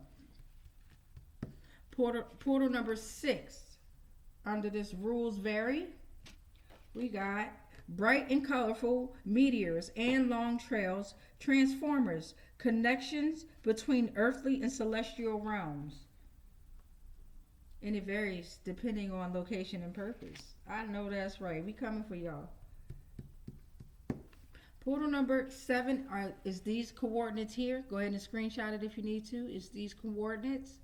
Portal number 6. Under this rules vary. We got bright and colorful meteors and long trails, transformers, connections between earthly and celestial realms. And it varies depending on location and purpose. I know that's right. We coming for y'all. Portal number 7 is these coordinates here. Go ahead and screenshot it if you need to. It's these coordinates.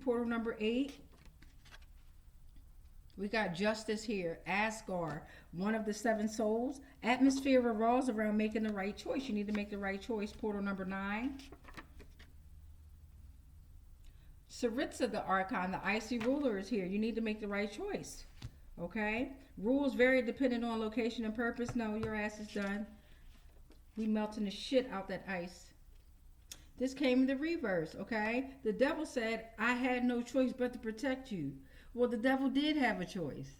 Portal number 8. We got justice here. Asgard, one of the 7 souls. Atmosphere revolves around making the right choice. You need to make the right choice. Portal number 9. Saritsa, the Archon, the icy ruler, is here. You need to make the right choice. Okay? Rules vary depending on location and purpose. No, your ass is done. We melting the shit out that ice. This came in the reverse, okay? The devil said, I had no choice but to protect you. Well, the devil did have a choice,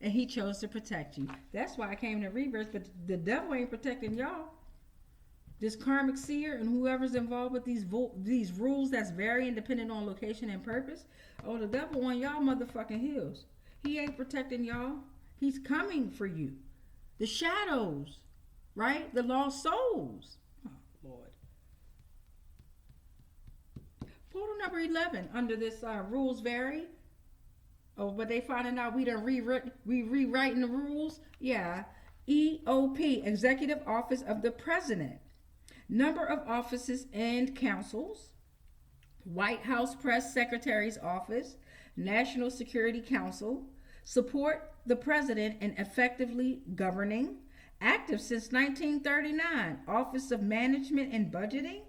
and he chose to protect you. That's why I came in the reverse, but the devil ain't protecting y'all. This Karmic Seer and whoever's involved with these rules that's varying depending on location and purpose, oh, the devil on y'all motherfucking heels. He ain't protecting y'all. He's coming for you. The shadows, right? The lost souls. Oh, Lord. Portal number 11 under this rules vary. Oh, but they finding out we rewriting the rules? Yeah. EOP, Executive Office of the President. Number of offices and councils. White House Press Secretary's Office. National Security Council. Support the President in effectively governing. Active since 1939. Office of Management and Budgeting.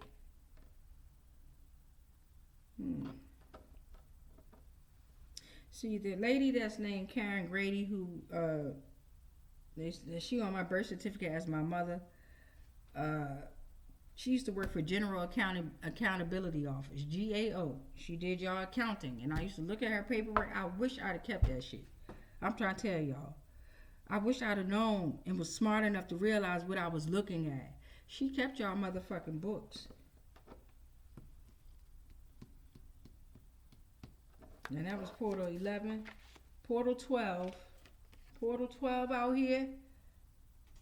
See, the lady that's named Karen Grady, who she on my birth certificate as my mother, she used to work for General Accountability Office, GAO. She did y'all accounting, and I used to look at her paperwork. I wish I'd have kept that shit. I'm trying to tell y'all. I wish I'd have known and was smart enough to realize what I was looking at. She kept y'all motherfucking books. And that was Portal 11. Portal 12. Portal 12 out here.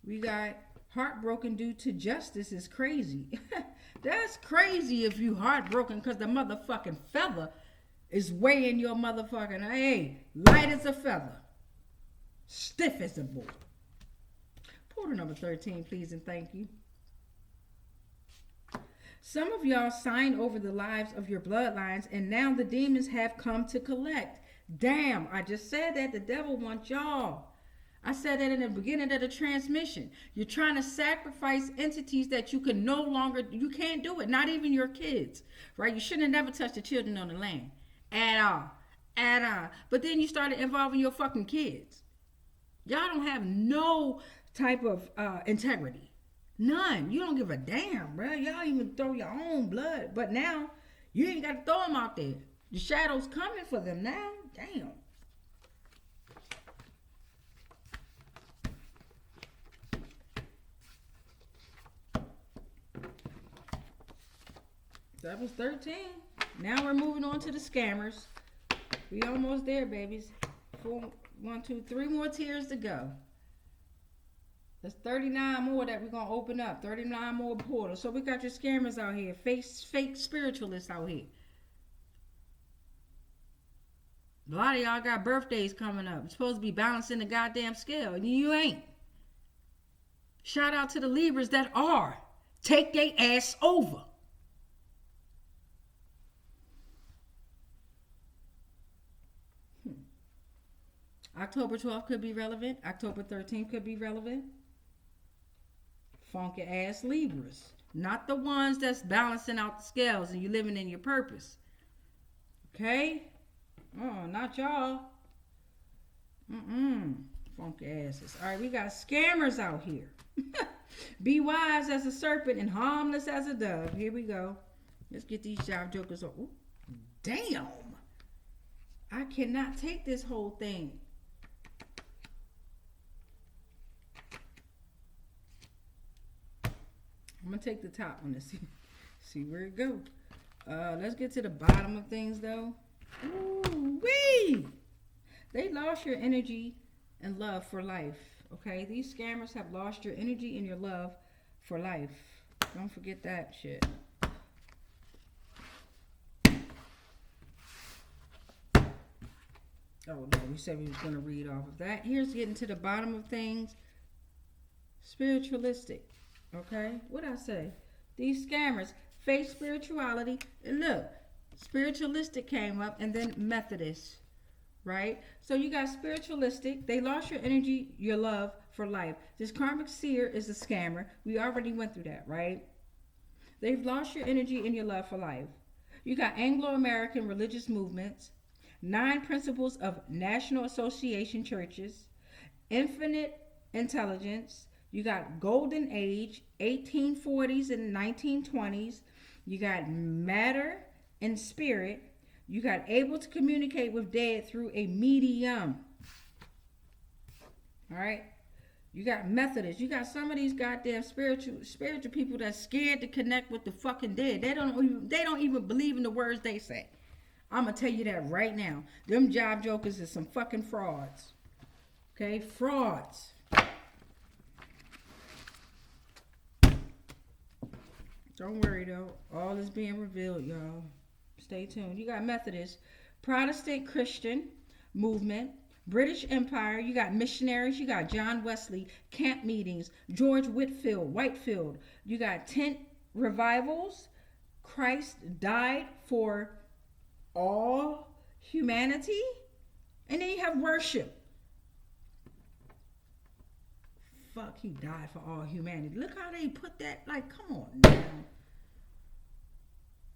We got heartbroken due to justice is crazy. That's crazy if you heartbroken because the motherfucking feather is weighing your motherfucking, hey, light as a feather. Stiff as a board. Portal number 13, please and thank you. Some of y'all signed over the lives of your bloodlines, and now the demons have come to collect. Damn, I just said that. The devil wants y'all. I said that in the beginning of the transmission. You're trying to sacrifice entities that you can no longer, you can't do it. Not even your kids, right? You shouldn't have never touched the children on the land. At all. At all. But then you started involving your fucking kids. Y'all don't have no type of integrity. None. You don't give a damn, bro. Y'all even throw your own blood. But now, you ain't got to throw them out there. The shadow's coming for them now. Damn. That was 13. Now we're moving on to the scammers. We almost there, babies. 4, 1, 2, 3 more tiers to go. There's 39 more that we're going to open up. 39 more portals. So we got your scammers out here. Fake spiritualists out here. A lot of y'all got birthdays coming up. You're supposed to be balancing the goddamn scale. And you ain't. Shout out to the Libras that are. Take their ass over. October 12th could be relevant. October 13th could be relevant. Funky ass Libras. Not the ones that's balancing out the scales and you living in your purpose. Okay? Oh, not y'all. Funky asses. All right, we got scammers out here. Be wise as a serpent and harmless as a dove. Here we go. Let's get these job jokers on. Ooh, damn. I cannot take this whole thing. I'm gonna take the top one and see where it goes. Let's get to the bottom of things though. Ooh wee! They lost your energy and love for life. Okay, these scammers have lost your energy and your love for life. Don't forget that shit. Oh no, we said we was gonna read off of that. Here's getting to the bottom of things. Spiritualistic. Okay, what I say? These scammers, fake spirituality. And look, spiritualistic came up, and then Methodist, right? So you got spiritualistic. They lost your energy, your love for life. This Karmic Seer is a scammer. We already went through that, right? They've lost your energy and your love for life. You got Anglo-American religious movements, 9 principles of National Association churches, infinite intelligence. You got Golden Age, 1840s and 1920s. You got matter and spirit. You got able to communicate with dead through a medium. All right. You got Methodists. You got some of these goddamn spiritual people that's scared to connect with the fucking dead. They don't even believe in the words they say. I'm gonna tell you that right now. Them job jokers is some fucking frauds. Okay, frauds. Don't worry though, all is being revealed, y'all. Stay tuned. You got Methodist, Protestant Christian movement, British Empire. You got missionaries. You got John Wesley, camp meetings, George Whitefield. You got tent revivals. Christ died for all humanity. And then you have worship. Fuck, he died for all humanity. Look how they put that. Like, come on now.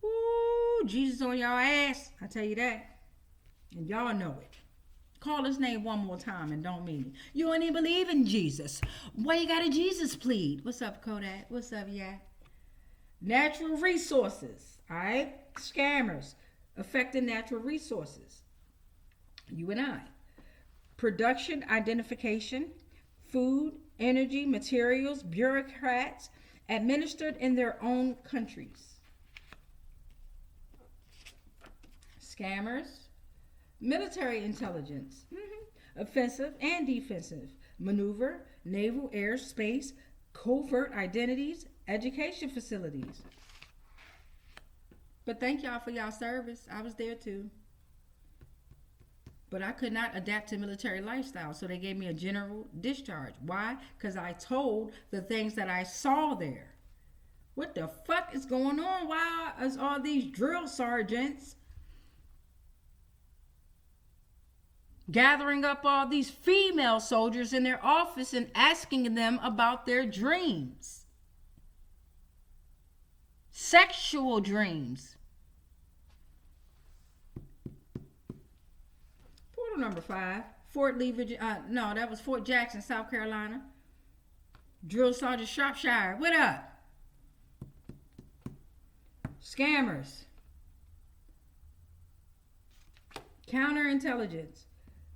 Ooh, Jesus on y'all ass. I tell you that. And y'all know it. Call his name one more time and don't mean it. You don't even believe in Jesus. Why you got a Jesus plead? What's up, Kodak? What's up, yeah? Natural resources. All right? Scammers affecting natural resources. You and I. Production identification. Food, energy, materials, bureaucrats administered in their own countries. Scammers, military intelligence, offensive and defensive, maneuver, naval, air, space, covert identities, education facilities. But thank y'all for y'all service. I was there too. But I could not adapt to military lifestyle, so they gave me a general discharge. Why? Because I told the things that I saw there. What the fuck is going on? Why is all these drill sergeants gathering up all these female soldiers in their office and asking them about their dreams? Sexual dreams. Number 5, Fort Lee, Virginia. No, that was Fort Jackson, South Carolina. Drill Sergeant Shropshire. What up? Scammers. Counterintelligence.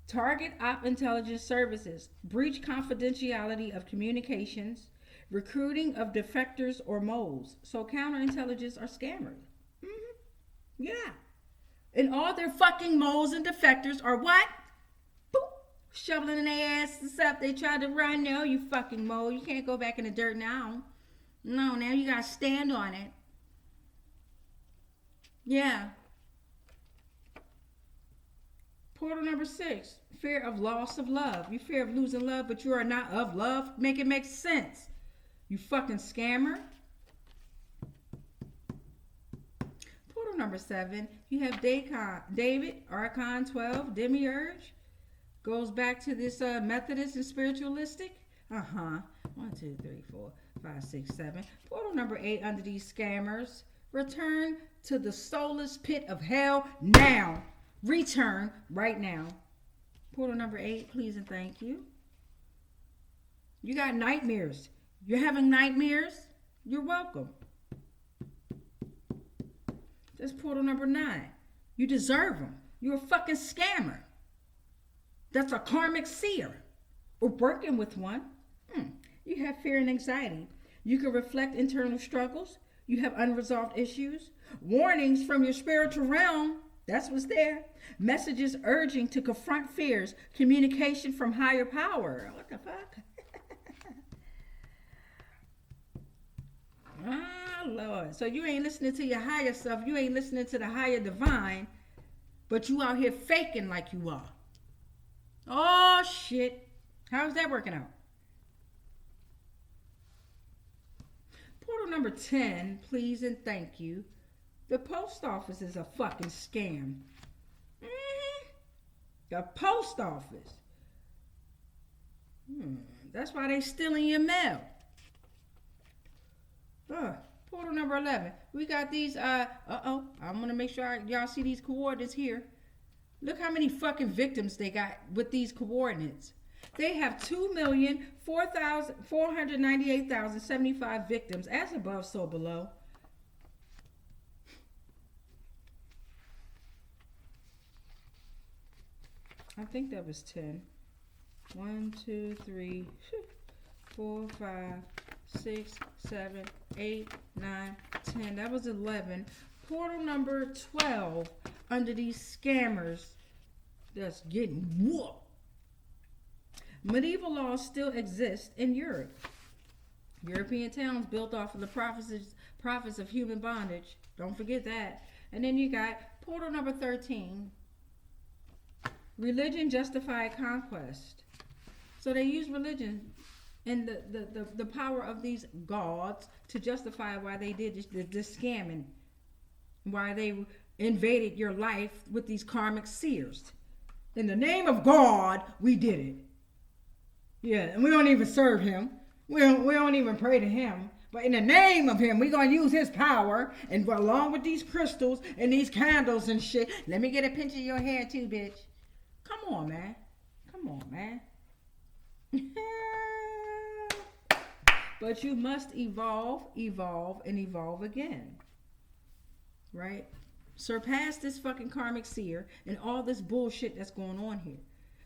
Target op intelligence services. Breach confidentiality of communications. Recruiting of defectors or moles. So counterintelligence are scammers. Yeah. And all their fucking moles and defectors are what? Boop. Shoveling in their asses up. They tried to run. No, you fucking mole. You can't go back in the dirt now. No, now you gotta stand on it. Yeah. Portal number 6. Fear of loss of love. You fear of losing love, but you are not of love. Make it make sense. You fucking scammer. Number 7, you have David, Archon 12, Demiurge. Goes back to this Methodist and spiritualistic. 1, 2, 3, 4, 5, 6, 7. Portal number 8 under these scammers. Return to the soulless pit of hell now. Return right now. Portal number 8, please and thank you. You got nightmares. You're having nightmares? You're welcome. That's portal number 9. You deserve them. You're a fucking scammer. That's a karmic seer. Or working with one. You have fear and anxiety. You can reflect internal struggles. You have unresolved issues. Warnings from your spiritual realm. That's what's there. Messages urging to confront fears. Communication from higher power. What the fuck? Ah, Lord. So you ain't listening to your higher self. You ain't listening to the higher divine. But you out here faking like you are. Oh, shit. How's that working out? Portal number 10, please and thank you. The post office is a fucking scam. The post office. That's why they stealing your mail. Portal number 11. We got these, I'm going to make sure y'all see these coordinates here. Look how many fucking victims they got with these coordinates. They have 2,498,075 victims, as above, so below. I think that was 10. 1, 2, 3, 4, 5, 6, 7, 8, 9, 10. That was 11. Portal number 12 under these scammers that's getting whooped. Medieval laws still exist in Europe. European towns built off of the profits of human bondage. Don't forget that. And then you got portal number 13. Religion justified conquest. So they use religion and the power of these gods to justify why they did this scamming. Why they invaded your life with these karmic seers. In the name of God, we did it. Yeah, and we don't even serve him. We don't even pray to him. But in the name of him, we're going to use his power. And along with these crystals and these candles and shit. Let me get a pinch of your hair too, bitch. Come on, man. Come on, man. But you must evolve, and evolve again. Right? Surpass this fucking karmic seer and all this bullshit that's going on here.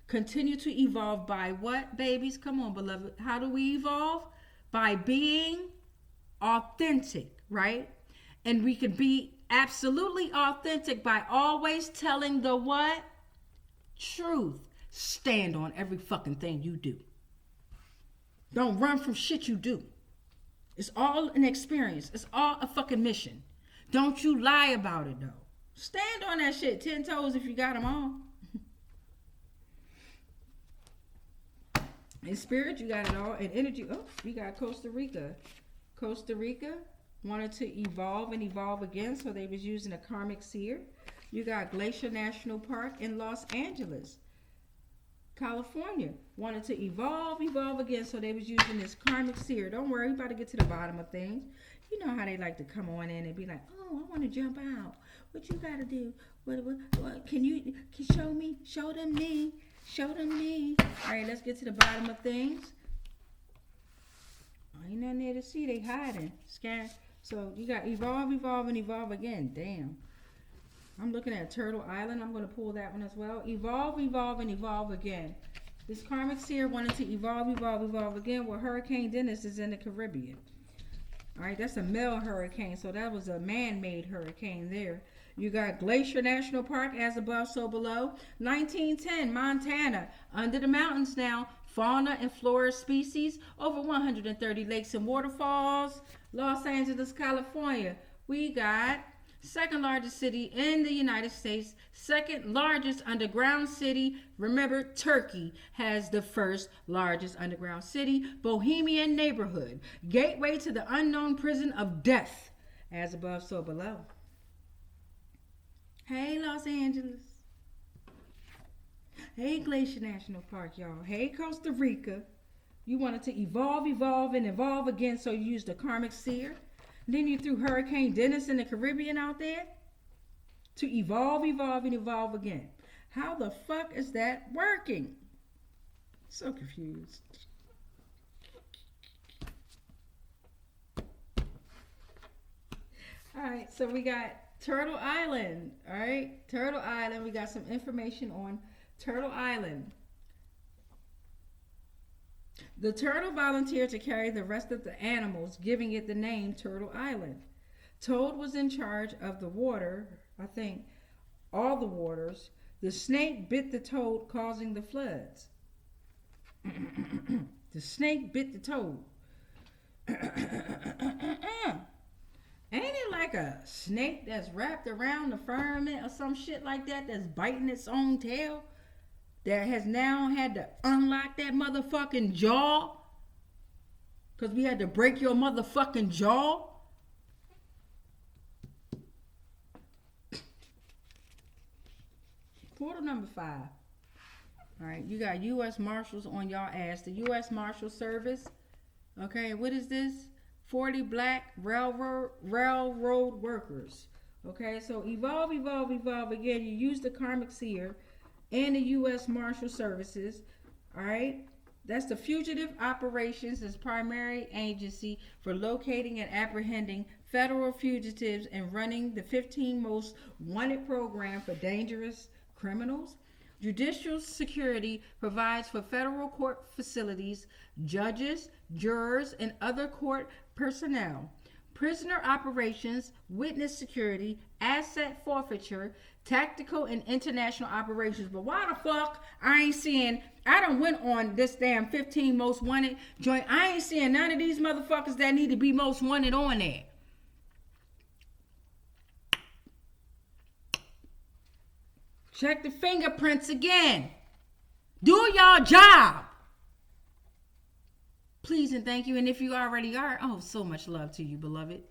Continue to evolve by what, babies? Come on, beloved. How do we evolve? By being authentic, right? And we can be absolutely authentic by always telling the what? Truth. Stand on every fucking thing you do. Don't run from shit you do. It's all an experience. It's all a fucking mission. Don't you lie about it, though. Stand on that shit. 10 toes if you got them on. In spirit, you got it all. In energy, you got Costa Rica. Costa Rica wanted to evolve and evolve again, so they was using a karmic seer. You got Glacier National Park in Los Angeles. California wanted to evolve again, so they was using this karmic seer. Don't worry, we about to get to the bottom of things. You know how they like to come on in and be like, oh, I want to jump out. What you got to do? What can you show me? Show them me. Show them me. All right, let's get to the bottom of things. Ain't nothing there to see. They hiding. Scared. So you got evolve, and evolve again. Damn. I'm looking at Turtle Island. I'm going to pull that one as well. Evolve, and evolve again. This karmic seer wanted to evolve again. Well, Hurricane Dennis is in the Caribbean. All right, that's a male hurricane. So that was a man-made hurricane there. You got Glacier National Park, as above, so below. 1910, Montana, under the mountains now. Fauna and flora species, over 130 lakes and waterfalls. Los Angeles, California, we got second largest city in the United States, second largest underground city. Remember, Turkey has the first largest underground city. Bohemian neighborhood, gateway to the unknown prison of death, as above, so below. Hey, Los Angeles. Hey, Glacier National Park, y'all. Hey, Costa Rica. You wanted to evolve, and evolve again, so you used the karmic seer. Then you threw Hurricane Dennis in the Caribbean out there to evolve, and evolve again. How the fuck is that working? So confused. All right, so we got Turtle Island. All right, Turtle Island. We got some information on Turtle Island. The turtle volunteered to carry the rest of the animals, giving it the name Turtle Island. Toad was in charge of the water, I think, all the waters. The snake bit the toad, causing the floods. The snake bit the toad. Ain't it like a snake that's wrapped around the firmament or some shit like that, that's biting its own tail, that has now had to unlock that motherfucking jaw? Because we had to break your motherfucking jaw? Portal number 5. All right, you got U.S. Marshals on y'all ass. The U.S. Marshal Service. Okay, what is this? 40 black railroad workers. Okay, so evolve. Again, you use the Karmic Seer and the U.S. Marshal Services. All right, that's the Fugitive Operations, is primary agency for locating and apprehending federal fugitives and running the 15 most wanted program for dangerous criminals. Judicial security provides for federal court facilities, judges, jurors, and other court personnel. Prisoner operations, witness security, asset forfeiture, tactical and international operations. But why the fuck I done went on this damn 15 most wanted joint. I ain't seeing none of these motherfuckers that need to be most wanted on there. Check the fingerprints again. Do y'all job. Please and thank you. And if you already are, oh, so much love to you, beloved.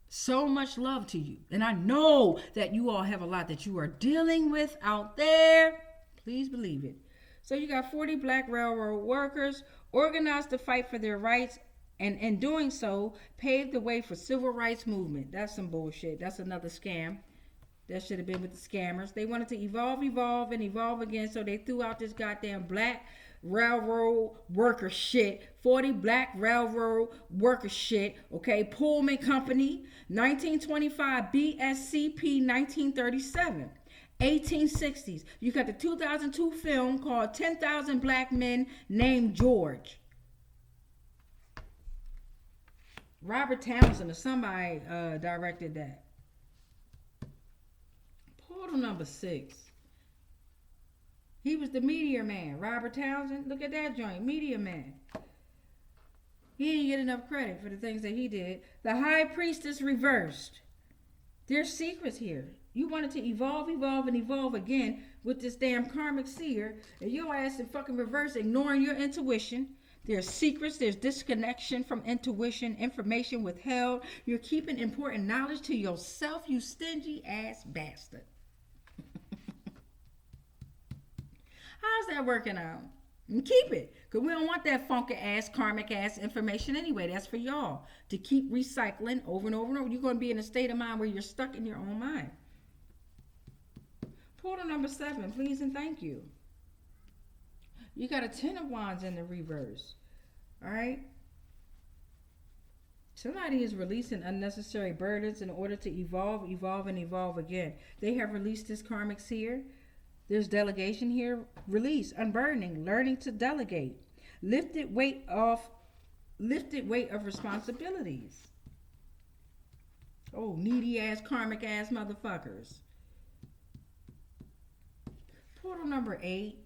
So much love to you. And I know that you all have a lot that you are dealing with out there. Please believe it. So you got 40 black railroad workers organized to fight for their rights, and in doing so, paved the way for civil rights movement. That's some bullshit. That's another scam. That should have been with the scammers. They wanted to evolve again, so they threw out this goddamn black railroad worker shit. 40 black railroad worker shit. Okay, Pullman Company, 1925, BSCP 1937. 1860s. You got the 2002 film called 10,000 Black Men Named George. Robert Townsend or somebody directed that. Portal number 6. He was the Meteor Man. Robert Townsend. Look at that joint. Meteor Man. He didn't get enough credit for the things that he did. The High Priestess reversed. There's secrets here. You wanted to evolve again with this damn Karmic Seer, and your ass in fucking reverse, ignoring your intuition. There's secrets, there's disconnection from intuition, information withheld. You're keeping important knowledge to yourself, you stingy ass bastard. How's that working out? And keep it, because we don't want that funky ass, karmic ass information anyway. That's for y'all to keep recycling over and over and over. You're going to be in a state of mind where you're stuck in your own mind. Portal number 7, please and thank you. You got a 10 of Wands in the reverse. All right. Somebody is releasing unnecessary burdens in order to evolve again. They have released this Karmic Seer. There's delegation here. Release, unburdening, learning to delegate. Lifted weight of responsibilities. Oh, needy ass, karmic ass motherfuckers. Portal number 8.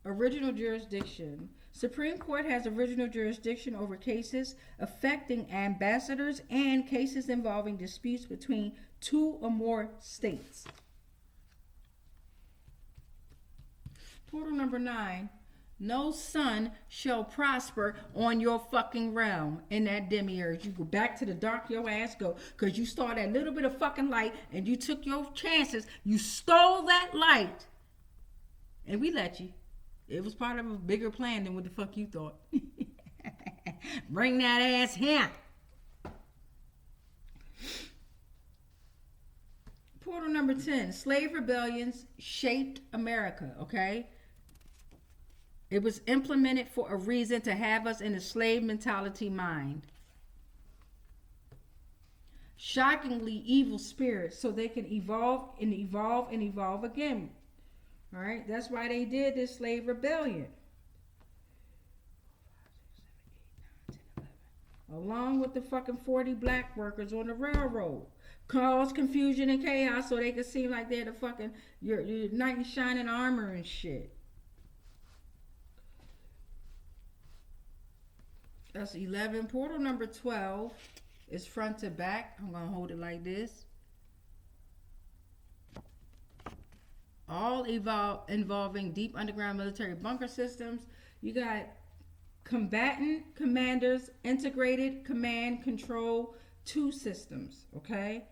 Original jurisdiction. Supreme Court has original jurisdiction over cases affecting ambassadors and cases involving disputes between 2 or more states. Portal number 9. No son shall prosper on your fucking realm in that Demiurge. You go back to the dark, your ass go. Because you saw that little bit of fucking light and you took your chances. You stole that light. And we let you. It was part of a bigger plan than what the fuck you thought. Bring that ass here. Portal number 10. Slave rebellions shaped America, okay? It was implemented for a reason, to have us in a slave mentality mind. shockingly evil spirits so they can evolve and evolve and evolve again. All right, that's why they did this slave rebellion. Along with the fucking 40 black workers on the railroad. Cause confusion and chaos so they could seem like they're the fucking your knight in shining armor and shit. That's 11. Portal number 12 is front to back. I'm going to hold it like this. All involving deep underground military bunker systems. You got combatant commanders, integrated command control 2 systems. Okay.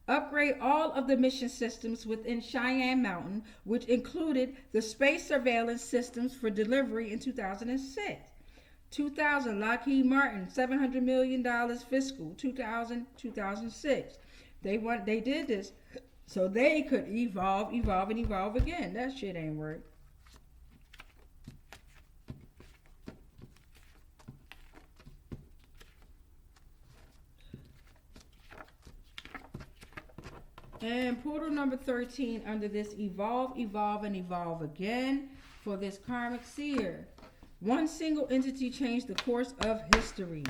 Upgrade all of the mission systems within Cheyenne Mountain, which included the space surveillance systems for delivery in 2006. 2000, Lockheed Martin, $700 million fiscal, 2006. They did this so they could evolve again. That shit ain't work. And portal number 13 under this evolve again for this Karmic Seer. One single entity changed the course of history.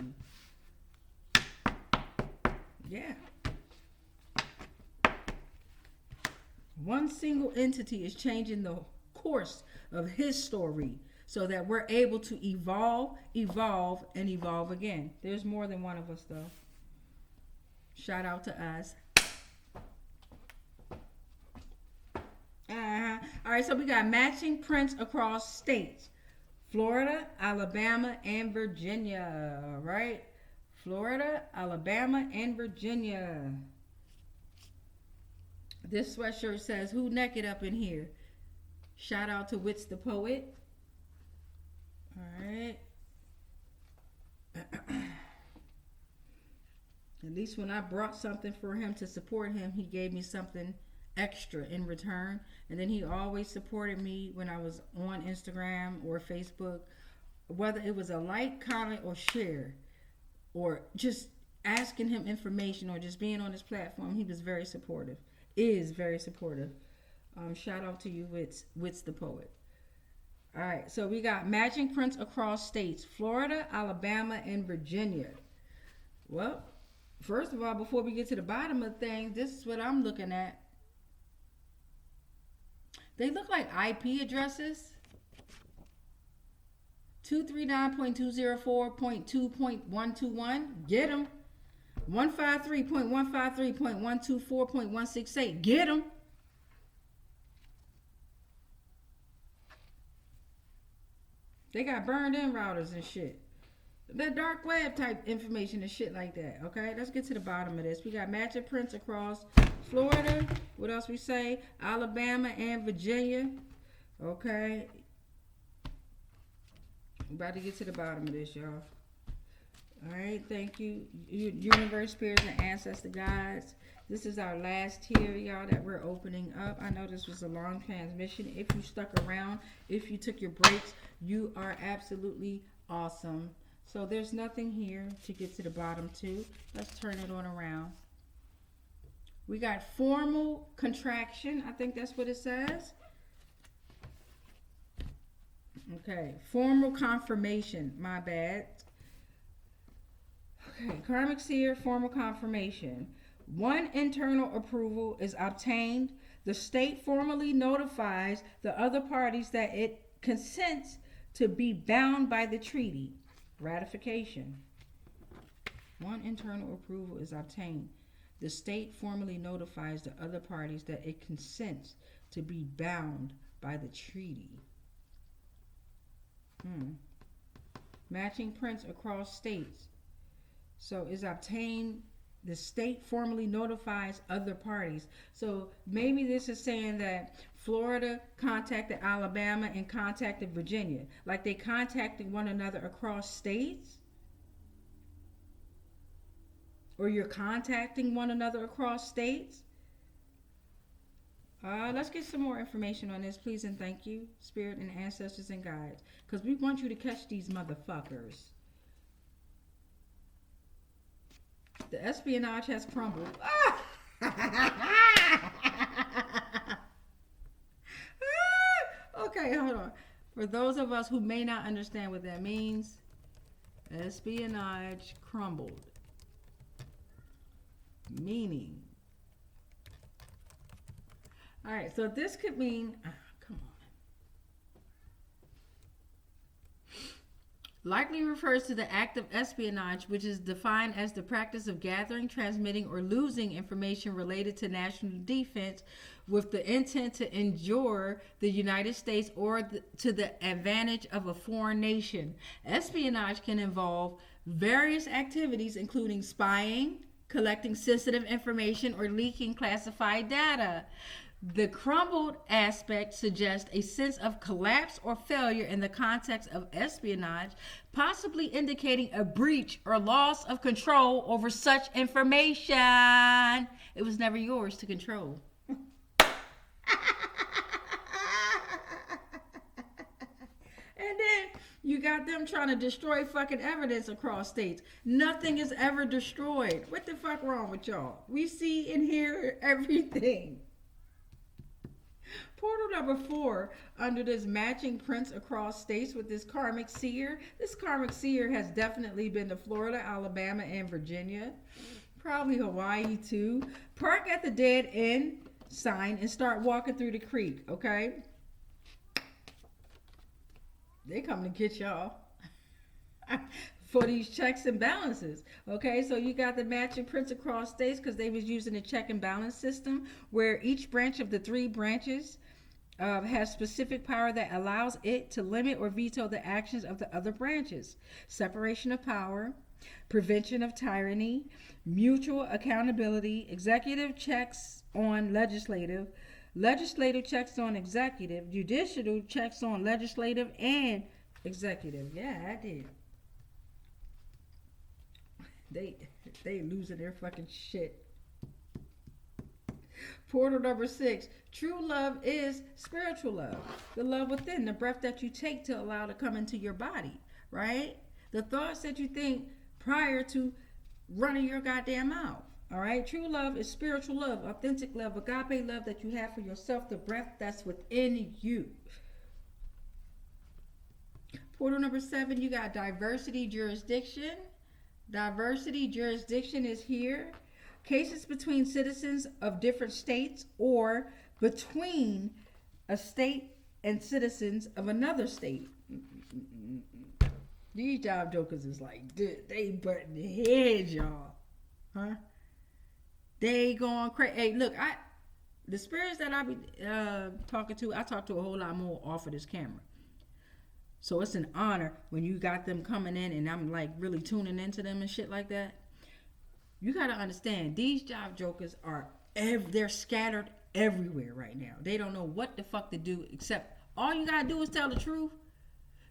Yeah. One single entity is changing the course of his story so that we're able to evolve again. There's more than one of us though. Shout out to us. All right, so we got matching prints across states. Florida, Alabama, and Virginia, right? Florida, Alabama, and Virginia. This sweatshirt says, who naked up in here? Shout out to Wits the Poet. All right. At least when I brought something for him to support him, he gave me something extra in return. And then he always supported me when I was on Instagram or Facebook, whether it was a like, comment, or share, or just asking him information or just being on his platform. He was very supportive, is very supportive. Shout out to you, Wits the Poet. All right, so we got matching prints across states: Florida, Alabama, and Virginia. Well, first of all, before we get to the bottom of things, this is what I'm looking at. They look like IP addresses. 239.204.2.121. Get them. 153.153.124.168. Get them. They got burned in routers and shit. That dark web type information and shit like that. Okay, let's get to the bottom of this. We got matching prints across Florida. What else we say? Alabama and Virginia. Okay. I'm about to get to the bottom of this, y'all. All right, thank you. Universe, spirits, and ancestor guides. This is our last tier, y'all, that we're opening up. I know this was a long transmission. If you stuck around, if you took your breaks, you are absolutely awesome. So there's nothing here to get to the bottom to. Let's turn it on around. We got formal contraction. I think that's what it says. Okay, formal confirmation. My bad. Okay, Karmic Seer, formal confirmation. One internal approval is obtained. The state formally notifies the other parties that it consents to be bound by the treaty. Ratification. One internal approval is obtained. The state formally notifies the other parties that it consents to be bound by the treaty. Matching prints across states. So is obtained. The state formally notifies other parties. So maybe this is saying that Florida contacted Alabama and contacted Virginia. Like they contacted one another across states? Or you're contacting one another across states? Let's get some more information on this, please and thank you, Spirit and ancestors and guides. Because we want you to catch these motherfuckers. The espionage has crumbled. Okay, hold on. For those of us who may not understand what that means, espionage crumbled. Meaning. All right, so this could mean, come on. Likely refers to the act of espionage, which is defined as the practice of gathering, transmitting, or losing information related to national defense with the intent to injure the United States or to the advantage of a foreign nation. Espionage can involve various activities, including spying, collecting sensitive information, or leaking classified data. The crumbled aspect suggests a sense of collapse or failure in the context of espionage, possibly indicating a breach or loss of control over such information. It was never yours to control. And then you got them trying to destroy fucking evidence across states. Nothing is ever destroyed. What the fuck wrong with y'all? We see and hear everything. Portal number 4, under this matching prints across states with this Karmic Seer. This Karmic Seer has definitely been to Florida, Alabama, and Virginia. Probably Hawaii too. Park at the dead end sign and start walking through the creek, okay? They coming to get y'all for these checks and balances. Okay, so you got the matching prints across states because they was using a check and balance system where each branch of the 3 branches has specific power that allows it to limit or veto the actions of the other branches. Separation of power, prevention of tyranny, mutual accountability, executive checks on legislative, legislative checks on executive, judicial checks on legislative and executive. Yeah, I did. They losing their fucking shit. Portal number 6. True love is spiritual love. The love within, the breath that you take to allow to come into your body, right? The thoughts that you think prior to running your goddamn mouth. All right, true love is spiritual love, authentic love, agape love that you have for yourself, the breath that's within you. Portal number 7, you got diversity jurisdiction. Diversity jurisdiction is here. Cases between citizens of different states or between a state and citizens of another state. These job jokers is like, they butting heads, y'all. Huh? They going crazy. Hey, look, the spirits that I be talking to, I talk to a whole lot more off of this camera. So it's an honor when you got them coming in and I'm like really tuning into them and shit like that. You got to understand, these job jokers they're scattered everywhere right now. They don't know what the fuck to do except all you got to do is tell the truth.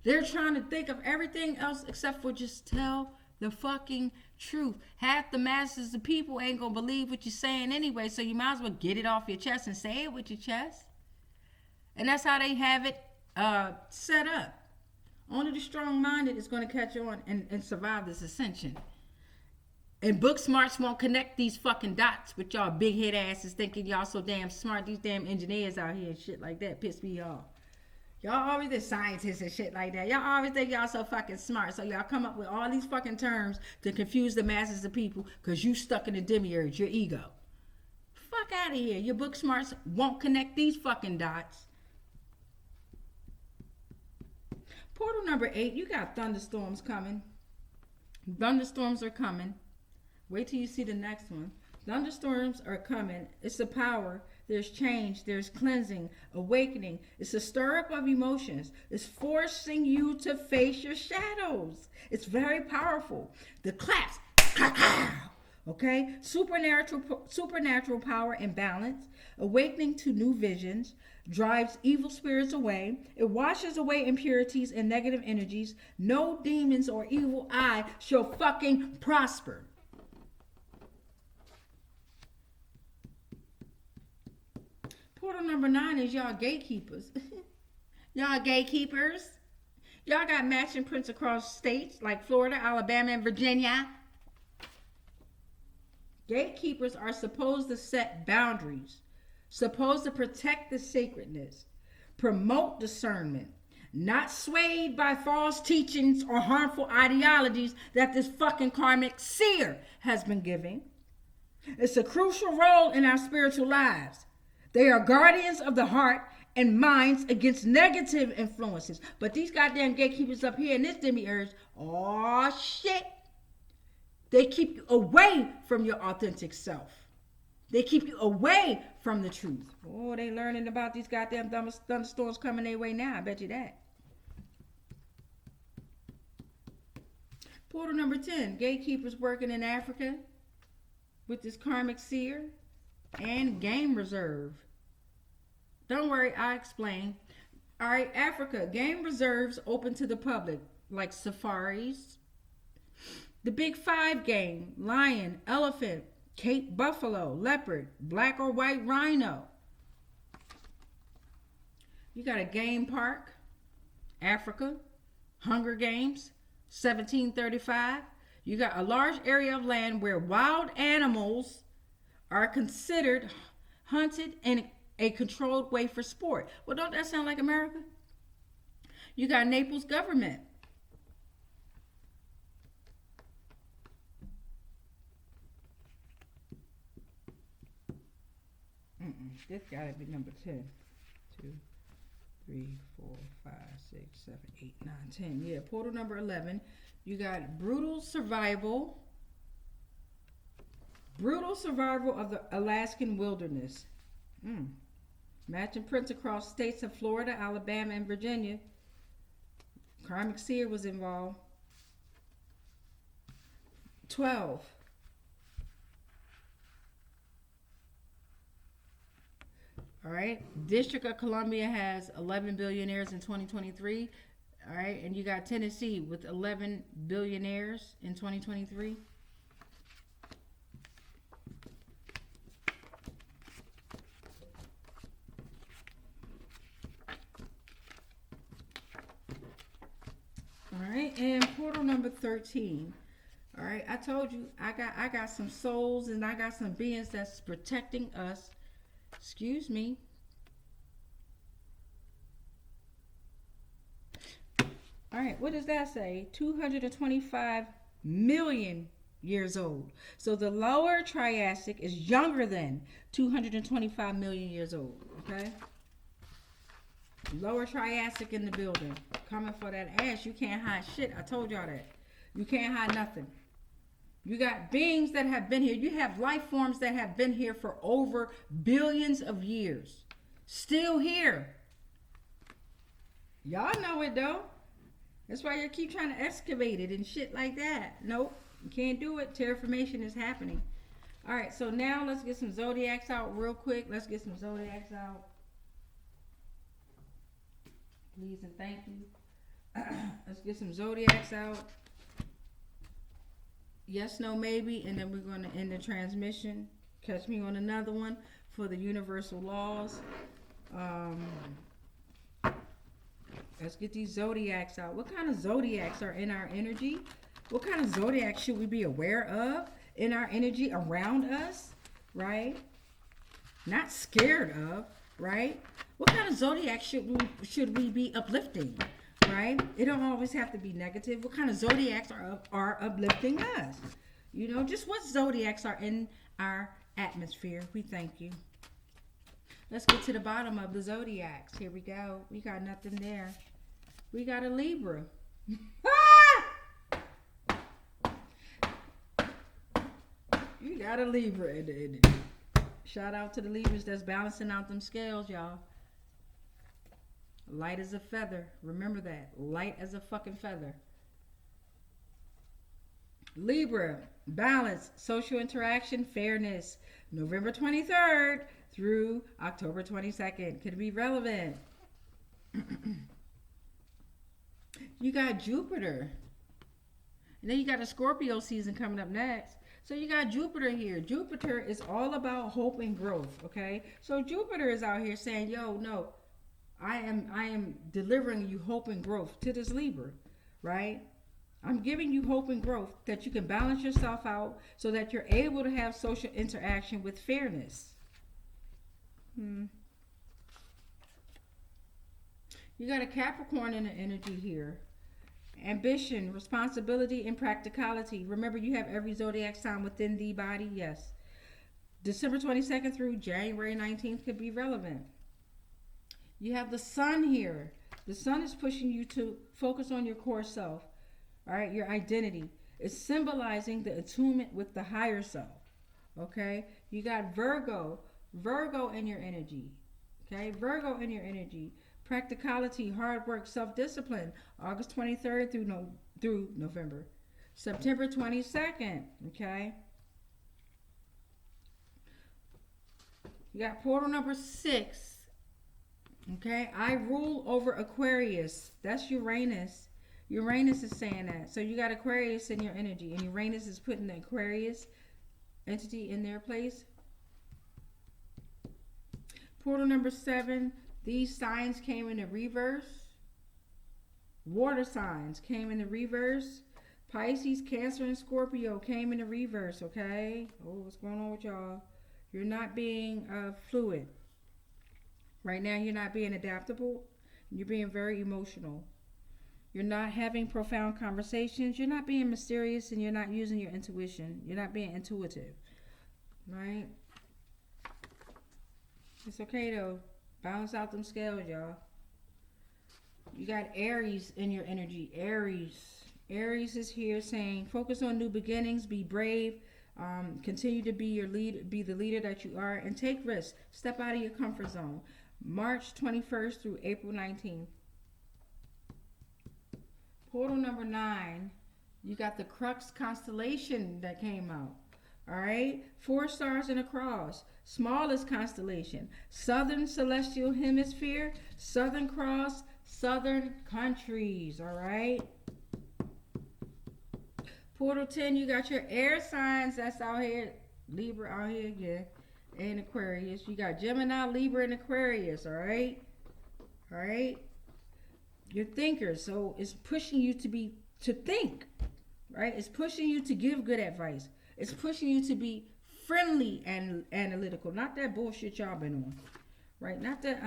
They're trying to think of everything else except for just tell the fucking truth. Half the masses of people ain't going to believe what you're saying anyway, so you might as well get it off your chest and say it with your chest. And that's how they have it set up. Only the strong-minded is going to catch on and survive this ascension. And book smarts won't connect these fucking dots with y'all big head asses thinking y'all so damn smart. These damn engineers out here and shit like that piss me off. Y'all always the scientists and shit like that. Y'all always think y'all so fucking smart. So y'all come up with all these fucking terms to confuse the masses of people because you stuck in the Demiurge, your ego. Fuck out of here. Your book smarts won't connect these fucking dots. Portal number 8, you got thunderstorms coming. Thunderstorms are coming. Wait till you see the next one. Thunderstorms are coming. It's a power. There's change. There's cleansing, awakening. It's a stir up of emotions. It's forcing you to face your shadows. It's very powerful. The claps. Okay? Supernatural power and balance. Awakening to new visions. Drives evil spirits away. It washes away impurities and negative energies. No demons or evil eye shall fucking prosper. Portal number 9 is y'all gatekeepers. Y'all gatekeepers. Y'all got matching prints across states like Florida, Alabama, and Virginia. Gatekeepers are supposed to set boundaries, supposed to protect the sacredness, promote discernment, not swayed by false teachings or harmful ideologies that this fucking karmic seer has been giving. It's a crucial role in our spiritual lives. They are guardians of the heart and minds against negative influences. But these goddamn gatekeepers up here in this demiurge, oh shit, they keep you away from your authentic self. They keep you away from the truth. Oh, they learning about these goddamn thunderstorms coming their way now. I bet you that. Portal number 10. Gatekeepers working in Africa with this karmic seer and game reserve. Don't worry, I'll explain. All right, Africa. Game reserves open to the public, like safaris, the Big Five game, lion, elephant, Cape buffalo, leopard, black or white rhino. You got a game park, Africa, Hunger Games, 1735. You got a large area of land where wild animals are considered hunted in a controlled way for sport. Well, don't that sound like America? You got Naples government. This gotta be number 10. 2, 3, 4, 5, 6, 7, 8, 9, 10. Yeah, portal number 11. You got brutal survival. Brutal survival of the Alaskan wilderness. Matching prints across states of Florida, Alabama, and Virginia. Karmic Seer was involved. 12. All right. District of Columbia has 11 billionaires in 2023. All right. And you got Tennessee with 11 billionaires in 2023. All right. And portal number 13. All right. I told you I got some souls and I got some beings that's protecting us. Excuse me. All right, what does that say? 225 million years old. So the lower Triassic is younger than 225 million years old, okay? Lower Triassic in the building. Coming for that ass. You can't hide shit. I told y'all that. You can't hide nothing. You got beings that have been here. You have life forms that have been here for over billions of years. Still here. Y'all know it though. That's why you keep trying to excavate it and shit like that. Nope. You can't do it. Terraformation is happening. Alright, so now let's get some zodiacs out real quick. Let's get some zodiacs out. Please and thank you. Let's get some zodiacs out. Yes, no, maybe, and then we're going to end the transmission. Catch me on another one for the universal laws. Let's get these zodiacs out. What kind of zodiacs are in our energy? What kind of zodiacs should we be aware of in our energy around us, right? Not scared of, right? What kind of zodiac should we be uplifting? Right? It don't always have to be negative. What kind of zodiacs are uplifting us? You know, just what zodiacs are in our atmosphere. We thank you. Let's get to the bottom of the zodiacs. Here we go. We got nothing there. We got a Libra. You got a Libra. Shout out to the Libras that's balancing out them scales, y'all. Light as a feather. Remember that. Light as a fucking feather. Libra, balance, social interaction, fairness. November 23rd through October 22nd. Could be relevant. You got Jupiter. And then you got a Scorpio season coming up next. So you got Jupiter here. Jupiter is all about hope and growth, okay? So Jupiter is out here saying, yo, no. I am delivering you hope and growth to this Libra, right? I'm giving you hope and growth that you can balance yourself out so that you're able to have social interaction with fairness. You got a Capricorn in the energy here. Ambition, responsibility, and practicality. Remember, you have every zodiac sign within the body. Yes. December 22nd through January 19th could be relevant. You have the sun here. The sun is pushing you to focus on your core self. All right, your identity. It's symbolizing the attunement with the higher self. Okay? You got Virgo. Virgo in your energy. Okay? Virgo in your energy. Practicality, hard work, self-discipline. August 23rd through November. September 22nd. Okay? You got portal number 6. Okay? I rule over Aquarius. That's Uranus. Uranus is saying that. So you got Aquarius in your energy. And Uranus is putting the Aquarius entity in their place. Portal number 7. These signs came in the reverse. Water signs came in the reverse. Pisces, Cancer, and Scorpio came in the reverse, okay? Oh, what's going on with y'all? You're not being fluid. Right now, you're not being adaptable. You're being very emotional. You're not having profound conversations. You're not being mysterious, and you're not using your intuition. You're not being intuitive, right? It's okay, though. Balance out them scales, y'all. You got Aries in your energy. Aries. Aries is here saying, focus on new beginnings, be brave, continue to be your lead, be the leader that you are, and take risks. Step out of your comfort zone. March 21st through April 19th. Portal number 9. You got the Crux constellation that came out. All right, 4 stars and a cross. Smallest constellation. Southern celestial hemisphere. Southern Cross. Southern countries. All right. Portal 10. You got your air signs that's out here. Libra out here again. And Aquarius. You got Gemini, Libra, and Aquarius. All right. All right. You're thinkers. So it's pushing you to think. Right. It's pushing you to give good advice. It's pushing you to be friendly and analytical. Not that bullshit y'all been on. Right? Not that,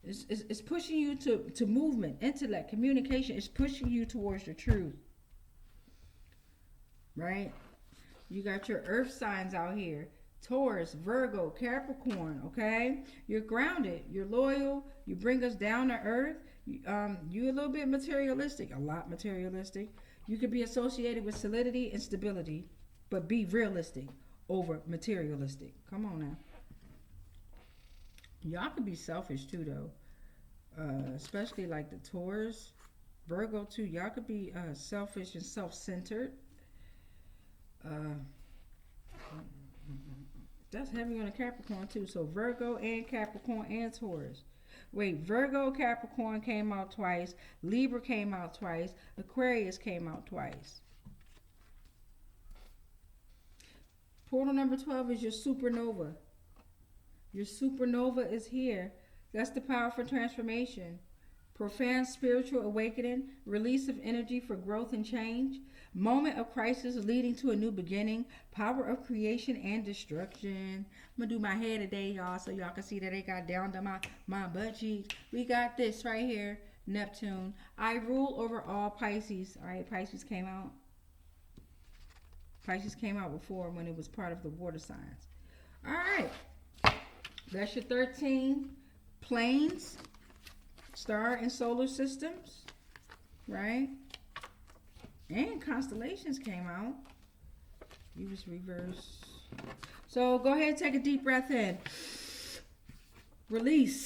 It's pushing you to movement, intellect, communication. It's pushing you towards the truth. Right? You got your earth signs out here. Taurus, Virgo, Capricorn, okay? You're grounded. You're loyal. You bring us down to earth. You're a little bit materialistic. A lot materialistic. You could be associated with solidity and stability, but be realistic over materialistic. Come on now. Y'all could be selfish too, though. Especially like the Taurus, Virgo too. Y'all could be selfish and self-centered. That's heavy on a Capricorn too. So Virgo and Capricorn and Taurus. Wait, Virgo, Capricorn came out twice. Libra came out twice. Aquarius came out twice. Portal number 12 is your supernova. Your supernova is here. That's the power for transformation. Profound spiritual awakening. Release of energy for growth and change. Moment of crisis leading to a new beginning. Power of creation and destruction. I'm going to do my hair today, y'all, so y'all can see that it got down to my butt cheeks. We got this right here. Neptune. I rule over all Pisces. All right, Pisces came out. Pisces came out before when it was part of the water signs. All right. That's your 13 planes, star and solar systems, right? And constellations came out. You just reverse. So go ahead and take a deep breath in. Release.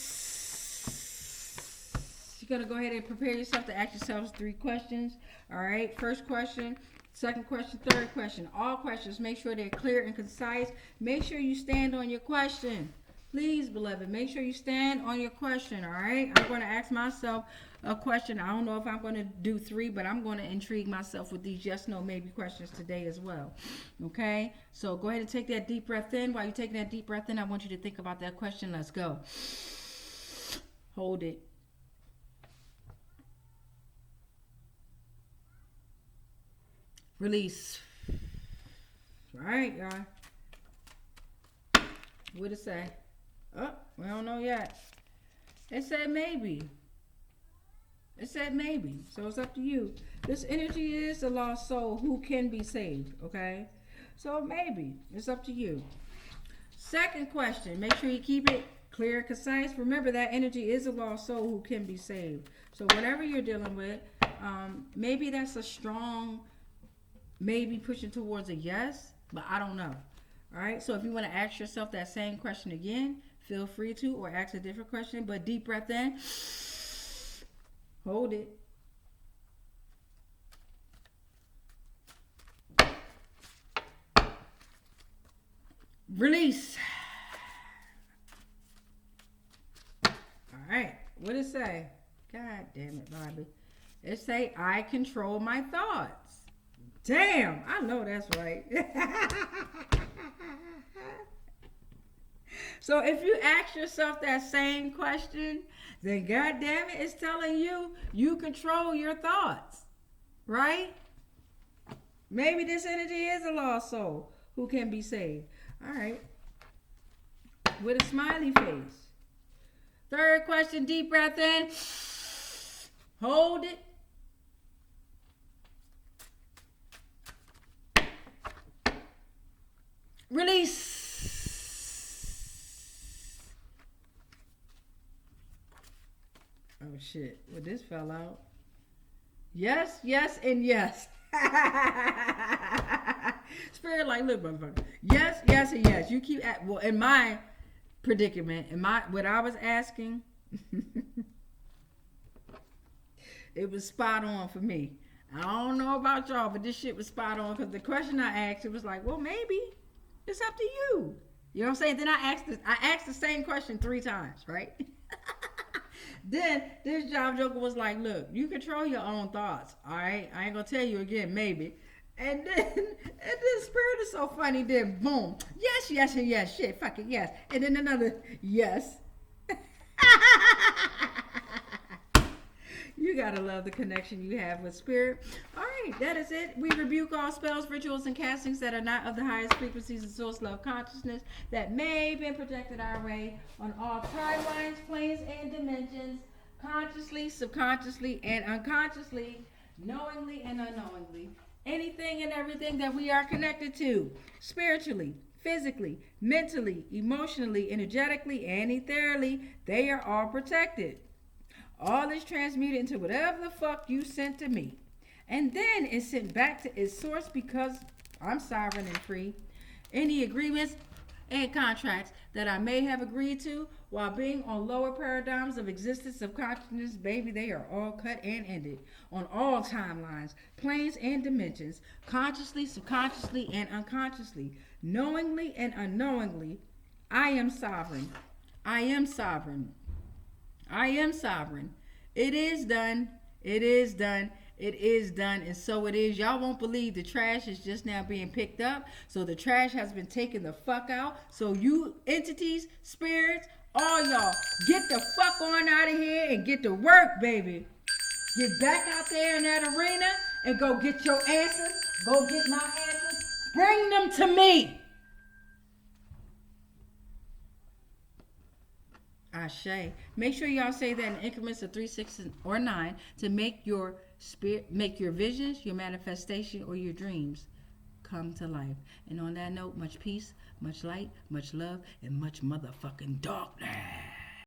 You're going to go ahead and prepare yourself to ask yourselves 3 questions. All right. First question. Second question, third question. All questions, make sure they're clear and concise. Make sure you stand on your question. Please, beloved, make sure you stand on your question, all right? I'm going to ask myself a question. I don't know if I'm going to do 3, but I'm going to intrigue myself with these yes, no, maybe questions today as well, okay? So go ahead and take that deep breath in. While you're taking that deep breath in, I want you to think about that question. Let's go. Hold it. Release. All right, y'all. What'd it say? Oh, we don't know yet. It said maybe. It said maybe. So it's up to you. This energy is the lost soul who can be saved, okay? So maybe. It's up to you. Second question. Make sure you keep it clear, concise. Remember that energy is a lost soul who can be saved. So whatever you're dealing with, maybe that's a strong maybe pushing towards a yes, but I don't know. All right, so if you want to ask yourself that same question again, feel free to, or ask a different question, but deep breath in, hold it. Release. All right, what it say? God damn it, Bobby. It say, I control my thoughts. Damn, I know that's right. So if you ask yourself that same question, then God damn it, it's telling you, you control your thoughts, right? Maybe this energy is a lost soul who can be saved. All right. With a smiley face. Third question, deep breath in. Hold it. Release. Oh shit. Well, this fell out. Yes, yes, and yes. Spirit like, look, motherfucker. Yes, yes, and yes. You keep at, well, in my predicament, what I was asking, it was spot on for me. I don't know about y'all, but this shit was spot on because the question I asked, it was like, well, maybe it's up to you. You know what I'm saying? Then I asked the same question 3 times, right? Then this job joker was like, look, you control your own thoughts, all right? I ain't gonna tell you again, maybe. And then Spirit is so funny. Then boom, yes, yes, and yes. Shit, fuck it, yes. And then another yes. You gotta love the connection you have with Spirit. All right, that is it. We rebuke all spells, rituals, and castings that are not of the highest frequencies of source love consciousness that may have been projected our way on all timelines, planes, and dimensions, consciously, subconsciously, and unconsciously, knowingly and unknowingly. Anything and everything that we are connected to, spiritually, physically, mentally, emotionally, energetically, and ethereally, they are all protected. All is transmuted into whatever the fuck you sent to me. And then it's sent back to its source because I'm sovereign and free. Any agreements and contracts that I may have agreed to while being on lower paradigms of existence of consciousness, baby, they are all cut and ended on all timelines, planes, and dimensions, consciously, subconsciously, and unconsciously, knowingly and unknowingly. I am sovereign. I am sovereign. I am sovereign. It is done. It is done. It is done. And so it is. Y'all won't believe the trash is just now being picked up. So the trash has been taken the fuck out. So you entities, spirits, all y'all, get the fuck on out of here and get to work, baby. Get back out there in that arena and go get your answers. Go get my answers. Bring them to me. Ashe. Make sure y'all say that in increments of 3, 6, or 9 to make your visions, your manifestation, or your dreams come to life. And on that note, much peace, much light, much love, and much motherfucking darkness.